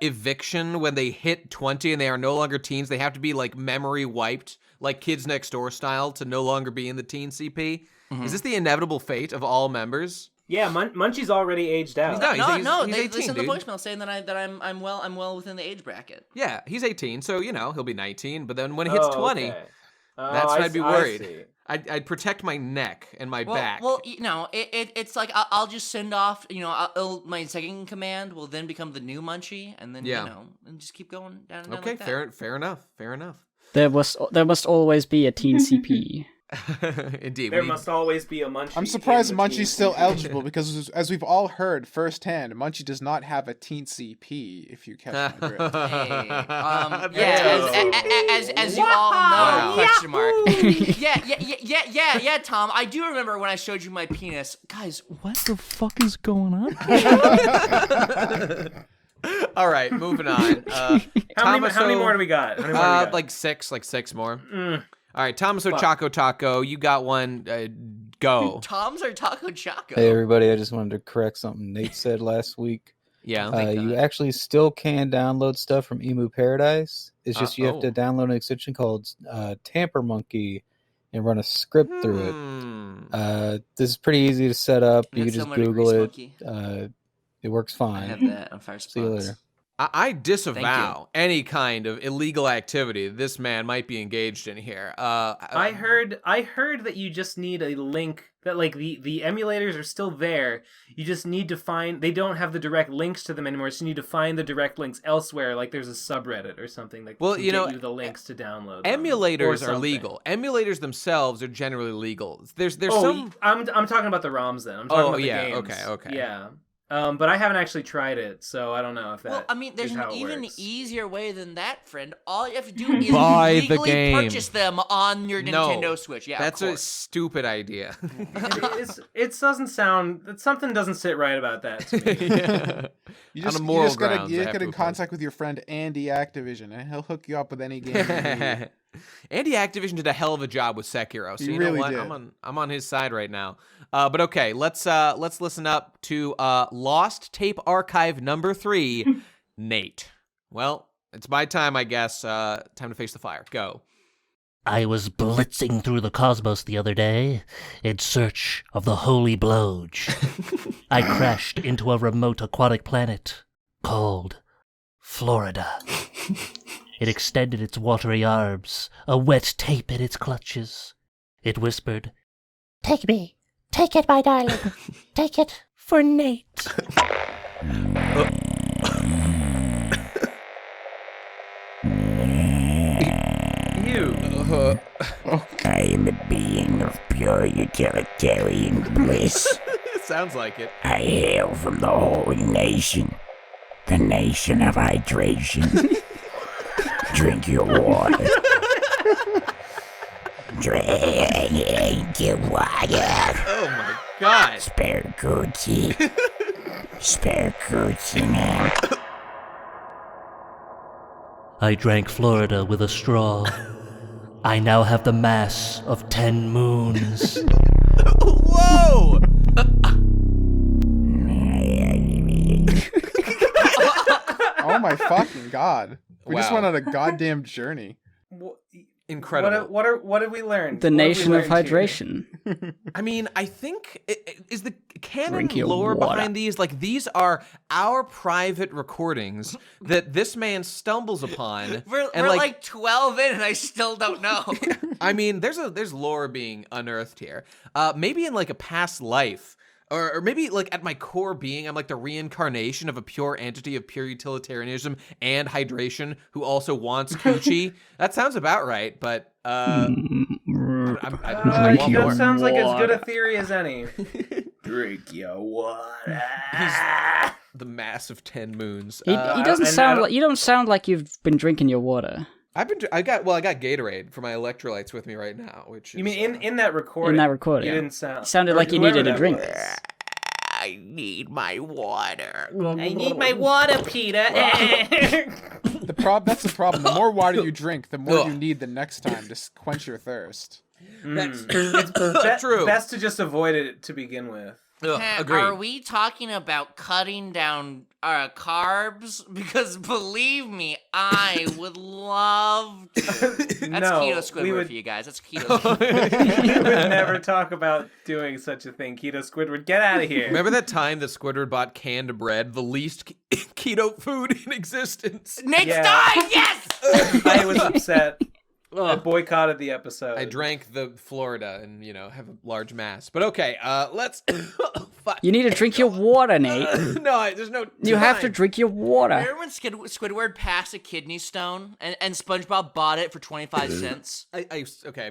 eviction when they hit 20 and they are no longer teens? They have to be memory wiped, like Kids Next Door style, to no longer be in the Teen CP. Is this the inevitable fate of all members? Yeah, Munchie's already aged out. No, he's they 18, sent the dude. voicemail saying that I'm well within the age bracket. Yeah, he's 18, so he'll be 19. But then when he hits 20. Okay. That's when I'd be worried. I'd protect my neck and my back. Well, it's like I'll just send off, my second command will then become the new Munchie, and then and just keep going down and down. Okay, like that. fair enough. There must always be a Teen CP. Indeed. There must always be a Munchie. I'm surprised Munchie's still eligible because, as we've all heard firsthand, Munchie does not have a Teen CP, if you catch my drift. As you all know, question mark. Yeah, Tom, I do remember when I showed you my penis. Guys, What the fuck is going on? All right, moving on. How many more do we got? Like six more. All right, Thomas Choco Taco, you got one. Go. Tom's our Taco Choco. Hey, everybody, I just wanted to correct something Nate said last week. Yeah. You actually still can download stuff from Emu Paradise. It's just you have to download an extension called Tamper Monkey and run a script through it. This is pretty easy to set up. You can just Google it. It works fine. I have that on Firespots. See you later. I disavow any kind of illegal activity this man might be engaged in here. I heard that you just need a link, that the emulators are still there. You just need to find, they don't have the direct links to them anymore, so you need to find the direct links elsewhere, like there's a subreddit or something that can get you the links to download them, emulators are legal. Emulators themselves are generally legal. There's some... I'm talking about the ROMs then. I'm talking about the games. Okay. Yeah. But I haven't actually tried it, so I don't know if that. Well, I mean, there's is an how it even works. easier way than that, friend. All you have to do is buy the legally game. purchase them on your Nintendo Switch. Yeah, that's of a course. stupid idea. It doesn't sound. Something doesn't sit right about that to me. You just gotta get in contact with your friend Andy Activision, and he'll hook you up with any game. Andy Activision did a hell of a job with Sekiro, so he you really know what? did. I'm on his side right now. But okay, let's listen up to Lost Tape Archive number 3, Nate. Well, it's my time, I guess. Time to face the fire. Go. I was blitzing through the cosmos the other day in search of the Holy Blowge. I crashed into a remote aquatic planet called Florida. It extended its watery arms, a wet tape in its clutches. It whispered, "Take me. Take it, my darling. Take it for Nate." I am a being of pure utilitarian bliss. Sounds like it. I hail from the holy nation, the nation of hydration. Drink your water. Drink your water. Oh my god. Spare coochie. Spare coochie, man. I drank Florida with a straw. I now have the mass of 10 moons. Whoa! Oh my fucking god. We just Wow. went on a goddamn journey. Incredible. What have we learned? The What have we nation of learned here? hydration. I mean, I think is the canon Drink your lore water. behind these, like, these are our private recordings that this man stumbles upon. We're and like 12 in and I still don't know. I mean, there's lore being unearthed here. Maybe in like a past life. Or maybe, like, at my core being, I'm like the reincarnation of a pure entity of pure utilitarianism and hydration who also wants coochie. That sounds about right, but I don't know. I want more. That sounds like as good a theory as any. Drink your water. He's the mass of 10 moons. He doesn't sound like you don't sound like you've been drinking your water. I got Gatorade for my electrolytes with me right now, which is, You mean in that recording? In that recording, you didn't sound. It sounded like you whoever needed a that drink. was. I need my water. I need my water, Peter. That's the problem. The more water you drink, the more you need the next time to quench your thirst. That's true. Best to just avoid it to begin with. Agreed. Are we talking about cutting down carbs? Because believe me, I would love to. That's keto Squidward for you guys. That's keto Squidward. We would never talk about doing such a thing. Keto Squidward, get out of here. Remember that time that Squidward bought canned bread, the least keto food in existence? Nate's died! Yes! I was upset. I boycotted the episode. I drank the Florida and, have a large mass. But okay, let's... Fuck. You need to drink your water, Nate. No, there's no You have to drink your water. Remember when Squidward passed a kidney stone and SpongeBob bought it for 25 cents? I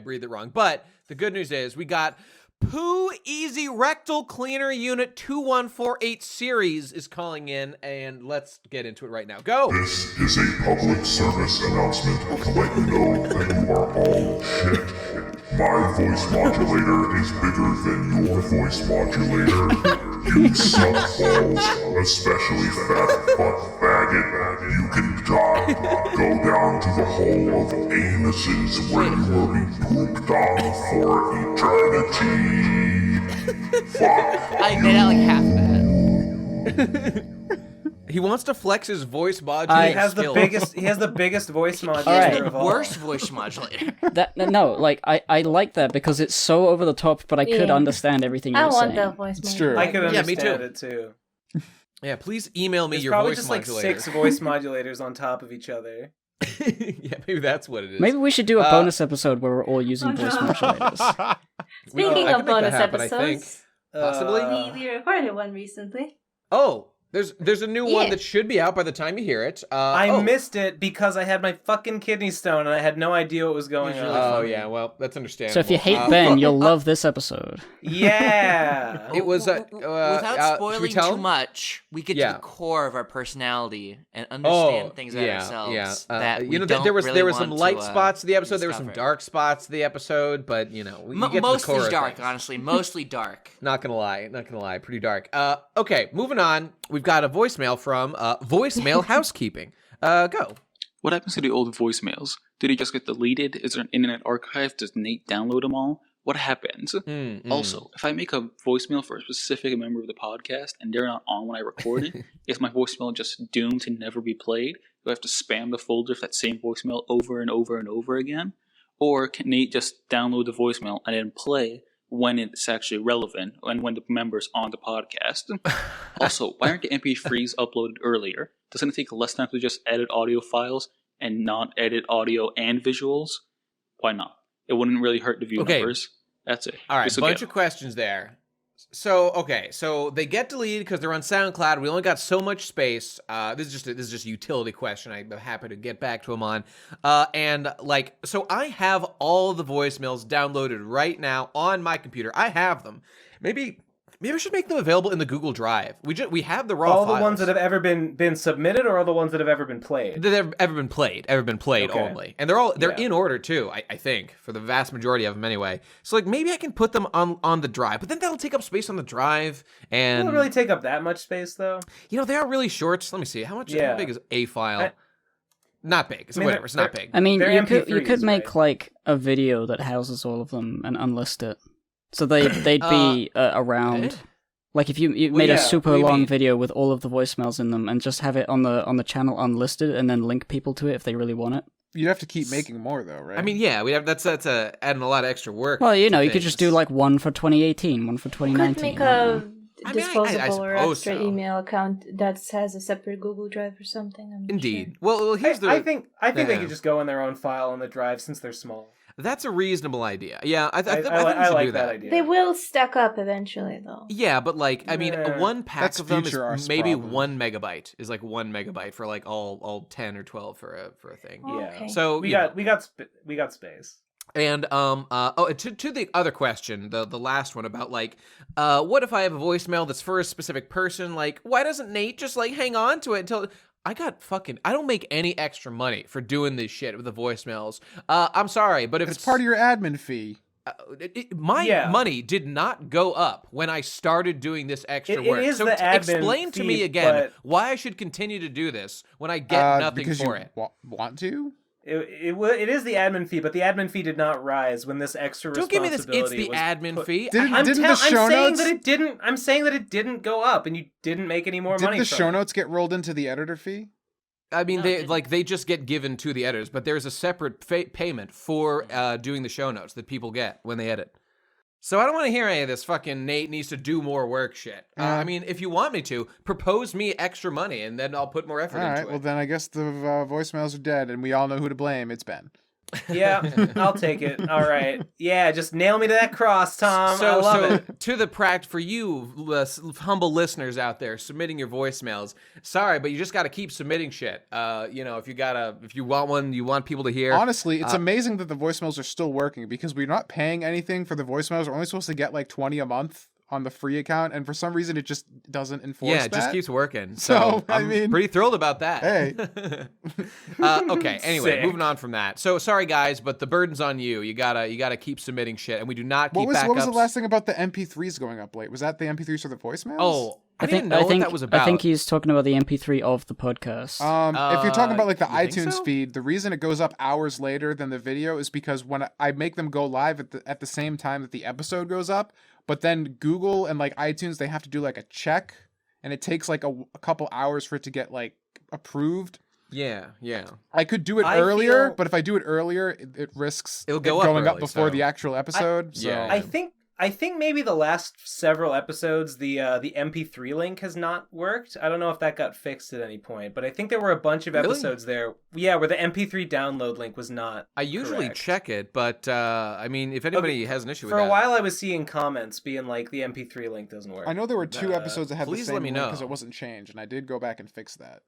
breathed it wrong. But the good news is we got Poo Easy Rectal Cleaner Unit 2148 series is calling in, and let's get into it right now. Go! This is a public service announcement to let you know that you are all shit. My voice modulator is bigger than your voice modulator. You suck balls, especially fat fuck faggot. You can die. Go down to the hole of anuses where you will be pooped on for eternity. Fuck. I made out like half that. He wants to flex his voice modulator. He has the biggest voice modulator of all. Worst voice modulator. I like that because it's so over the top, but I could understand everything you were saying. I want that voice modulator. It's true. I could understand me it too. Yeah, please email me There's your probably voice just modulator. like 6 voice modulators on top of each other. Yeah, maybe that's what it is. Maybe we should do a bonus episode where we're all using voice modulators. Speaking of bonus happen, episodes, possibly. we recorded one recently. Oh, there's a new one that should be out by the time you hear it. I missed it because I had my fucking kidney stone and I had no idea what was going on. Oh yeah, well that's understandable. So if you hate Ben, you'll love this episode. Yeah. It was without spoiling tell too him? much, we get to the core of our personality and Oh, understand things about ourselves. That we don't there was really some want light to, spots to the episode. There were some discover. dark spots to the episode, but you get to the Mostly core of dark, things. honestly. Mostly dark. Not gonna lie, pretty dark. Okay, moving on. We've got a voicemail from Voicemail Housekeeping. Go. What happens to the old voicemails? Do they just get deleted? Is there an internet archive? Does Nate download them all? What happens? Also, if I make a voicemail for a specific member of the podcast and they're not on when I record it, is my voicemail just doomed to never be played? Do I have to spam the folder for that same voicemail over and over and over again? Or can Nate just download the voicemail and then play when it's actually relevant and when the member's on the podcast? Also, why aren't the MP3s uploaded earlier? Doesn't it take less time to just edit audio files and not edit audio and visuals? Why not? It wouldn't really hurt the view numbers. That's it. All right, This'll bunch get- of questions there. So okay, so they get deleted because they're on SoundCloud. We only got so much space. This is just a utility question. I'm happy to get back to them on. And like, so I have all the voicemails downloaded right now on my computer. I have them. Maybe I should make them available in the Google Drive. We have the raw all files. The ones that have ever been submitted, or all the ones that have ever been played? That have ever been played Okay. only, and they're in order too. I think for the vast majority of them anyway. So like maybe I can put them on the drive, but then that'll take up space on the drive, and It doesn't really take up that much space though. You know, they are really short. Let me see how big is a file. Not big. It's whatever. It's not big. I mean, you could make like a video that houses all of them and unlist it, so they'd be around. Like if you made a super long video with all of the voicemails in them and just have it on the channel unlisted and then link people to it if they really want it. You'd have to keep making more though, right? I mean, yeah, we have that's adding a lot of extra work. Well, you know, you could just do like one for 2018, one for 2019. Could make a disposable I or extra so. email account that has a separate Google Drive or something. I'm Indeed. Sure. Well, here's the. I think they could just go in their own file on the drive since they're small. That's a reasonable idea. Yeah, I think we I should like do that that idea. They will stack up eventually, though. Yeah, but like, I mean, one pack That's of them future is us maybe problem. 1 megabyte. Is like 1 megabyte for like all 10 or 12 for a thing. Oh, Yeah. okay. So we got space. And to the other question, the last one about like, what if I have a voicemail that's for a specific person? Like, why doesn't Nate just like hang on to it until I don't make any extra money for doing this shit with the voicemails. I'm sorry, but if it's part of your admin fee. My money did not go up when I started doing this extra work. It is so the admin explain to me fee, again but why I should continue to do this when I get nothing because for you it. Want to? It is the admin fee, but the admin fee did not rise when this extra Don't give me this. responsibility It's the admin fee. I'm saying that it didn't go up, and you didn't make any more money. Did the from show it. notes get rolled into the editor fee? I mean, they just get given to the editors, but there's a separate payment for doing the show notes that people get when they edit. So I don't want to hear any of this fucking Nate needs to do more work shit. I mean, if you want me to, propose me extra money, and then I'll put more effort into it. Well, then I guess the voicemails are dead, and we all know who to blame. It's Ben. Yeah, I'll take it. All right. Yeah, just nail me to that cross, Tom. I love it. To the for you humble listeners out there submitting your voicemails, sorry, but you just got to keep submitting shit. If you want one, you want people to hear. Honestly, it's amazing that the voicemails are still working because we're not paying anything for the voicemails. We're only supposed to get like 20 a month on the free account, and for some reason it just doesn't enforce that. Yeah, it just keeps working. So I mean, pretty thrilled about that. Hey. Okay, anyway, Sick. moving on from that. So sorry guys, but the burden's on you. You gotta keep submitting shit, and we do not keep backups. What was the last thing about the MP3s going up late? Was that the MP3s for the voicemails? Oh, I didn't know what that was about. I think he's talking about the MP3 of the podcast. If you're talking about like the you think iTunes so? feed, the reason it goes up hours later than the video is because when I make them go live at the same time that the episode goes up, but then Google and like iTunes, they have to do like a check, and it takes like a couple hours for it to get like approved. Yeah. I could do it earlier, but if I do it earlier, it risks It'll go going up up early, before so- the actual episode. So. Yeah. I think maybe the last several episodes, the MP3 link has not worked. I don't know if that got fixed at any point, but I think there were a bunch of episodes there, where the MP3 download link was not. I usually correct. check it, but I mean, if anybody has an issue with For that, a while, I was seeing comments being like, the MP3 link doesn't work. I know there were 2 episodes that had the please same let me link know. because it wasn't changed, and I did go back and fix that.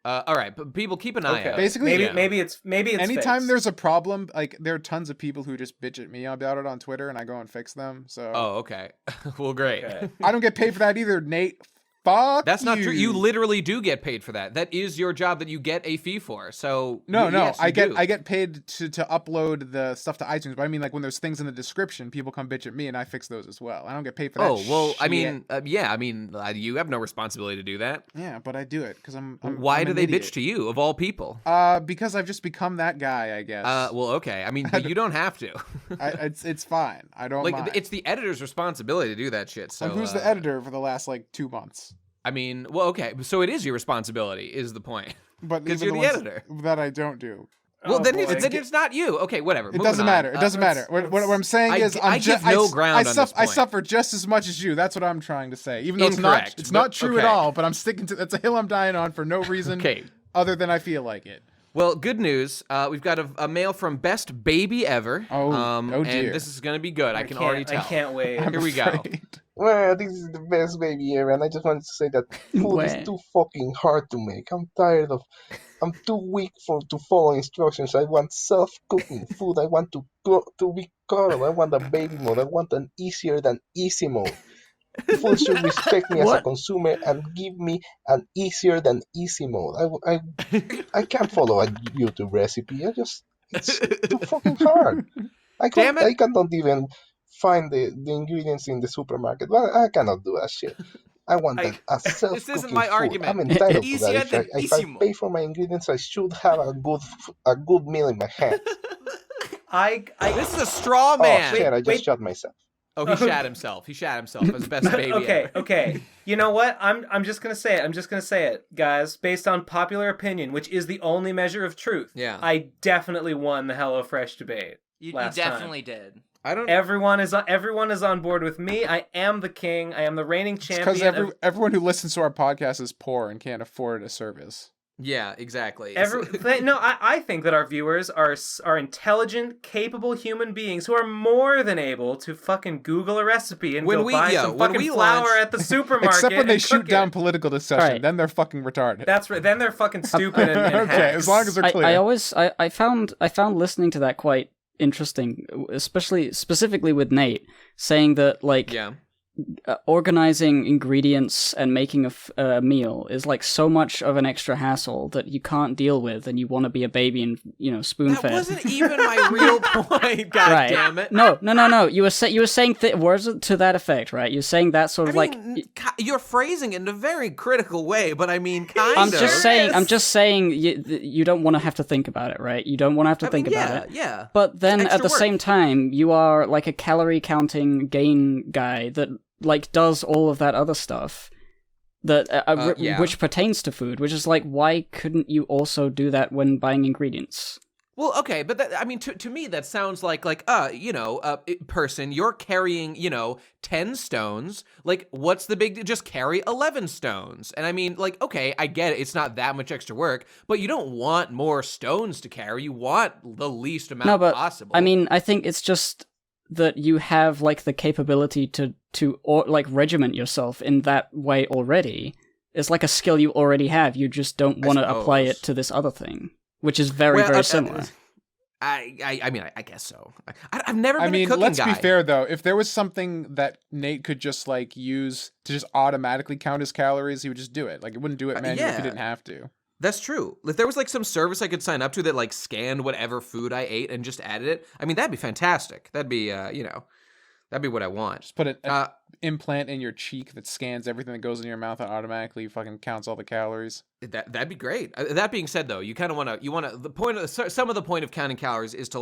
all right, but people keep an eye out. Basically, maybe it's anytime fixed. there's a problem, like there are tons of people who just bitch at me about it on Twitter, and I go and fix them. So okay. Well, great. Okay. I don't get paid for that either, Nate. Fuck. That's not true. You literally do get paid for that. That is your job that you get a fee for. So No, yes, I you do. get paid to upload the stuff to iTunes, but I mean like when there's things in the description, people come bitch at me, and I fix those as well. I don't get paid for that. Oh well, I shit. mean, you have no responsibility to do that. Yeah, but I do it because I'm Why I'm do an they idiot. bitch to you of all people? Because I've just become that guy, I guess. Well, okay. I mean, but you don't have to. It's fine. I don't mind. It's the editor's responsibility to do that shit. So And who's the editor for the last like 2 months? I mean, well, okay. So it is your responsibility, is the point. But because even you're the ones editor. That I don't do. Well, then it's not you. Okay, whatever. It doesn't matter. It doesn't matter. What I'm saying is, I give no ground on this point. I suffer just as much as you. That's what I'm trying to say. Even though Incorrect, it's not true at okay. all. But I'm sticking to. It's a hill I'm dying on for no reason. Other than I feel like it. Well, good news. We've got a mail from Best Baby Ever. Oh dear. And this is going to be good. I can already tell. I can't wait. Here we go. Well, this is the best baby ever, and I just wanted to say that food is too fucking hard to make. I'm too weak to follow instructions. I want self-cooking food. I want to be cuddled. I want a baby mode. I want an easier than easy mode. Food should respect me as a consumer and give me an easier than easy mode. I can't follow a YouTube recipe. It's too fucking hard. I cannot even find the ingredients in the supermarket. Well, I cannot do that shit. I want a self-cooking This isn't my food. argument. I'm entitled to Easier that. than If I easy pay for my ingredients, I should have a good meal in my hands. This is a straw man. Oh shit! I just shot myself. Oh, he shat himself. He shat himself as best baby ever. Okay. You know what? I'm just gonna say it. Guys. Based on popular opinion, which is the only measure of truth. Yeah. I definitely won the HelloFresh debate. You last definitely time. did. Everyone is on board with me. I am the king. I am the reigning champion. Because everyone who listens to our podcast is poor and can't afford a service. Yeah, exactly. I think that our viewers are intelligent, capable human beings who are more than able to fucking Google a recipe and buy some fucking flour at the supermarket. Except when they and shoot down it. political discussion, then they're fucking retarded. That's right. Then they're fucking stupid and okay, hacks. as long as they're clear. I found listening to that quite interesting, specifically with Nate saying that organizing ingredients and making a meal is like so much of an extra hassle that you can't deal with, and you want to be a baby and spoon fed. That wasn't even my real point. God damn it! No. You were saying words to that effect, right? You're saying that sort of you're phrasing it in a very critical way, but I mean, kind I'm of. just saying you don't want to have to think about it, right? You don't want to have to think about it. Yeah. But then Extra at the work. same time, you are like a calorie counting gain guy that does all of that other stuff that which pertains to food, which is why couldn't you also do that when buying ingredients? Well, okay, but to me that sounds like person, you're carrying 10 stones. Like, what's the big deal? Just carry 11 stones. And I mean, okay, I get it. It's not that much extra work, but you don't want more stones to carry. You want the least amount possible. I mean, I think it's just that you have the capability to regiment yourself in that way already. It's like a skill you already have. You just don't want to apply it to this other thing, which is very similar. I mean, I guess so. I've never been a cooking let's guy. be fair though. If there was something that Nate could just use to just automatically count his calories, he would just do it. It wouldn't do it manually if he didn't have to. That's true. If there was some service I could sign up to that scanned whatever food I ate and just added it, I mean, that'd be fantastic. That'd be that'd be what I want. Just put an implant in your cheek that scans everything that goes in your mouth and automatically fucking counts all the calories. That'd be great. That being said, though, you kind of want to the point of some of the point of counting calories is to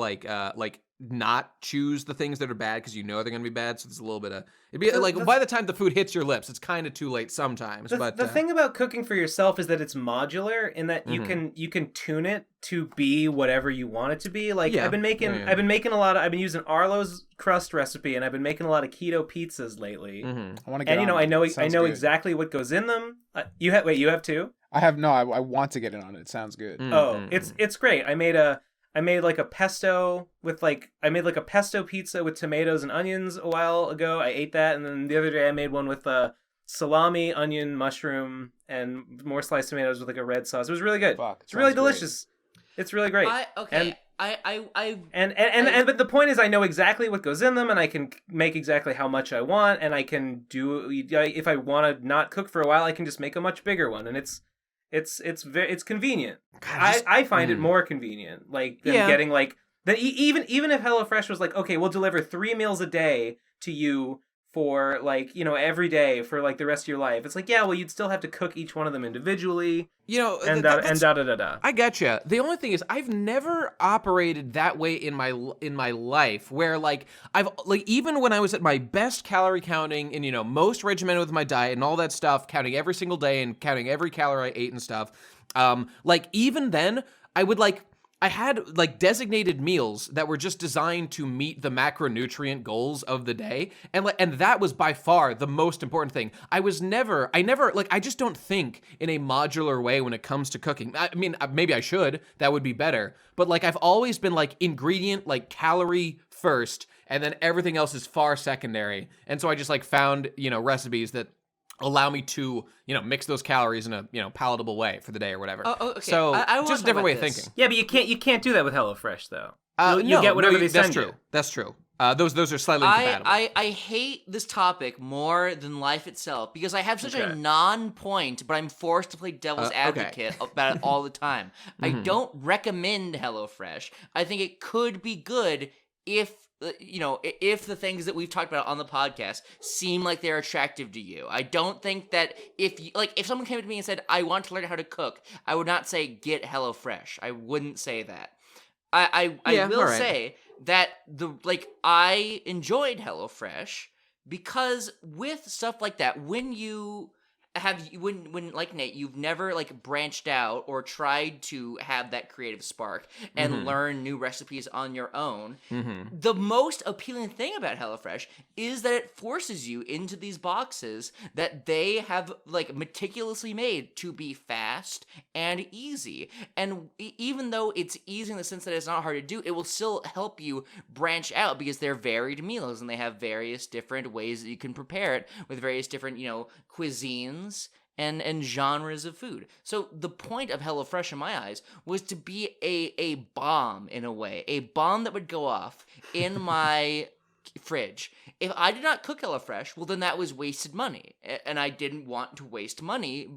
not choose the things that are bad because they're going to be bad. So there's a little bit of it'd be by the time the food hits your lips, it's kind of too late sometimes. But the thing about cooking for yourself is that it's modular in that you can tune it to be whatever you want it to be. I've been using Arlo's crust recipe, and I've been making a lot of keto pizzas lately. I want to get I know exactly what goes in them. You have too? I have no. I want to get in on it. It sounds good. It's great. I made a pesto with I made a pesto pizza with tomatoes and onions a while ago. I ate that, and then the other day I made one with salami, onion, mushroom, and more sliced tomatoes with a red sauce. It was really good. It's really delicious. It's really great. But the point is, I know exactly what goes in them, and I can make exactly how much I want, and I can do if I want to not cook for a while, I can just make a much bigger one, and it's convenient. I find it more convenient, than getting that. Even if HelloFresh was okay, we'll deliver 3 meals a day to you for every day for the rest of your life. It's you'd still have to cook each one of them individually. And da da da da. I gotcha. The only thing is, I've never operated that way in my life, where I've even when I was at my best calorie counting and most regimented with my diet and all that stuff, counting every single day and counting every calorie I ate and stuff. Even then, I would I had like designated meals that were just designed to meet the macronutrient goals of the day, and that was by far the most important thing. I just don't think in a modular way when it comes to cooking. I mean, maybe I should. That would be better. But like I've always been like ingredient, like calorie first, and then everything else is far secondary. And so I just like found, recipes that allow me to, mix those calories in a, palatable way for the day or whatever. Oh, okay. So I just a different way of thinking. Yeah, but you can't do that with HelloFresh though. You get whatever they send you. That's true. Those are slightly incompatible. I hate this topic more than life itself because I have such a non-point, but I'm forced to play devil's advocate about it all the time. I don't recommend HelloFresh. I think it could be good if the things that we've talked about on the podcast seem like they're attractive to you. I don't think that if someone came to me and said, I want to learn how to cook, I would not say, get HelloFresh. I wouldn't say that. I will say that I enjoyed HelloFresh because with stuff like that, when like Nate, you've never like branched out or tried to have that creative spark and learn new recipes on your own. The most appealing thing about HelloFresh is that it forces you into these boxes that they have like meticulously made to be fast and easy. And even though it's easy in the sense that it's not hard to do, it will still help you branch out because they're varied meals and they have various different ways that you can prepare it with various different, cuisines and genres of food. So the point of HelloFresh in my eyes was to be a bomb in a way, a bomb that would go off in my fridge. If I did not cook HelloFresh, well then that was wasted money. And I didn't want to waste money,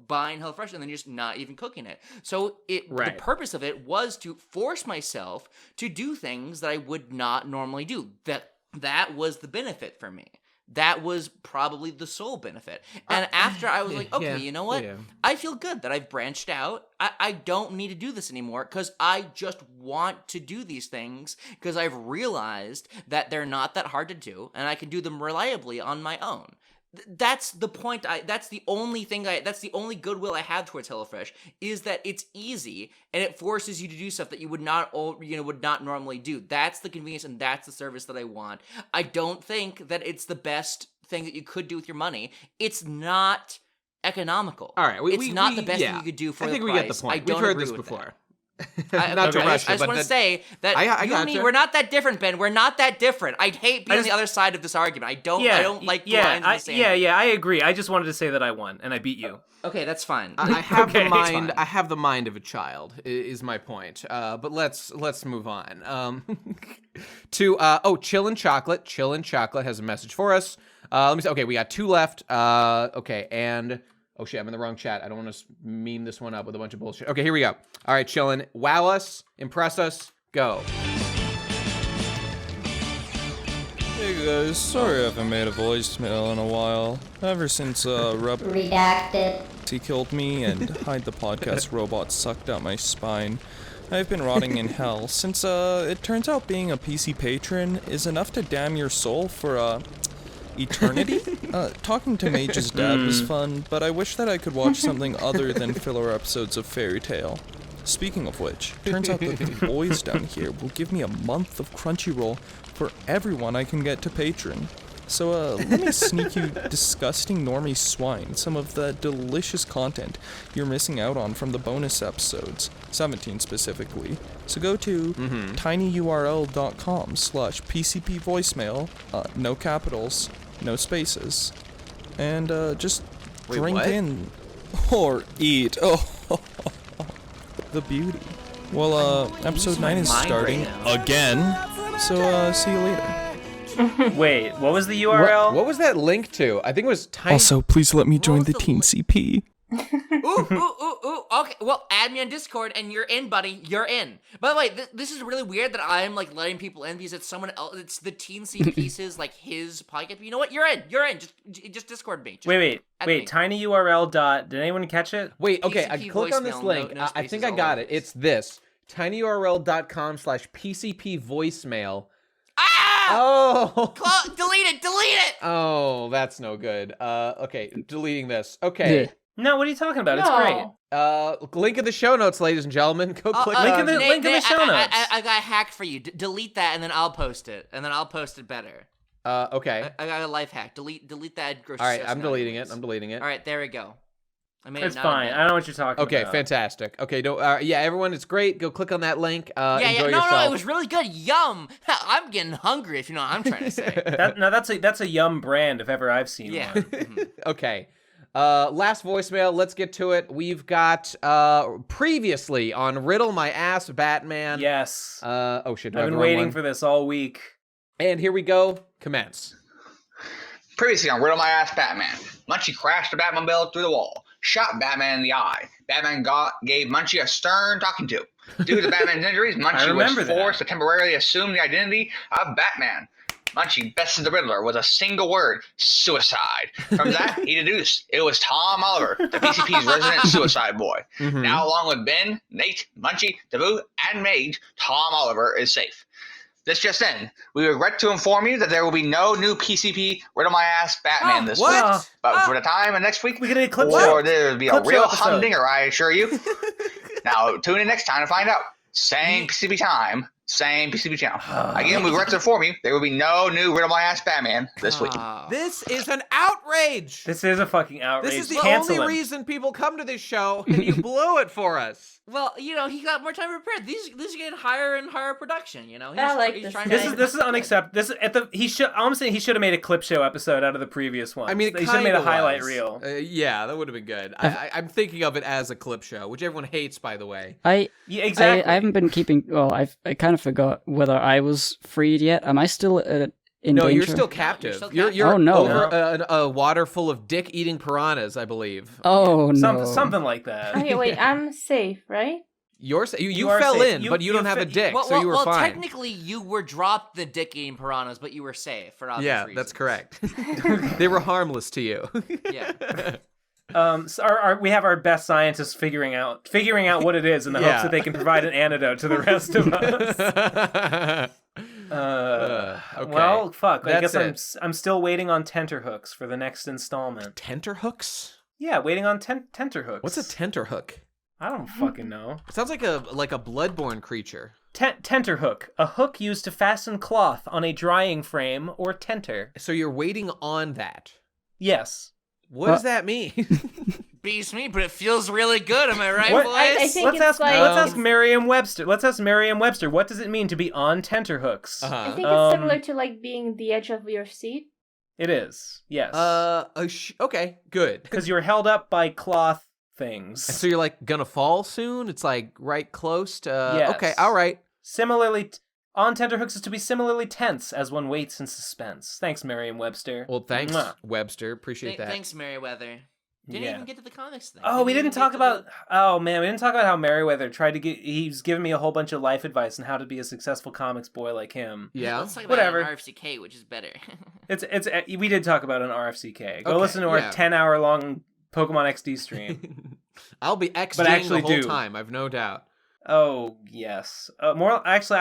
buying HelloFresh and then just not even cooking it. So the purpose of it was to force myself to do things that I would not normally do. That was the benefit for me. That was probably the sole benefit. And after I was like, okay, you know what? Yeah. I feel good that I've branched out. I don't need to do this anymore because I just want to do these things because I've realized that they're not that hard to do and I can do them reliably on my own. That's the point. That's the only goodwill I have towards HelloFresh is that it's easy and it forces you to do stuff that you would not normally do. That's the convenience and that's the service that I want. I don't think that it's the best thing that you could do with your money. It's not economical. All right, it's not the best thing you could do for the price. I think we get the point. We've heard this before. Not to rush you, I just want to say that you and me, we're not that different, Ben. We're not that different. I hate being on the other side of this argument. I don't like lines in the sand. I agree. I just wanted to say that I won and I beat you. Okay, that's fine. I have the mind. I have the mind of a child. Is my point. But let's move on. To Chillin' Chocolate. Chillin' Chocolate has a message for us. Let me see. Okay, we got 2 left. Okay, and. Oh shit, I'm in the wrong chat. I don't want to meme this one up with a bunch of bullshit. Okay, here we go. All right, Chillin'. Wow us, impress us, go. Hey guys, sorry I haven't made a voicemail in a while. Ever since Redacted. He killed me and Hide the Podcast robot sucked out my spine. I've been rotting in hell since it turns out being a PC patron is enough to damn your soul for eternity? Talking to Mage's dad was fun, but I wish that I could watch something other than filler episodes of Fairy Tail. Speaking of which, turns out that the boys down here will give me a month of Crunchyroll for everyone I can get to patron. So let me sneak you disgusting normie swine some of the delicious content you're missing out on from the bonus episodes, 17 specifically. So go to tinyurl.com/PCP voicemail, no capitals, no spaces, and just drink in or eat. Oh, the beauty. Well, episode 9 is starting again, so see you later. Wait, what was the URL? What was that link to? I think it was Tiny. Also, please let me join the Teen CP. Ooh. Okay, well, add me on Discord and you're in, buddy. You're in. By the way, this is really weird that I'm like letting people in because it's someone else. It's the Teen CP's like his podcast. But you know what? You're in. Just Discord me. Wait. tinyurl. Did anyone catch it? Wait. Okay, I click on this link. No I think I got it. It's this tinyurl.com/PCP voicemail. Oh! Delete it! Oh, that's no good. Okay, deleting this. Okay. No, what are you talking about? It's great. Link in the show notes, ladies and gentlemen. Go click link on in the show notes. I got a hack for you. Delete that, and then I'll post it. And then I'll post it better. Okay. I got a life hack. Delete that. All right, I'm deleting it. All right, there we go. It's fine. I don't know what you're talking about. Okay, fantastic. Okay, yeah, everyone, it's great. Go click on that link. Enjoy yourself. No, it was really good. Yum. I'm getting hungry, if you know what I'm trying to say. That's a Yum brand if ever I've seen one. Okay. Last voicemail. Let's get to it. We've got previously on Riddle My Ass Batman. Yes. Oh shit. I've been waiting for this all week. And here we go. Commence. Previously on Riddle My Ass Batman, Munchie crashed the Batmobile through the wall, shot Batman in the eye. Batman gave Munchie a stern talking to. Due to Batman's injuries, Munchie was forced to temporarily assume the identity of Batman. Munchie bested the Riddler with a single word, suicide. From that, he deduced it was Tom Oliver, the PCP's resident suicide boy. Mm-hmm. Now, along with Ben, Nate, Munchie, Dabu, and Mage, Tom Oliver is safe. This just in. We regret to inform you that there will be no new PCP Riddle My Ass Batman this week. But for the time of next week, there will be a real humdinger, I assure you. Now, tune in next time to find out. Same PCP time, same PCP channel. Again, we regret to inform you there will be no new Riddle My Ass Batman this week. This is an outrage. This is a fucking outrage. This is the only reason people come to this show, and you blew it for us. Well, he got more time to prepare. These are getting higher and higher production. He's trying to. This is unacceptable. I'm saying he should have made a clip show episode out of the previous one. I mean, he should have made a highlight reel. Yeah, that would have been good. I'm thinking of it as a clip show, which everyone hates, by the way. Exactly. I haven't been keeping. Well, I kind of forgot whether I was freed yet. Am I still in danger? You're still captive. You're over a water full of dick-eating piranhas, I believe. Oh no, something like that. Okay, wait. I'm safe, right? You fell in, but you don't have a dick, so you were fine. Well, technically, you were dropped the dick-eating piranhas, but you were safe for obvious reasons. That's correct. They were harmless to you. Yeah. So we have our best scientists figuring out what it is in the hopes that they can provide an antidote to the rest of us. Okay. Well, fuck. I guess I'm still waiting on tenterhooks for the next installment. Tenterhooks? Yeah, waiting on tenterhooks. What's a tenterhook? I don't fucking know. It sounds like a bloodborne creature. Tenterhook, a hook used to fasten cloth on a drying frame or tenter. So you're waiting on that? Yes. What does that mean? Beats me, but it feels really good. Am I right, boys? I think let's ask Merriam-Webster. Let's ask Merriam-Webster. What does it mean to be on tenterhooks? I think it's similar to like being the edge of your seat. It is. Yes. Okay. Good. Because you're held up by cloth things. So you're like gonna fall soon? It's like right close to. Yes. Okay. All right. Similarly. On tenterhooks is to be similarly tense as one waits in suspense. Thanks, Merriam-Webster. Well, thanks, Webster. Appreciate that. Thanks, Merriweather. Didn't even get to the comics thing. Oh, we didn't talk about. Oh man, we didn't talk about how Merriweather tried to get. He's given me a whole bunch of life advice on how to be a successful comics boy like him. Yeah, let's talk about an RFCK, which is better. We did talk about an RFCK. Go listen to our 10-hour long Pokemon XD stream. I'll be XDing the whole time. I've no doubt. Oh yes, I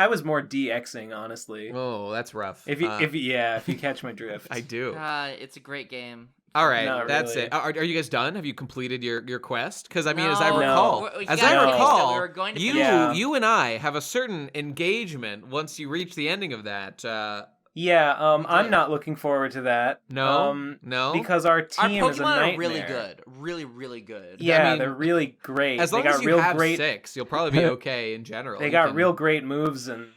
was more DXing, honestly. Oh, that's rough. If you catch my drift, I do. It's a great game. All right, that's really. it. Are you guys done? Have you completed your quest? Because I mean, No. as I recall, We were going to you and I have a certain engagement once you reach the ending of that. I'm not looking forward to that. No, because our team Pokemon is a nightmare. Are really good, really good. Yeah, I mean, they're really great. As long as you have 6, you'll probably be okay in general. They got real great moves and.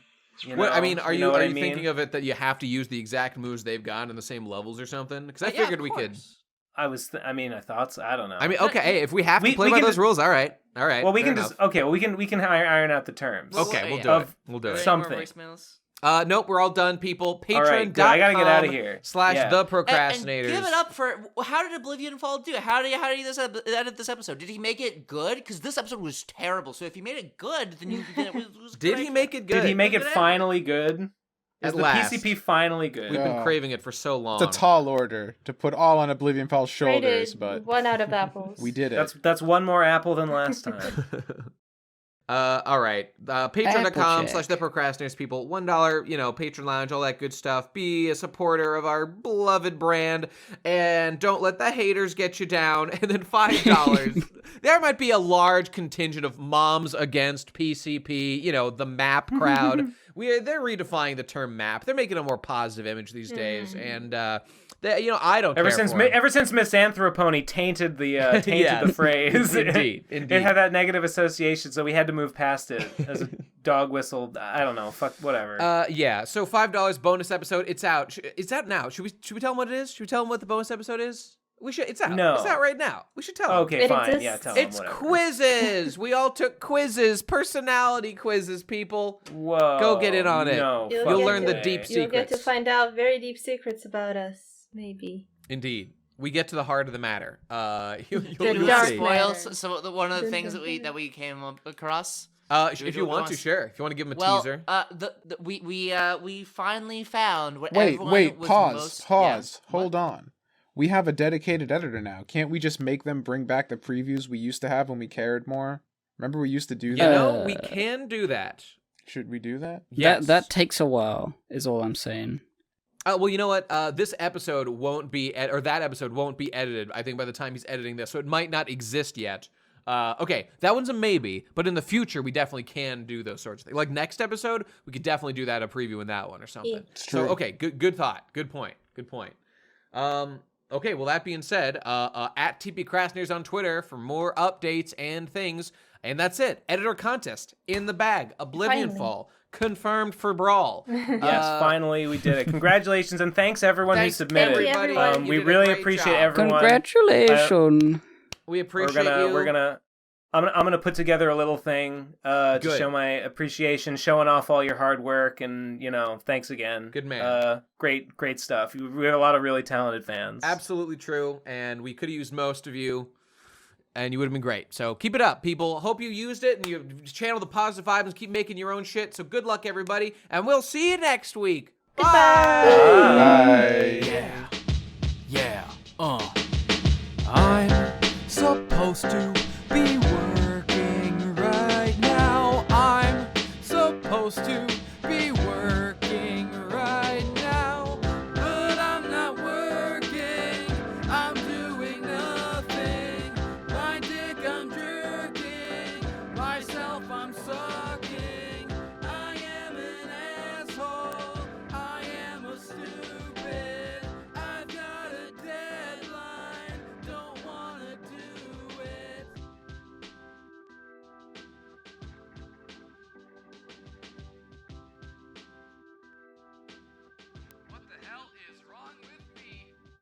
I mean, are you thinking of it that you have to use the exact moves they've got in the same levels or something? Because I figured we could. I thought so. I don't know. I mean, okay, hey, if we have to play by those rules, all right. Well, we can just we can iron out the terms. Okay, we'll do it. Something. Nope, we're all done, people. Patreon.com. Right, I gotta get out of here. / the Pro Crastinators. And give it up for how did Oblivion Fall do? How did he edit this episode? Did he make it good? Because this episode was terrible. So if he made it good, then it was Did he make it good? Did he make it finally good? Is the PCP finally good? We've been craving it for so long. It's a tall order to put all on Oblivion Fall's shoulders, but 1 out of apples. We did it. That's one more apple than last time. All right. Patreon.com/the Procrastinators, people. $1, patron lounge, all that good stuff. Be a supporter of our beloved brand, and don't let the haters get you down. And then $5. There might be a large contingent of moms against PCP, the MAP crowd. They're redefining the term MAP. They're making a more positive image these days, and I don't care for them. Ever since Misanthropony tainted the phrase, indeed. It had that negative association, so we had to move past it as a dog whistle. I don't know, fuck whatever. So $5 bonus episode. It's out. It's out now. Should we tell them what it is? Should we tell them what the bonus episode is? We should. It's out. No. It's out right now. We should tell them. Okay, fine. Yeah, tell them. It's quizzes. We all took quizzes, personality quizzes. People, whoa, go get in on it. No, you'll learn the deep secrets. You'll get to find out very deep secrets about us. Maybe. Indeed. We get to the heart of the matter. You'll spoil one of the things that we came up across. If you want to, sure. If you want to give them a teaser. We finally found what Wait, pause. Hold on. We have a dedicated editor now. Can't we just make them bring back the previews we used to have when we cared more? Remember we used to do that? We can do that. Should we do that? Yes. That takes a while, is all I'm saying. Well, you know what? This episode won't be, that episode won't be edited, I think, by the time he's editing this, so it might not exist yet. Okay, that one's a maybe, but in the future, we definitely can do those sorts of things. Like next episode, we could definitely do that, a preview in that one or something. It's true. So, okay, good thought. Good point. Okay, well, that being said, at TP Crastinators on Twitter for more updates and things. And that's it. Editor contest in the bag. Oblivion Fall. Confirmed for Brawl. Yes, finally we did it. Congratulations, and thanks everyone who submitted. We really appreciate everyone. Congratulations. We appreciate you. I'm gonna put together a little thing to show my appreciation, showing off all your hard work, and thanks again. Good man. Great stuff. We have a lot of really talented fans. Absolutely true, and we could have used most of you. And you would have been great. So keep it up, people. Hope you used it and you channel the positive vibes and keep making your own shit. So good luck, everybody. And we'll see you next week. Bye. Bye. Yeah. I'm supposed to